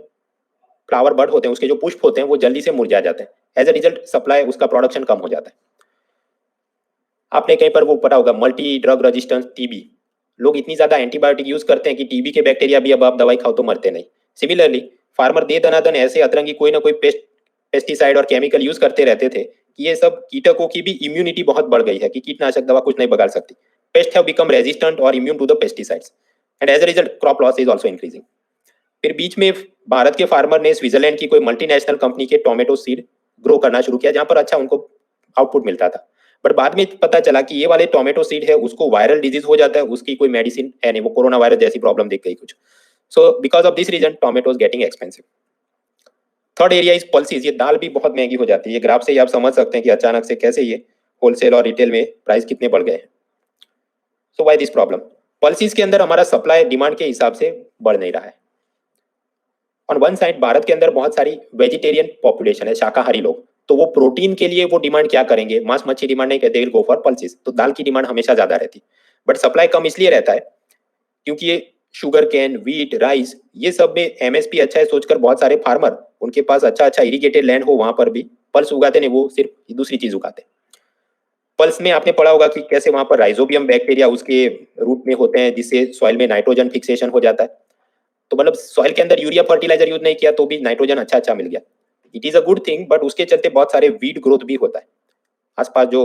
फ्लावर बड होते हैं, उसके जो पुष्प होते हैं, वो जल्दी से मुरझा जाते हैं। एज ए रिजल्ट सप्लाई, उसका प्रोडक्शन कम हो जाता है। आपने कहीं पर वो पढ़ा होगा मल्टी ड्रग रेजिस्टेंस टीबी। लोग इतनी ज्यादा एंटीबायोटिक यूज करते हैं कि टीबी के बैक्टीरिया भी अब आप दवाई खाओ तो मरते नहीं। सिमिलरली फार्मर दे दनादन ऐसे अतरंगी कोई ना कोई पेस्टिसाइड और केमिकल यूज करते रहते थे कि ये सब कीटकों की भी इम्यूनिटी बहुत बढ़ गई है कि कीटनाशक दवा कुछ नहीं बगाड़ सकती। पेस्ट हैव बिकम रेजिस्टेंट और immune to the pesticides and as a result crop loss is also increasing. फिर बीच में भारत के फार्मर ने स्विट्जरलैंड की कोई मल्टीनेशनल कंपनी के टोमेटो सीड ग्रो करना शुरू किया, जहां पर अच्छा उनको आउटपुट मिलता था। बट बाद में पता चला कि ये वाले टोमेटो सीड है, उसको वायरल डिजीज हो जाता है, उसकी कोई मेडिसिन है नहीं, वो कोरोना वायरस जैसी प्रॉब्लम दिख गई कुछ। So because of this reason tomatoes getting expensive. Third area is pulses. ये दाल भी बहुत महंगी हो जाती है। ये ग्राफ से ही आप समझ सकते हैं कि अचानक से कैसे ये होलसेल और रिटेल में प्राइस कितने बढ़ गए हैं। So why this problem? Pulses के अंदर हमारा सप्लाई डिमांड के हिसाब से बढ़ नहीं रहा है। ऑन वन साइड भारत के अंदर बहुत सारी वेजिटेरियन पॉपुलेशन है, शाकाहारी लोग, तो वो प्रोटीन के लिए वो डिमांड क्या करेंगे? मांस मच्छी डिमांड नहीं कहते, गो फॉर पल्सेस। तो दाल की डिमांड हमेशा ज्यादा रहती, बट सप्लाई कम इसलिए रहता है क्योंकि ये शुगर कैन, व्हीट, राइस, ये सब में एमएसपी अच्छा है सोचकर बहुत सारे फार्मर, उनके पास अच्छा अच्छा इरिगेटेड लैंड हो, वहां पर भी पल्स उगाते नहीं, वो सिर्फ दूसरी चीज उगाते। पल्स में आपने पढ़ा होगा कि कैसे वहां पर राइजोबियम बैक्टीरिया उसके रूट में होते हैं, जिससे सॉइल में नाइट्रोजन फिक्सेशन हो जाता है। तो मतलब सॉइल के अंदर यूरिया फर्टिलाइजर यूज नहीं किया तो भी नाइट्रोजन अच्छा अच्छा मिल गया। It is a good thing, but उसके चलते बहुत सारे वीड ग्रोथ भी होता है, आसपास जो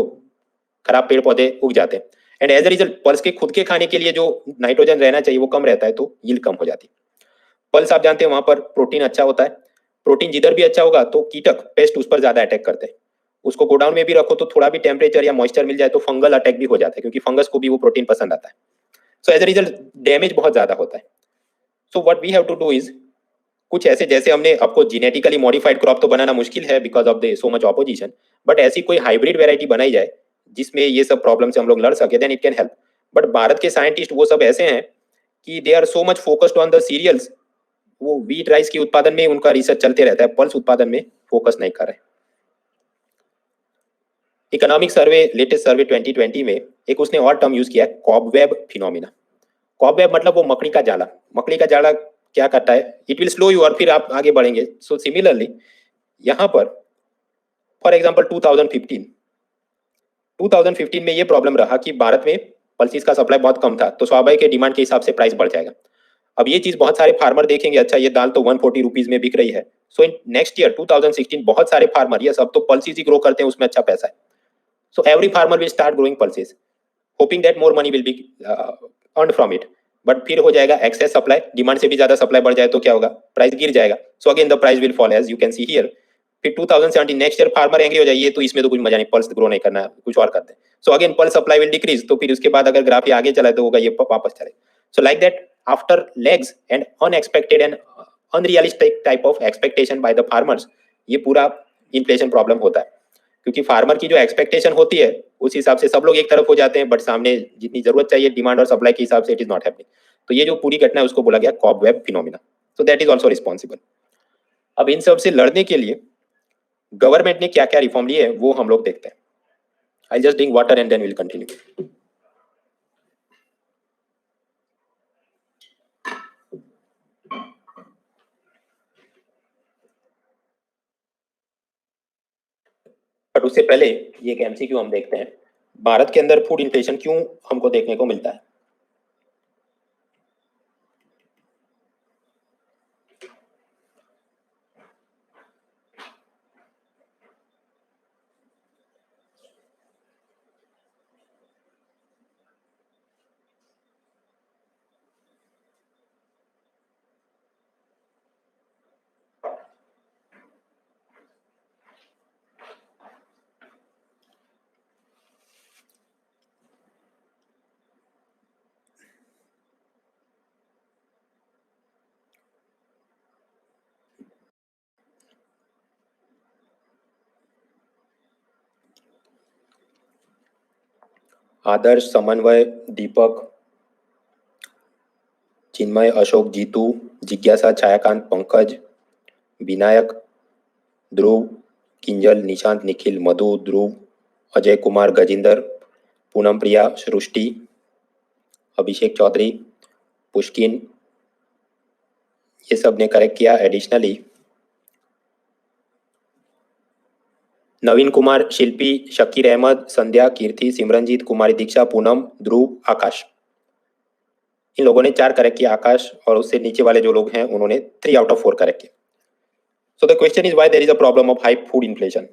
खराब पेड़ पौधे उग जाते हैं। And as a result pulse के खुद के खाने के लिए जो नाइट्रोजन रहना चाहिए वो कम रहता है, तो यील्ड कम हो जाती है। पल्स आप जानते हैं वहां पर प्रोटीन अच्छा होता है। प्रोटीन जिधर भी अच्छा होगा तो कीटक, पेस्ट उस पर ज्यादा अटैक करते हैं। उसको गोडाउन में भी रखो तो थोड़ा भी टेम्परेचर या मॉइस्चर मिल जाए तो फंगल अटैक भी हो जाता है, क्योंकि फंगस को भी वो प्रोटीन पसंद आता है। सो एज अ रिजल्ट डैमेज बहुत ज्यादा होता है। So what we have to do is कुछ ऐसे, जैसे हमने आपको जेनेटिकली मॉडिफाइड क्रॉप तो बनाना मुश्किल है because of the so much opposition, but ऐसी कोई हाइब्रिड वेराइटी बनाई जाए जिसमें ये सब प्रॉब्लम से हम लोग लड़ सके, then it can help. But Bharat के साइंटिस्ट वो सब ऐसे हैं कि they are so much focused on the cereals, वो व्हीट राइस के उत्पादन में उनका रिसर्च चलते रहता है, पल्स उत्पादन में फोकस नहीं कर रहे। इकोनॉमिक सर्वे, लेटेस्ट सर्वे 2020 में एक उसने और टर्म यूज किया है, कॉबवेब फिनोमिना। कॉबवेब मतलब वो मकड़ी का जाला। मकड़ी का जाला क्या करता है? इट विल स्लो यू और फिर आप आगे बढ़ेंगे। सो सिमिलरली यहाँ पर फॉर एग्जाम्पल 2015 में ये प्रॉब्लम रहा कि भारत में पल्सीज का सप्लाई बहुत कम था, तो स्वाभाविक डिमांड के हिसाब से प्राइस बढ़ जाएगा। अब ये चीज बहुत सारे फार्मर देखेंगे, अच्छा ये दाल तो 140 रुपीज में बिक रही है। सो इन नेक्स्ट ईयर 2016 बहुत सारे फार्मर, ये सब तो पल्सीज ही ग्रो करते हैं, उसमें अच्छा पैसा है। So every farmer will start growing pulses, hoping that more money will be earn from it. But फिर हो जाएगा एक्सेस सप्लाई, डिमांड से भी ज्यादा सप्लाई बढ़ जाए तो क्या होगा? प्राइस गिर जाएगा। So again the price will fall as you can see here. फिर 2017 नेक्स्ट ईयर फार्मर एंग्री हो जाइए, तो इसमें तो कुछ मजा नहीं, पल्स ग्रो नहीं करना, कुछ और करते हैं। So again pulse supply will decrease, तो फिर उसके बाद अगर ग्राफ ये आगे चला तो होगा ये वापस चले। सो like that after legs and unexpected and unrealistic type of expectation by the farmers, ये पूरा इन्फ्लेशन प्रॉब्लम होता है। क्योंकि फार्मर की जो एक्सपेक्टेशन होती है उस हिसाब से सब लोग एक तरफ हो जाते हैं, बट सामने जितनी जरूरत चाहिए डिमांड और सप्लाई के हिसाब से इट इज नॉट हैपनिंग। तो ये जो पूरी घटना है उसको बोला गया cobweb phenomena. So that is also responsible. अब इन सब से लड़ने के लिए गवर्नमेंट ने क्या क्या रिफॉर्म लिए है वो हम लोग देखते हैं। I just drink water and then will continue. But उससे पहले ये एक एमसीक्यू हम देखते हैं, भारत के अंदर फूड इन्फ्लेशन क्यों हमको देखने को मिलता है। आदर्श, समन्वय, दीपक, चिन्मय, अशोक, जीतू, जिज्ञासा, छायाकांत, पंकज, विनायक, ध्रुव, किंजल, निशांत, निखिल, मधु, ध्रुव, अजय कुमार, गजिंदर, पूनम प्रिया, सृष्टि, अभिषेक चौधरी, पुष्किन, ये सब ने करेक्ट किया। एडिशनली नवीन कुमार, शिल्पी, शकीर अहमद, संध्या, कीर्ति, सिमरनजीत, कुमारी दीक्षा, पूनम, ध्रुव, आकाश, इन लोगों ने 4 करेक्ट किया। आकाश और उससे नीचे वाले जो लोग हैं उन्होंने 3 आउट ऑफ 4 करेक्ट किया। So the question is why there is a problem of high food inflation.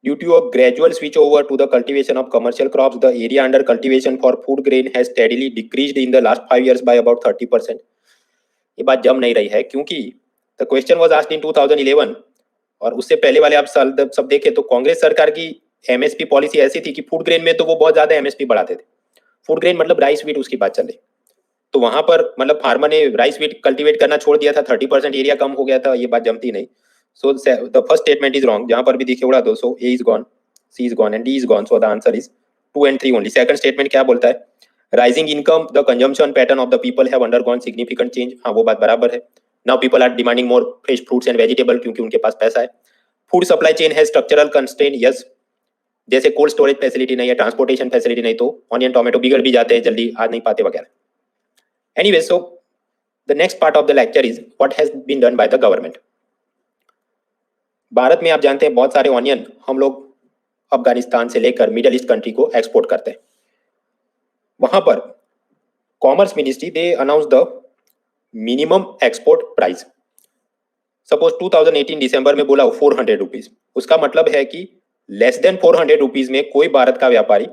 Due to a gradual switch over to the cultivation of commercial crops, the area under cultivation for food grain has steadily decreased in the last 5 years by about 30%. ये बात जम नहीं रही है क्योंकि the question was asked in 2011 और उससे पहले वाले आप साल सब देखें तो कांग्रेस सरकार की एमएसपी पॉलिसी ऐसी थी कि फूड ग्रेन में तो वो बहुत ज्यादा एमएसपी बढ़ाते थे। फूड ग्रेन मतलब राइस व्हीट, उसकी बात चले तो वहां पर मतलब फार्मर ने राइस व्हीट कल्टीवेट करना छोड़ दिया था, 30% एरिया कम हो गया था, ये बात जमती नहीं। So the first statement is wrong, जहां पर भी दिखे उड़ा दो। So A is gone, C is gone and D is gone. So the answer is 2 and 3 only. Second statement क्या बोलता है? Rising income, the consumption pattern of the people have undergone significant change. हाँ, वो बात बराबर है। Now people are demanding more fresh fruits and vegetable क्योंकि उनके पास पैसा है। फूड सप्लाई चेन है स्ट्रक्चरल कंस्ट्रेंट, यस, जैसे कोल्ड स्टोरेज फैसिलिटी नहीं है, ट्रांसपोर्टेशन फैसिलिटी नहीं, तो ऑनियन टोमेटो बिगड़ भी जाते हैं, जल्दी आ नहीं पाते वगैरह। Anyway, so the next part of the lecture is what has been done by the government. Bharat में आप जानते हैं बहुत सारे ऑनियन हम लोग अफगानिस्तान से लेकर मिडिल ईस्ट कंट्री को एक्सपोर्ट करते हैं। वहां पर commerce ministry they announce the minimum export price. Suppose 2018 दिसंबर में बोला 400 रुपीज, उसका मतलब है कि लेस देन 400 रुपीज में कोई भारत का व्यापारी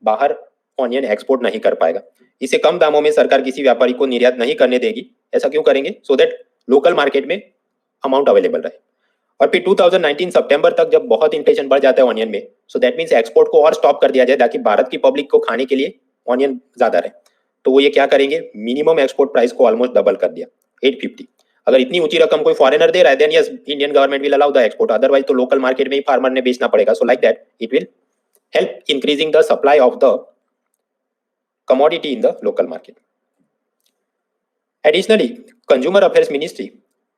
बाहर ऑनियन एक्सपोर्ट नहीं कर पाएगा। इससे कम दामों में सरकार किसी व्यापारी को निर्यात नहीं करने देगी। ऐसा क्यों करेंगे? सो दैट लोकल मार्केट में अमाउंट अवेलेबल रहे। और फिर 2019 सितंबर तक जब बहुत इन्फ्लेशन बढ़ जाता है ऑनियन में, सो दैट मीन्स एक्सपोर्ट को और स्टॉप कर दिया जाए ताकि भारत की पब्लिक को खाने के लिए ऑनियन ज्यादा रहे। तो वो ये क्या करेंगे, मिनिमम एक्सपोर्ट प्राइस को ऑलमोस्ट डबल कर दिया, 850। अगर इतनी ऊंची रकम कोई फॉरेनर दे रहा है then yes, Indian government will allow the export, otherwise तो लोकल मार्केट में ही फार्मर ने बेचना पड़ेगा। So like that it will help increasing the supply of the commodity in the local market. Additionally, Consumer Affairs Ministry,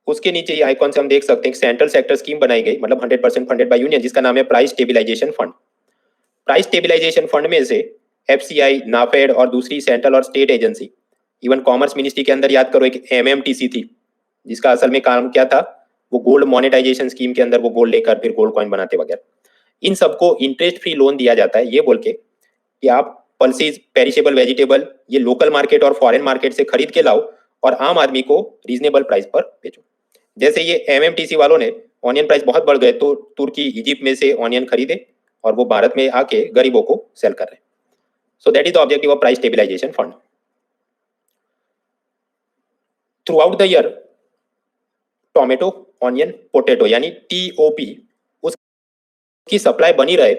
उसके नीचे ये आइकॉन से हम देख सकते हैं सेंट्रल सेक्टर स्कीम बनाई गई, मतलब 100% फंडेड बाय यूनियन, जिसका नाम है price stabilisation fund. Price stabilisation fund में से एफसीआई, नाफेड और दूसरी सेंट्रल और state agency, even commerce ministry के अंदर याद करो एक एमएमटीसी थी, जिसका असल में काम क्या था, वो गोल्ड मोनेटाइजेशन स्कीम के अंदर वो गोल्ड लेकर फिर गोल्ड कॉइन बनाते वगैरह। इन सबको इंटरेस्ट फ्री लोन दिया जाता है ये बोल के कि आप पल्सेस, पेरिशेबल वेजिटेबल ये लोकल मार्केट और फॉरेन मार्केट से खरीद के लाओ और आम आदमी को रीजनेबल प्राइस पर बेचो। जैसे ये एमएमटीसी वालों ने ऑनियन प्राइस बहुत बढ़ गए तो तुर्की, इजिप्ट में से ऑनियन खरीदे और वो भारत में आके गरीबों को सेल कर रहे हैं। So that is the objective of price stabilisation fund. Through out the year tomato, onion, potato यानी टीओपी की सप्लाई बनी रहे,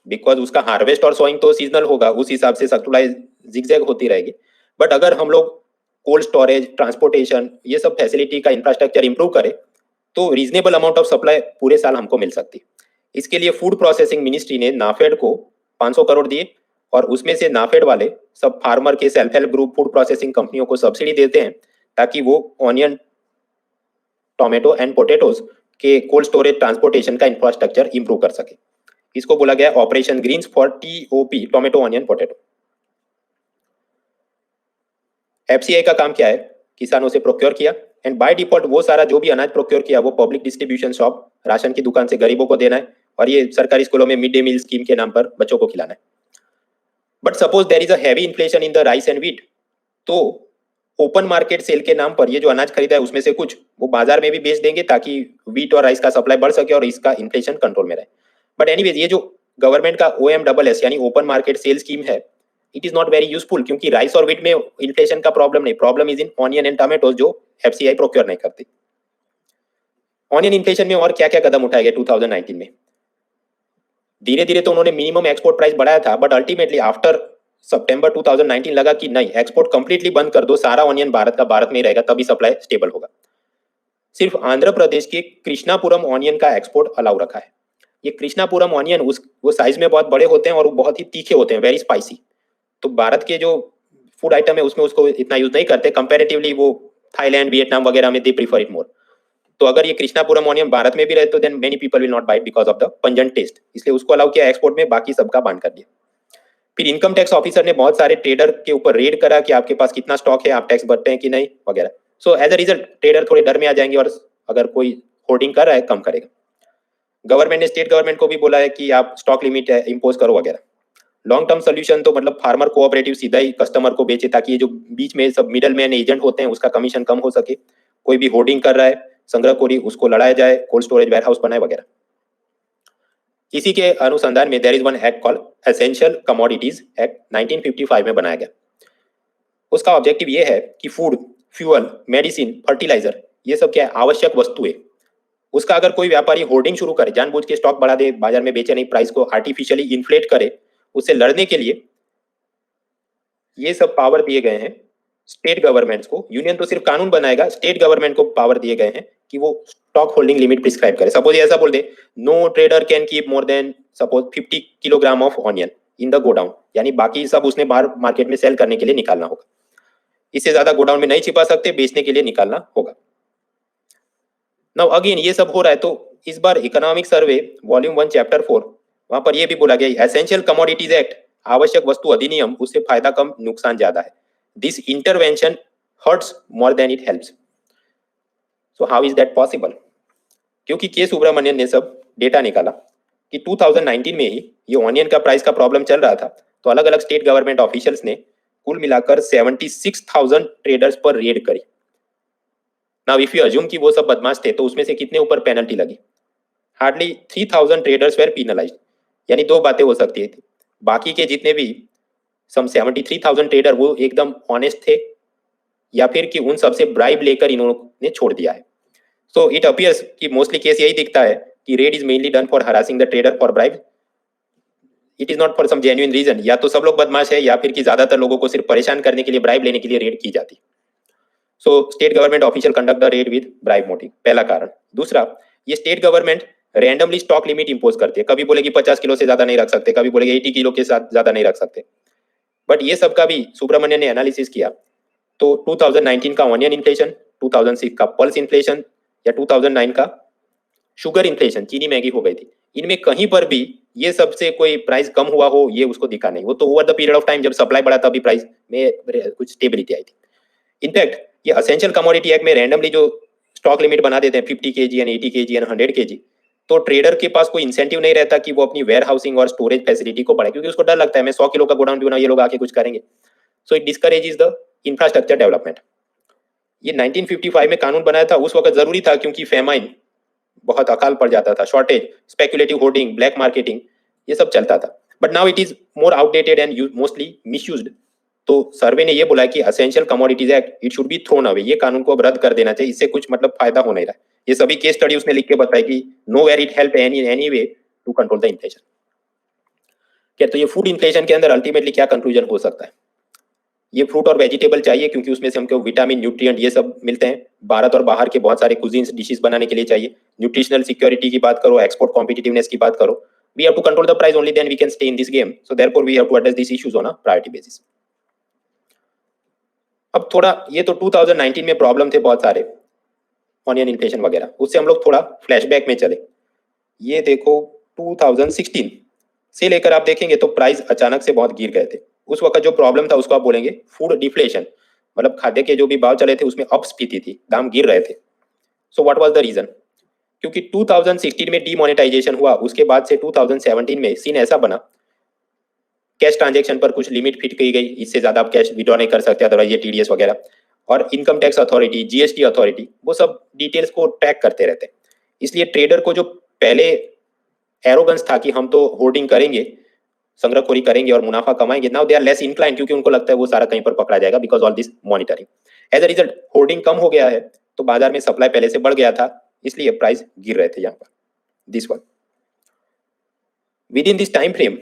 बिकॉज उसका हार्वेस्ट और सोइंग तो सीजनल होगा, उस हिसाब से सप्लाई जिगजैग होती रहेगी। बट अगर हम लोग कोल्ड स्टोरेज, ट्रांसपोर्टेशन ये सब फैसिलिटी का इंफ्रास्ट्रक्चर इंप्रूव करें तो रीजनेबल अमाउंट ऑफ सप्लाई पूरे साल हमको मिल सकती है। इसके लिए फूड प्रोसेसिंग मिनिस्ट्री ने नाफेड को 500 करोड़ दिए और उसमें से नाफेड वाले सब फार्मर के self help group, food processing कंपनियों को सब्सिडी देते हैं ताकि वो ऑनियन, टोमेटो एंड पोटैटोज के कोल्ड स्टोरेज, ट्रांसपोर्टेशन का इंफ्रास्ट्रक्चर इंप्रूव कर सके। इसको बोला गया operation greens for TOP, tomato, onion, potato. FCI का काम क्या है? किसानों से प्रोक्योर किया एंड बाय डिफॉल्ट वो सारा जो भी अनाज प्रोक्योर किया वो पब्लिक डिस्ट्रीब्यूशन शॉप, राशन की दुकान से गरीबों को देना है और ये सरकारी स्कूलों में मिड डे मील स्कीम के नाम पर बच्चों को खिलाना है। But suppose there is a heavy inflation in the rice and wheat, तो ओपन मार्केट सेल के नाम पर ये जो अनाज खरीदा है उसमें से कुछ वो बाजार में भी बेच देंगे ताकि व्हीट और राइस का सप्लाई बढ़ सके और इसका इन्फ्लेशन कंट्रोल में रहे। बट एनीवेज ये जो गवर्नमेंट का OMSS यानी ओपन मार्केट सेल स्कीम है, it is not very useful क्योंकि राइस और व्हीट में इन्फ्लेशन का प्रॉब्लम नहीं, problem is in onion and tomatoes जो एफसीआई प्रोक्योर नहीं करती। ऑनियन इन्फ्लेशन में और क्या क्या कदम उठाए गए 2019 में? धीरे धीरे तो उन्होंने मिनिमम एक्सपोर्ट प्राइस बढ़ाया था, बट अल्टीमेटली आफ्टर सितंबर 2019 लगा कि नहीं, एक्सपोर्ट कंप्लीटली बंद कर दो, सारा ऑनियन भारत का भारत में ही रहेगा, तभी सप्लाई स्टेबल होगा। सिर्फ आंध्र प्रदेश के कृष्णापुरम ऑनियन का एक्सपोर्ट अलाउ रखा है। ये कृष्णापुरम ऑनियन उस वो साइज में बहुत बड़े होते हैं और वो बहुत ही तीखे होते हैं, वेरी स्पाइसी। तो भारत के जो फूड आइटम है उसमें उसको इतना यूज नहीं करते, कंपेरेटिवली वो थाईलैंड वियतनाम वगैरह में दे प्रीफर इट मोर। तो अगर ये कृष्णापुरम ऑनियन भारत में भी रहे तो then many people will not buy because of the pungent taste, इसलिए उसको अलाउ किया एक्सपोर्ट में, बाकी सबका बैन कर दिया। फिर इनकम टैक्स ऑफिसर ने बहुत सारे ट्रेडर के ऊपर रेड करा कि आपके पास कितना स्टॉक है, आप टैक्स भरते हैं कि नहीं वगैरह। सो एज अ रिजल्ट ट्रेडर थोड़े डर में आ जाएंगे और अगर कोई होर्डिंग कर रहा है कम करेगा। गवर्नमेंट ने स्टेट गवर्नमेंट को भी बोला है कि आप स्टॉक लिमिट इंपोज करो वगैरह। लॉन्ग टर्म सोल्यूशन तो मतलब फार्मर कोऑपरेटिव सीधा ही कस्टमर को बेचे ताकि ये जो बीच में सब मिडल मैन एजेंट होते हैं उसका कमीशन कम हो सके। कोई भी होर्डिंग कर रहा है संग्रहखोरी उसको लड़ाया जाए, कोल्ड स्टोरेज वेयरहाउस बनाए वगैरह। इसी के अनुसंधान में there is one act called essential commodities act 1955 में बनाया गया। उसका ऑब्जेक्टिव ये है कि फूड, फ्यूअल, मेडिसिन, फर्टिलाइजर ये सब क्या है, आवश्यक वस्तुएं, उसका अगर कोई व्यापारी होर्डिंग शुरू करे, जानबूझ के स्टॉक बढ़ा दे, बाजार में बेचे नहीं, प्राइस को आर्टिफिशियली इन्फ्लेट करे, उससे लड़ने के लिए ये सब पावर दिए गए हैं स्टेट गवर्नमेंट्स को। यूनियन तो सिर्फ कानून बनाएगा, स्टेट गवर्नमेंट को पावर दिए गए हैं कि वो स्टॉक होल्डिंग लिमिट प्रिस्क्राइब करे। सपोज ऐसा बोल दे, no trader can keep more than suppose 50 kilogram of onion in the godown, यानी बाकी सब उसने बाहर मार्केट में सेल करने के लिए निकालना होगा, इससे ज्यादा गोडाउन में नहीं छिपा सकते, बेचने के लिए निकालना होगा। नाउ अगेन ये सब हो रहा है, तो इस बार इकोनॉमिक सर्वे वॉल्यूम 1 चैप्टर 4 वहां पर ये भी बोला गया एसेंशियल कमोडिटीज एक्ट, आवश्यक वस्तु अधिनियम, उससे फायदा कम नुकसान ज्यादा है। This intervention hurts more than it helps. So how is that possible? क्योंकि के सुब्रमण्यन ने सब डेटा निकाला कि 2019 में ही ये ऑनियन का प्राइस का प्रॉब्लम चल रहा था, तो अलग अलग स्टेट गवर्नमेंट ऑफिशियल्स ने कुल मिलाकर 76,000 ट्रेडर्स पर रेड करी। नाउ इफ यू अज्यूम कि वो सब बदमाश थे तो उसमें से कितने ऊपर पेनल्टी लगी? Hardly 3,000 traders were penalized. यानी दो बातें हो सकती थी, बाकी के जितने भी सम 73,000 ट्रेडर वो एकदम ऑनेस्ट थे, या फिर कि उन सबसे ब्राइब लेकर इन्होंने छोड़ दिया है। सो इट अपीयर्स कि मोस्टली केस यही दिखता है कि raid is mainly done for harassing the trader for bribe, it is not for some genuine reason. या तो सब लोग बदमाश है या फिर कि ज्यादातर लोगों को सिर्फ परेशान करने के लिए, ब्राइब लेने के लिए रेड की जाती। So state government official conduct the raid with bribe motive, पहला कारण। दूसरा, ये state government randomly stock limit impose करती है, कभी बोलेगी 50 किलो से ज्यादा नहीं रख सकते, कभी बोलेगी 80 किलो के साथ ज्यादा नहीं रख सकते। बट ये सब का भी सुब्रमण्यन ने एनालिसिस किया तो 2019 का ऑनियन इन्फ्लेशन, 2006 का पल्स इन्फ्लेशन या 2009 का शुगर इन्फ्लेशन, चीनी महंगी हो गई थी, इनमें कहीं पर भी ये सबसे कोई प्राइस कम हुआ हो ये उसको दिखा नहीं। वो तो over the period of time जब सप्लाई बढ़ा तभी प्राइस में कुछ स्टेबिलिटी आई थी। इनफैक्ट ये असेंशियल कमोडिटी एक्ट में रैंडमली जो स्टॉक लिमिट बना देते हैं 50 kg and 80 kg and 100 kg, तो ट्रेडर के पास कोई इंसेंटिव नहीं रहता कि वो अपनी वेयर हाउसिंग और स्टोरेज फैसिलिटी को बढ़ाए, क्योंकि उसको डर लगता है मैं 100 किलो का गोडाउन भी बनाऊं, ये लोग आके कुछ करेंगे। So it discourages the infrastructure development. ये 1955 में कानून बनाया था, उस वक्त जरूरी था क्योंकि फेमाइन, बहुत अकाल पड़ जाता था, shortage, speculative hoarding, black marketing, ये सब चलता था। But now it is more outdated and mostly misused. तो सर्वे ने ये बोला कि essential commodities act it should be thrown away, ये कानून को अब रद्द कर देना चाहिए, इससे कुछ मतलब फायदा हो नहीं रहा है। ये सभी केस स्टडी उसने लिख के बताया कि nowhere it help any way to control the inflation. क्या तो ये फूड इन्फ्लेशन के अंदर अल्टीमेटली क्या कंक्लूजन हो सकता है? ये फ्रूट और वेजिटेबल चाहिए क्योंकि उसमें से हमको विटामिन, न्यूट्रिएंट ये सब मिलते हैं। भारत और बाहर के बहुत सारे कुजीन्स डिशेस बनाने के लिए चाहिए। न्यूट्रिशनल सिक्योरिटी की बात करो, एक्सपोर्ट कॉम्पिटिटिवनेस की बात करो, we have to control the price, only then we can stay in this game, so therefore we have to address these issues on a priority basis. अब थोड़ा ये तो 2019 में प्रॉब्लम थे बहुत सारे, ऑनियन इन्फ्लेशन वगैरह, उससे हम लोग थोड़ा फ्लैशबैक में चले। ये देखो 2016 से लेकर आप देखेंगे तो प्राइस अचानक से बहुत गिर गए थे। उस वक्त जो प्रॉब्लम था उसको आप बोलेंगे फूड डिफ्लेशन, मतलब खाद्य के जो भी भाव चले थे उसमें अपस्फीति थी, दाम गिर रहे थे। So what was the reason? क्योंकि 2016 में डीमोनेटाइजेशन हुआ, उसके बाद से 2017 में सीन ऐसा बना, कैश ट्रांजैक्शन पर कुछ लिमिट फिट की गई, इससे ज्यादा आप कैश विड्रॉ नहीं कर सकते, अदरवाइज ये टीडीएस वगैरह। और income tax authority, GST authority, वो सब डिटेल्स को ट्रैक करते रहते हैं। इसलिए ट्रेडर को जो पहले एरोगेंस था कि हम तो होर्डिंग करेंगे, संग्रहखोरी करेंगे और मुनाफा कमाएंगे, now they are less incline, क्योंकि उनको लगता है वो सारा कहीं पर पकड़ा जाएगा because all this monitoring. As a result hoarding कम हो गया है, तो बाजार में सप्लाई पहले से बढ़ गया था, इसलिए प्राइस गिर रहे थे यहाँ पर। This one with in this time frame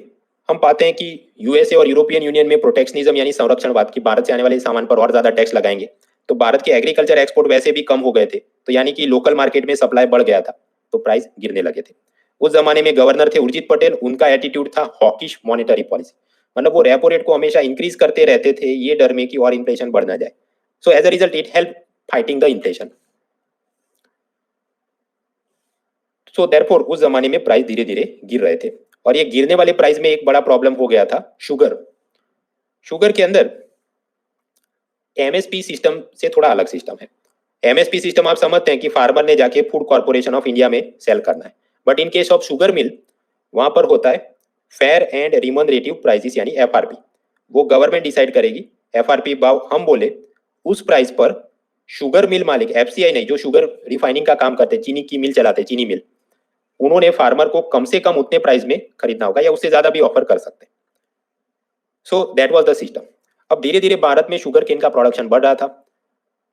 हम पाते हैं कि यूएसए और यूरोपियन यूनियन में प्रोटेक्शनिज्म यानी संरक्षणवाद की, भारत से आने वाले सामान पर और ज्यादा टैक्स लगाएंगे, तो भारत के एग्रीकल्चर एक्सपोर्ट वैसे भी कम हो गए थे, तो यानी कि लोकल मार्केट में सप्लाई बढ़ गया था, तो प्राइस गिरने लगे थे। उस जमाने में गवर्नर थे उर्जित पटेल, उनका एटीट्यूड था हॉकिश मॉनेटरी पॉलिसी, मतलब वो रेपो रेट को हमेशा इंक्रीज करते रहते थे ये डर में कि और इन्फ्लेशन बढ़ ना जाए। So as a result it help fighting the inflation. So therefore उस जमाने में प्राइस धीरे धीरे गिर रहे थे, और ये गिरने वाले प्राइस में एक बड़ा प्रॉब्लम हो गया था शुगर। शुगर के अंदर एमएसपी सिस्टम से थोड़ा अलग सिस्टम है। एमएसपी सिस्टम आप समझते हैं कि फार्मर ने जाके फूड कॉर्पोरेशन ऑफ इंडिया में सेल करना है, but in case of sugar mill वहां पर होता है फेयर एंड रिमनरेटिव प्राइसेस यानी एफआरपी। वो गवर्नमेंट डिसाइड करेगी एफआरपी भाव हम बोले उस प्राइस पर शुगर मिल मालिक, एफसीआई नहीं, जो शुगर रिफाइनिंग का काम करते, चीनी की मिल चलाते, चीनी मिल, उन्होंने फार्मर को कम से कम उतने प्राइस में खरीदना होगा या उससे ज्यादा भी ऑफर कर सकते। So that was the system. अब धीरे धीरे भारत में शुगर केन का प्रोडक्शन बढ़ रहा था,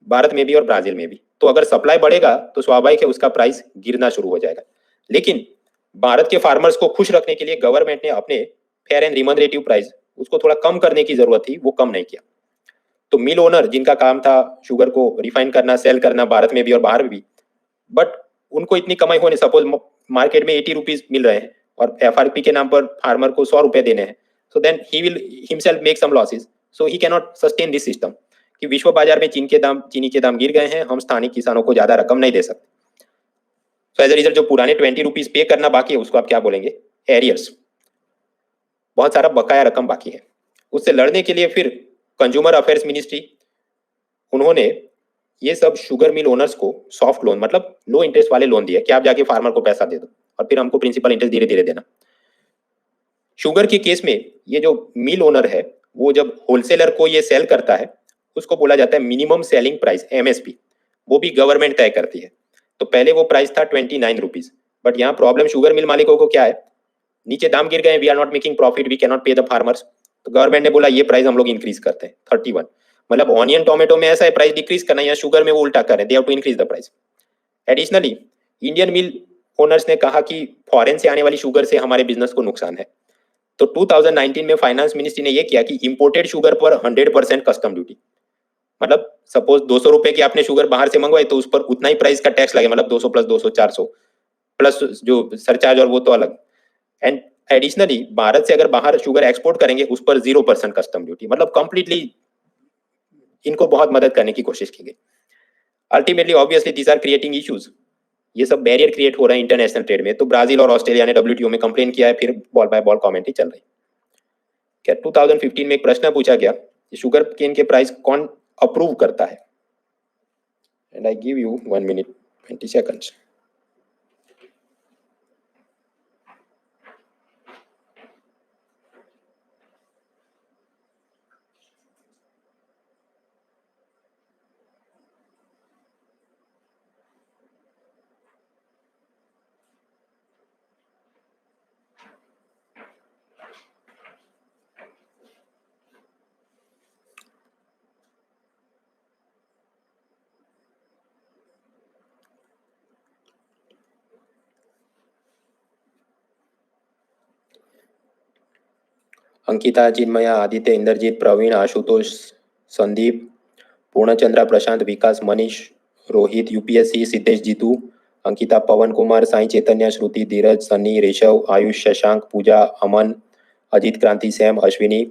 भारत में भी और ब्राजील में भी, तो अगर सप्लाई बढ़ेगा तो स्वाभाविक है उसका प्राइस गिरना शुरू हो जाएगा। लेकिन भारत के फार्मर्स को खुश रखने के लिए गवर्नमेंट ने अपने फेयर एंड रिमनरेटिव प्राइस उसको थोड़ा कम करने की जरूरत थी, वो कम नहीं किया। तो मिल ओनर जिनका काम था शुगर को रिफाइन करना, सेल करना भारत में भी और बाहर भी, बट उनको इतनी कमाई होने, सपोज मार्केट में 80 रुपीज मिल रहे हैं और एफआरपी के नाम पर फार्मर को 100 रुपए देने हैं, so then he will himself make some losses, so he can not sustain this system कि विश्व बाजार में चीनी के दाम गिर गए हैं, हम स्थानीय किसानों को ज्यादा रकम नहीं दे सकते। सो एज अ रिजल्ट जो पुराने 20 रुपीज पे करना बाकी है उसको आप क्या बोलेंगे, एरियर्स, बहुत सारा बकाया रकम बाकी है। उससे लड़ने के लिए फिर कंज्यूमर अफेयर्स मिनिस्ट्री, उन्होंने ये सब शुगर मिल ओनर्स को सॉफ्ट लोन, मतलब लो इंटरेस्ट वाले लोन दिए कि आप जाके फार्मर को पैसा दे दो और फिर हमको प्रिंसिपल इंटरेस्ट धीरे धीरे देना। शुगर के केस में ये जो मिल ओनर है वो जब होलसेलर को ये सेल करता है उसको बोला जाता है मिनिमम सेलिंग प्राइस, एमएसपी, वो भी गवर्नमेंट तय करती है। तो पहले वो प्राइस था 29 रुपीज, बट यहाँ प्रॉब्लम शुगर मिल मालिकों को क्या है, नीचे दाम गिर गए, we are not making profit, we can not pay the farmers, तो गवर्नमेंट ने बोला ये प्राइस हम लोग इंक्रीज करते हैं 31। मतलब ऑनियन टोमेटो में ऐसा है प्राइस डिक्रीज करना, या शुगर में वो उल्टा कर रहे हैं, they have to increase the price. Additionally Indian mill owners ने कहा कि फॉरेन से आने वाली शुगर से हमारे बिजनेस को नुकसान है, तो 2019 में फाइनेंस मिनिस्ट्री ने यह किया कि इंपोर्टेड शुगर पर 100% कस्टम ड्यूटी, मतलब सपोज 200 रुपए की आपने शुगर बाहर से मंगवाई तो उस पर उतना ही प्राइस का टैक्स लगे, मतलब 200 प्लस 200 400 प्लस जो सरचार्ज और वो तो अलग। एंड एडिशनली भारत से अगर बाहर शुगर एक्सपोर्ट करेंगे उस पर 0% कस्टम ड्यूटी, मतलब कंप्लीटली इनको बहुत मदद करने की कोशिश की गई। Ultimately obviously these are creating issues, ये सब बैरियर क्रिएट हो रहे हैं इंटरनेशनल ट्रेड में। तो ब्राजील और ऑस्ट्रेलिया ने डब्ल्यूटीओ में कंप्लेन किया है, फिर बॉल बाय बॉल कमेंट्री चल रही। क्या 2015 में एक प्रश्न पूछा गया कि शुगर केन के प्राइस कौन अप्रूव करता है, and I give you 1 minute 20 seconds. Ankita, Chinmaya, Aditya, Indrajeet, Praveen, Ashutosh, Sandeep, Purnachandra, Prashant, Vikas, Manish, Rohit, UPSC, Siddhesh, Jeetu, Ankita, Pawan Kumar, Sai Chaitanya, Shruti, Dheeraj, Sunny, Rishav, Ayush, Shashank, Pooja, Aman, Ajit, Kranti, Sam, Ashwini,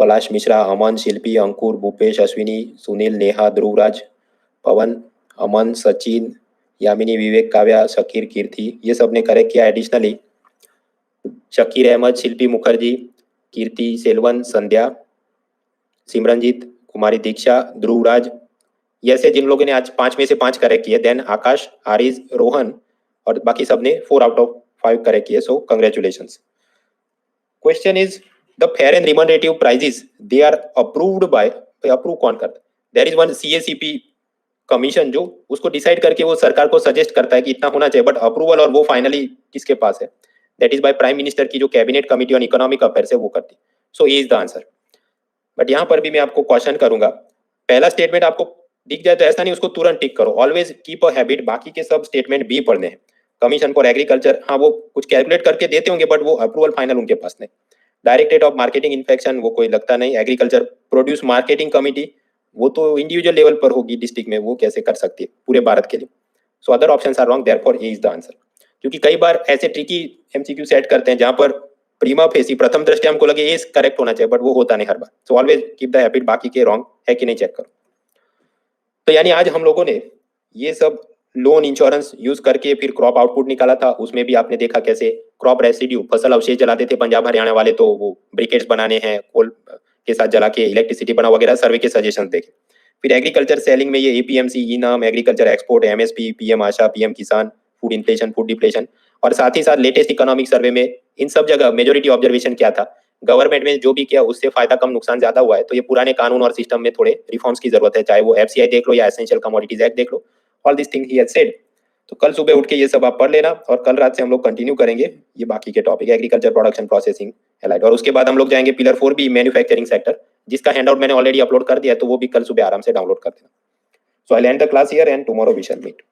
Palash Mishra, Aman, Shilpi, Ankur, Bhupesh, Ashwini, Sunil, Neha, Dhruvraj, Pawan, Aman, Sachin, Yamini, Vivek, Kavya, Shakir, Kirti, ये सब ने करेक्ट किया। एडिशनली शकीर अहमद, शिल्पी मुखर्जी, कीर्ति सेलवन, संध्या, सिमरनजीत, कुमारी दीक्षा, ध्रुवराज, ये ऐसे जिन लोगों ने आज 5 में से 5 करेक्ट किए। देन आकाश, आरिज, रोहन और बाकी सबने 4 आउट ऑफ 5 करेक्ट किए, so congratulations. Question is the fair and remunerative prices they are approved by, approve कौन करता है, there is one CACP commission जो उसको डिसाइड करके वो सरकार को सजेस्ट करता है कि इतना होना चाहिए, बट अप्रूवल और वो फाइनली किसके पास है, that is by prime minister की जो cabinet committee on economic affairs है वो करती। सो ये इज द आंसर। बट यहाँ पर भी मैं आपको क्वेश्चन करूंगा, पहला स्टेटमेंट आपको दिख जाए तो ऐसा नहीं उसको तुरंत टिक करो, ऑलवेज कीप अ हैबिट बाकी के सब स्टेटमेंट भी पढ़ने हैं। कमीशन फॉर एग्रीकल्चर, हाँ वो कुछ कैलकुलेट करके देते होंगे बट वो अप्रूवल फाइनल उनके पास नहीं। Direct rate of marketing infection वो कोई लगता नहीं। एग्रीकल्चर प्रोड्यूस मार्केटिंग कमिटी वो तो इंडिविजुअल लेवल पर होगी डिस्ट्रिक्ट में, वो कैसे कर सकती है पूरे भारत के लिए। So other options are wrong, therefore A is the answer. क्योंकि कई बार ऐसे ट्रिकी एमसीक्यू सेट करते हैं जहां पर प्रीमा फेसी प्रथम दृष्टया हमको लगे ये करेक्ट होना चाहिए, बट वो होता नहीं हर बार। So always keep the habit, बाकी के रॉन्ग है कि नहीं चेक करो। तो यानी आज हम लोगों ने ये सब लोन इंश्योरेंस यूज करके फिर क्रॉप आउटपुट निकाला था। उसमें भी आपने देखा कैसे क्रॉप रेसिड्यू, फसल अवशेष जलाते थे पंजाब हरियाणा वाले, तो वो ब्रिकेट्स बनाने हैं कोल के साथ जला के इलेक्ट्रिसिटी बना वगैरह, सर्वे के सजेशन देखे। फिर एग्रीकल्चर सेलिंग में ये एपीएमसी, ई NAM, agriculture export, MSP, PM आशा, पीएम किसान, फूड इन्फ्लेशन, फूड डिप्लेशन, और साथ ही साथ लेटेस्ट इकोनॉमिक सर्वे में इन सब जगह मेजोरिटी ऑब्जर्वेशन क्या था, गवर्नमेंट में जो भी किया उससे फायदा कम नुकसान ज्यादा हुआ है। तो ये पुराने कानून और सिस्टम में थोड़े रिफॉर्म्स की जरूरत है, चाहे वो एफसीआई देख लो या एसेंशियल कमोडिटीज एक्ट देख लो, all this thing he has said. तो कल सुबह उठ के ये सब आप पढ़ लेना, और कल रात से हम लोग कंटिन्यू करेंगे ये बाकी के topic, agriculture, production, processing, allied, और उसके बाद हम लोग जाएंगे पिलर 4 भी, मैन्युफैक्चरिंग सेक्टर, जिसका हैंडआउट मैंने ऑलरेडी अपलोड कर दिया है, तो वो भी कल सुबह आराम से डाउनलोड कर देना। So I end the class here and tomorrow we shall meet.